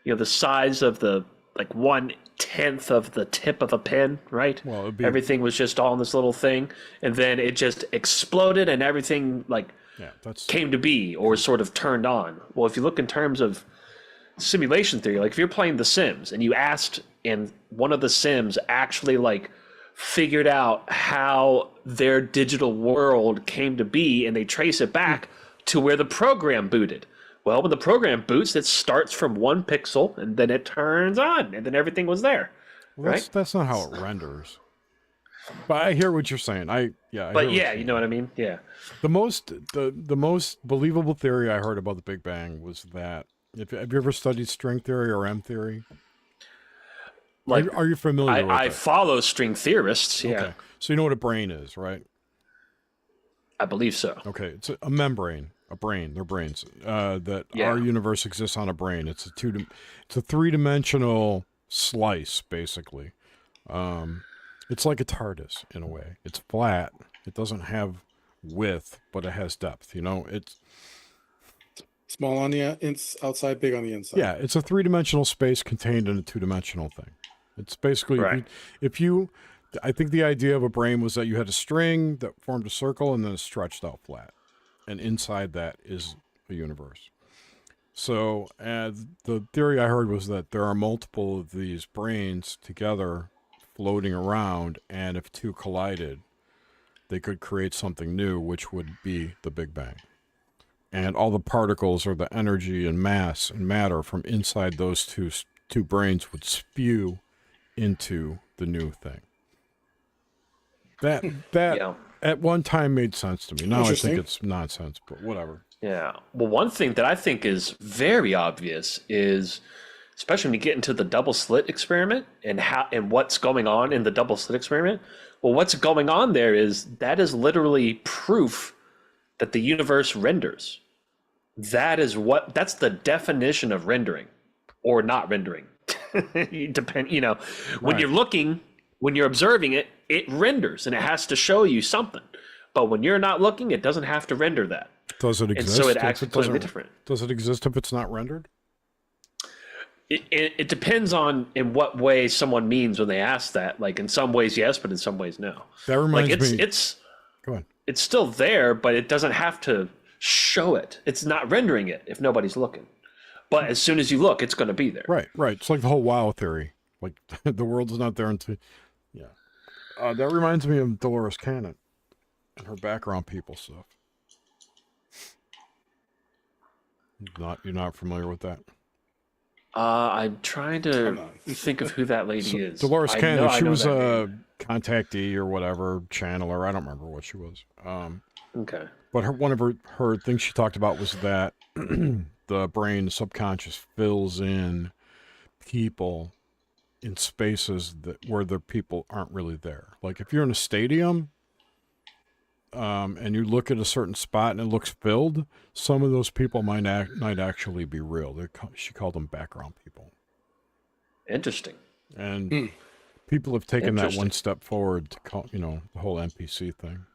the size of the, like 1/10 of the tip of a pen, right? Well, it'd be, everything was just all in this little thing, and then it just exploded, and everything came to be or sort of turned on. Well, if you look in terms of simulation theory, like if you're playing The Sims and you asked, and one of the Sims actually figured out how their digital world came to be, and they trace it back to where the program booted. Well, when the program boots, it starts from 1 pixel, and then it turns on, and then everything was there. Well, right? That's not how it renders. But I hear what you're saying. You know what I mean? Yeah. The most believable theory I heard about the Big Bang was that, have you ever studied string theory or M theory? Are you familiar with it? I follow string theorists, yeah. Okay. So you know what a brain is, right? I believe so. Okay. It's a membrane, a brain, they're brains. Our universe exists on a brain. It's a 3-dimensional slice, basically. It's like a TARDIS in a way. It's flat. It doesn't have width, but it has depth. It's small on the outside, big on the inside. Yeah, it's a 3-dimensional space contained in a 2-dimensional thing. It's basically, I think the idea of a brain was that you had a string that formed a circle and then it stretched out flat. And inside that is a universe. So the theory I heard was that there are multiple of these brains together floating around, and if 2 collided, they could create something new, which would be the Big Bang. And all the particles or the energy and mass and matter from inside those two brains would spew into the new thing. That at one time made sense to me. Now I think it's nonsense, but whatever. Yeah. Well, one thing that I think is very obvious is, especially when you get into the double slit experiment and what's going on in the double slit experiment. Well, what's going on there is literally proof that the universe renders. That's the definition of rendering or not rendering. When you're looking, when you're observing it, it renders and it has to show you something. But when you're not looking, it doesn't have to render that. Does it exist? And so it acts completely different. Does it exist if it's not rendered? It depends on in what way someone means when they ask that. Like in some ways, yes, but in some ways, no. That reminds me. Go ahead. It's still there, but it doesn't have to show it. It's not rendering it if nobody's looking. But as soon as you look, it's going to be there. Right. It's like the whole WoW theory. Like the world is not there until, that reminds me of Dolores Cannon and her background people stuff. You're not familiar with that? I'm trying to think of who that lady is. Dolores Cannon, she was a contactee or whatever, channeler. I don't remember what she was. Okay. But one of her things she talked about was that the brain, the subconscious, fills in people in spaces where the people aren't really there. Like if you're in a stadium, and you look at a certain spot and it looks filled, some of those people might actually be real. She called them background people. Interesting. And people have taken that one step forward to call, the whole NPC thing.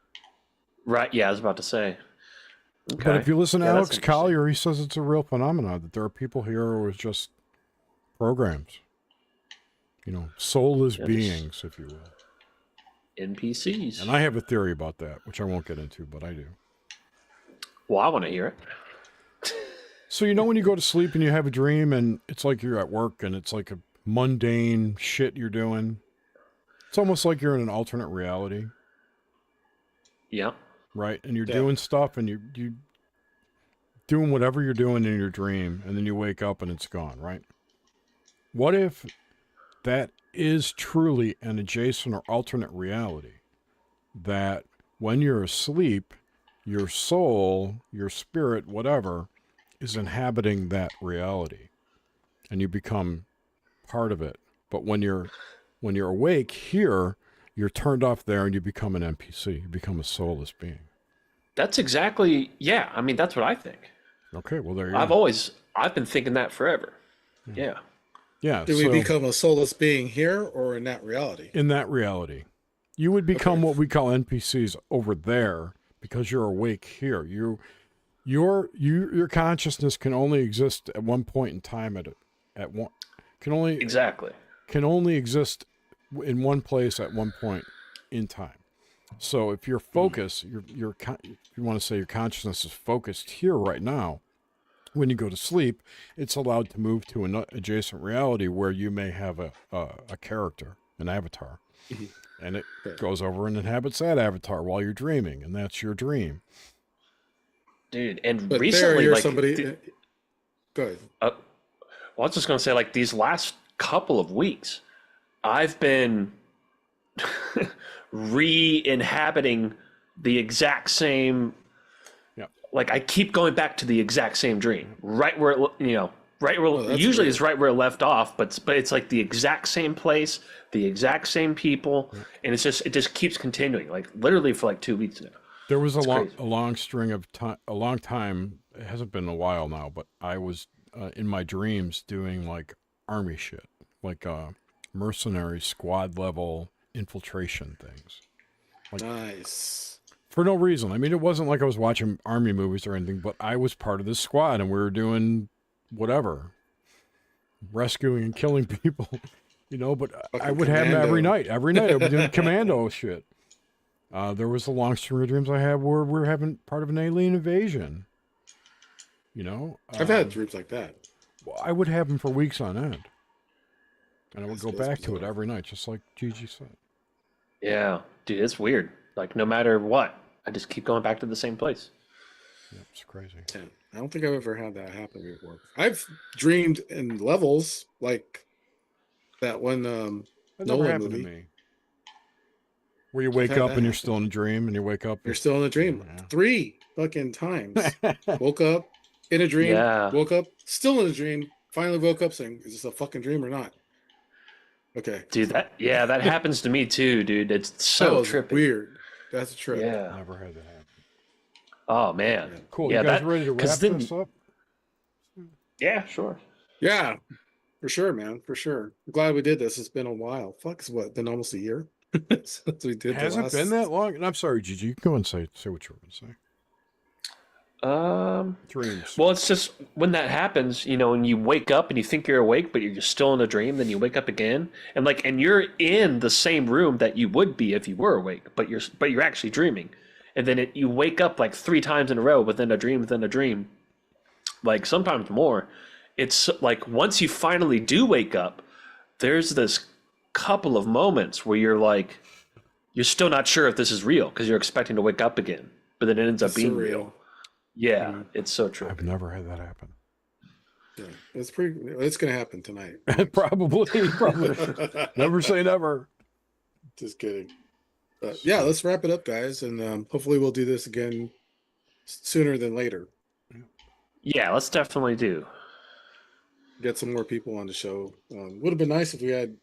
Right. Yeah, I was about to say. Okay. But if you listen to Alex Collier, he says it's a real phenomenon, that there are people here who are just programs. Soulless beings, if you will. NPCs. And I have a theory about that, which I won't get into, but I do. Well, I want to hear it. So when you go to sleep and you have a dream and it's like you're at work and it's like a mundane shit you're doing. It's almost like you're in an alternate reality. Yeah. Right? And you're doing stuff and you doing whatever you're doing in your dream, and then you wake up and it's gone, right? What if that is truly an adjacent or alternate reality, that when you're asleep, your soul, your spirit, whatever, is inhabiting that reality and you become part of it. But when you're awake here, you're turned off there and you become an NPC. You become a soulless being. That's exactly, I mean, that's what I think. Okay, well, there you go. I've been thinking that forever. Yeah. Yeah. Do we become a soulless being here or in that reality? In that reality. You would become what we call NPCs over there because you're awake here. Your consciousness can only exist at one point in time at one can only exist in one place at one point in time. So if your focus, if you want to say your consciousness is focused here right now, when you go to sleep, it's allowed to move to an adjacent reality where you may have a character, an avatar, and it goes over and inhabits that avatar while you're dreaming, and that's your dream. Dude, and But recently, you're like, somebody. Go ahead. Well, I was just gonna say, like, these last couple of weeks, I've been re-inhabiting the exact same. Like, I keep going back to the exact same dream, right where usually it's right where it left off, but it's like the exact same place, the exact same people, and it just keeps continuing, like literally for like 2 weeks now. There was a long string of time, a long time. It hasn't been a while now, but I was in my dreams doing like army shit, like mercenary squad level infiltration things. Like, nice. For no reason. I mean, it wasn't like I was watching army movies or anything, but I was part of this squad and we were doing whatever, rescuing and killing people, but I would have them every night. Every night I was doing commando shit. There was a long string of dreams I had where we're having part of an alien invasion. I've had dreams like that. I would have them for weeks on end. And I would go back to it every night, just like Gigi said. Yeah, dude, it's weird. Like, no matter what, I just keep going back to the same place. Yeah, it's crazy. Yeah, I don't think I've ever had that happen before. I've dreamed in levels like that one That never Nolan happened movie. to me. Where you wake up and you're still in a dream, and you wake up. You're still in a dream. 3 fucking times. Woke up in a dream. Yeah. Woke up still in a dream. Finally woke up saying, "Is this a fucking dream or not?" Okay. Dude, that happens to me too, dude. It's so trippy. Weird. That's a trip. Yeah. Never had that happen. Oh man. Cool. Yeah, You guys ready to wrap this up? Yeah, sure. Yeah, for sure, man. For sure. I'm glad we did this. It's been a while. Fuck, it's been almost a year since we did. Has it been that long? And I'm sorry, Gigi. You can go and say what you were going to say. Dreams. Well, it's just when that happens, when you wake up and you think you're awake, but you're still in a dream, then you wake up again, and you're in the same room that you would be if you were awake, but you're actually dreaming, and then you wake up like 3 times in a row within a dream, like sometimes more. It's like once you finally do wake up, there's this couple of moments where you're like, you're still not sure if this is real because you're expecting to wake up again, but then it ends up being real. Yeah, it's so true. I've never had that happen. Yeah, it's gonna happen tonight. Probably. Never say never. Just kidding. But yeah, let's wrap it up, guys, and hopefully we'll do this again sooner than later. Yeah, let's definitely do. Get some more people on the show. Would have been nice if we had,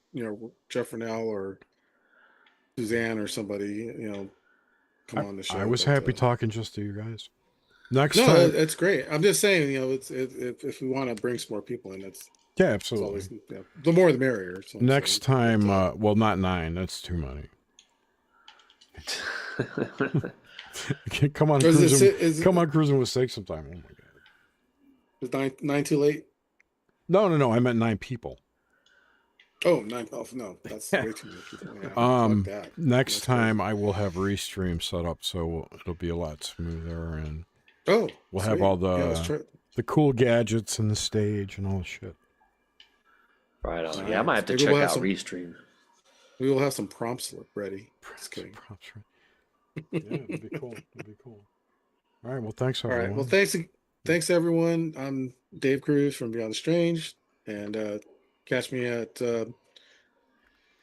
Jeff Rennell or Suzanne or somebody, come on the show. I was happy talking just to you guys. Next no, time, it's great. I'm just saying, if we want to bring some more people in, absolutely. Always, the more the merrier. Next time, well, not 9. That's too many. Come on, cruising with steak sometime. Oh my god. Is 9 too late? No. I meant 9 people. Oh, 9. Oh, no, that's way too many people. Yeah, fuck that. Next time I will have Restream set up, so it'll be a lot smoother, and we'll have all the cool gadgets and the stage and all the shit. Right on. Yeah, I might have to check out Restream. We will have some prompts ready. Just kidding. Prompts ready. Yeah, it'd be cool. All right. Well, thanks, everyone. All right. Well, thanks everyone. I'm Dave Cruz from Beyond the Strange, and catch me at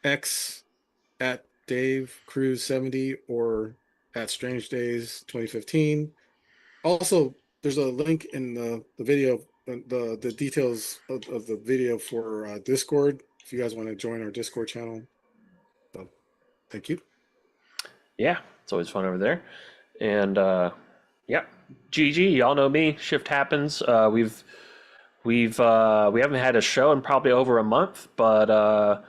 X at Dave Cruz 70 or at Strange Days 2015. Also, there's a link in the video, the details of the video for Discord if you guys want to join our Discord channel. So, thank you. Yeah, it's always fun over there. And yeah, GG, y'all know me. Shift happens. We haven't had a show in probably over a month, but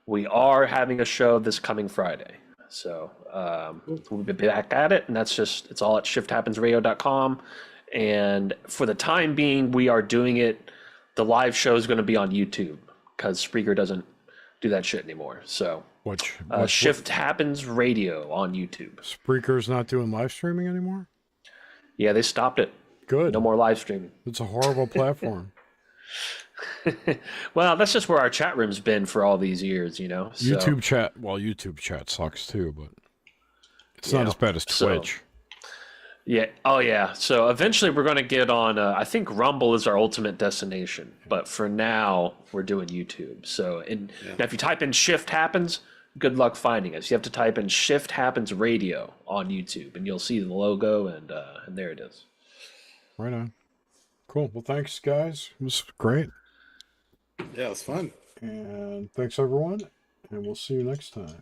we are having a show this coming Friday. So we'll be back at it, and it's all at shifthappensradio.com. And for the time being, we are doing it. The live show is going to be on YouTube because Spreaker doesn't do that shit anymore. So Shift Happens Radio on YouTube. Spreaker's not doing live streaming anymore? Yeah, they stopped it. Good. No more live streaming. It's a horrible platform. Well, that's just where our chat room's been for all these years, you know. So, YouTube chat sucks too, but it's not as bad as Twitch. Yeah. Oh, yeah. So eventually we're going to get on, I think Rumble is our ultimate destination. But for now, we're doing YouTube. So now if you type in Shift Happens, good luck finding us. You have to type in Shift Happens Radio on YouTube, and you'll see the logo, and there it is. Right on. Cool. Well, thanks, guys. It was great. Yeah, it was fun. And thanks, everyone. And we'll see you next time.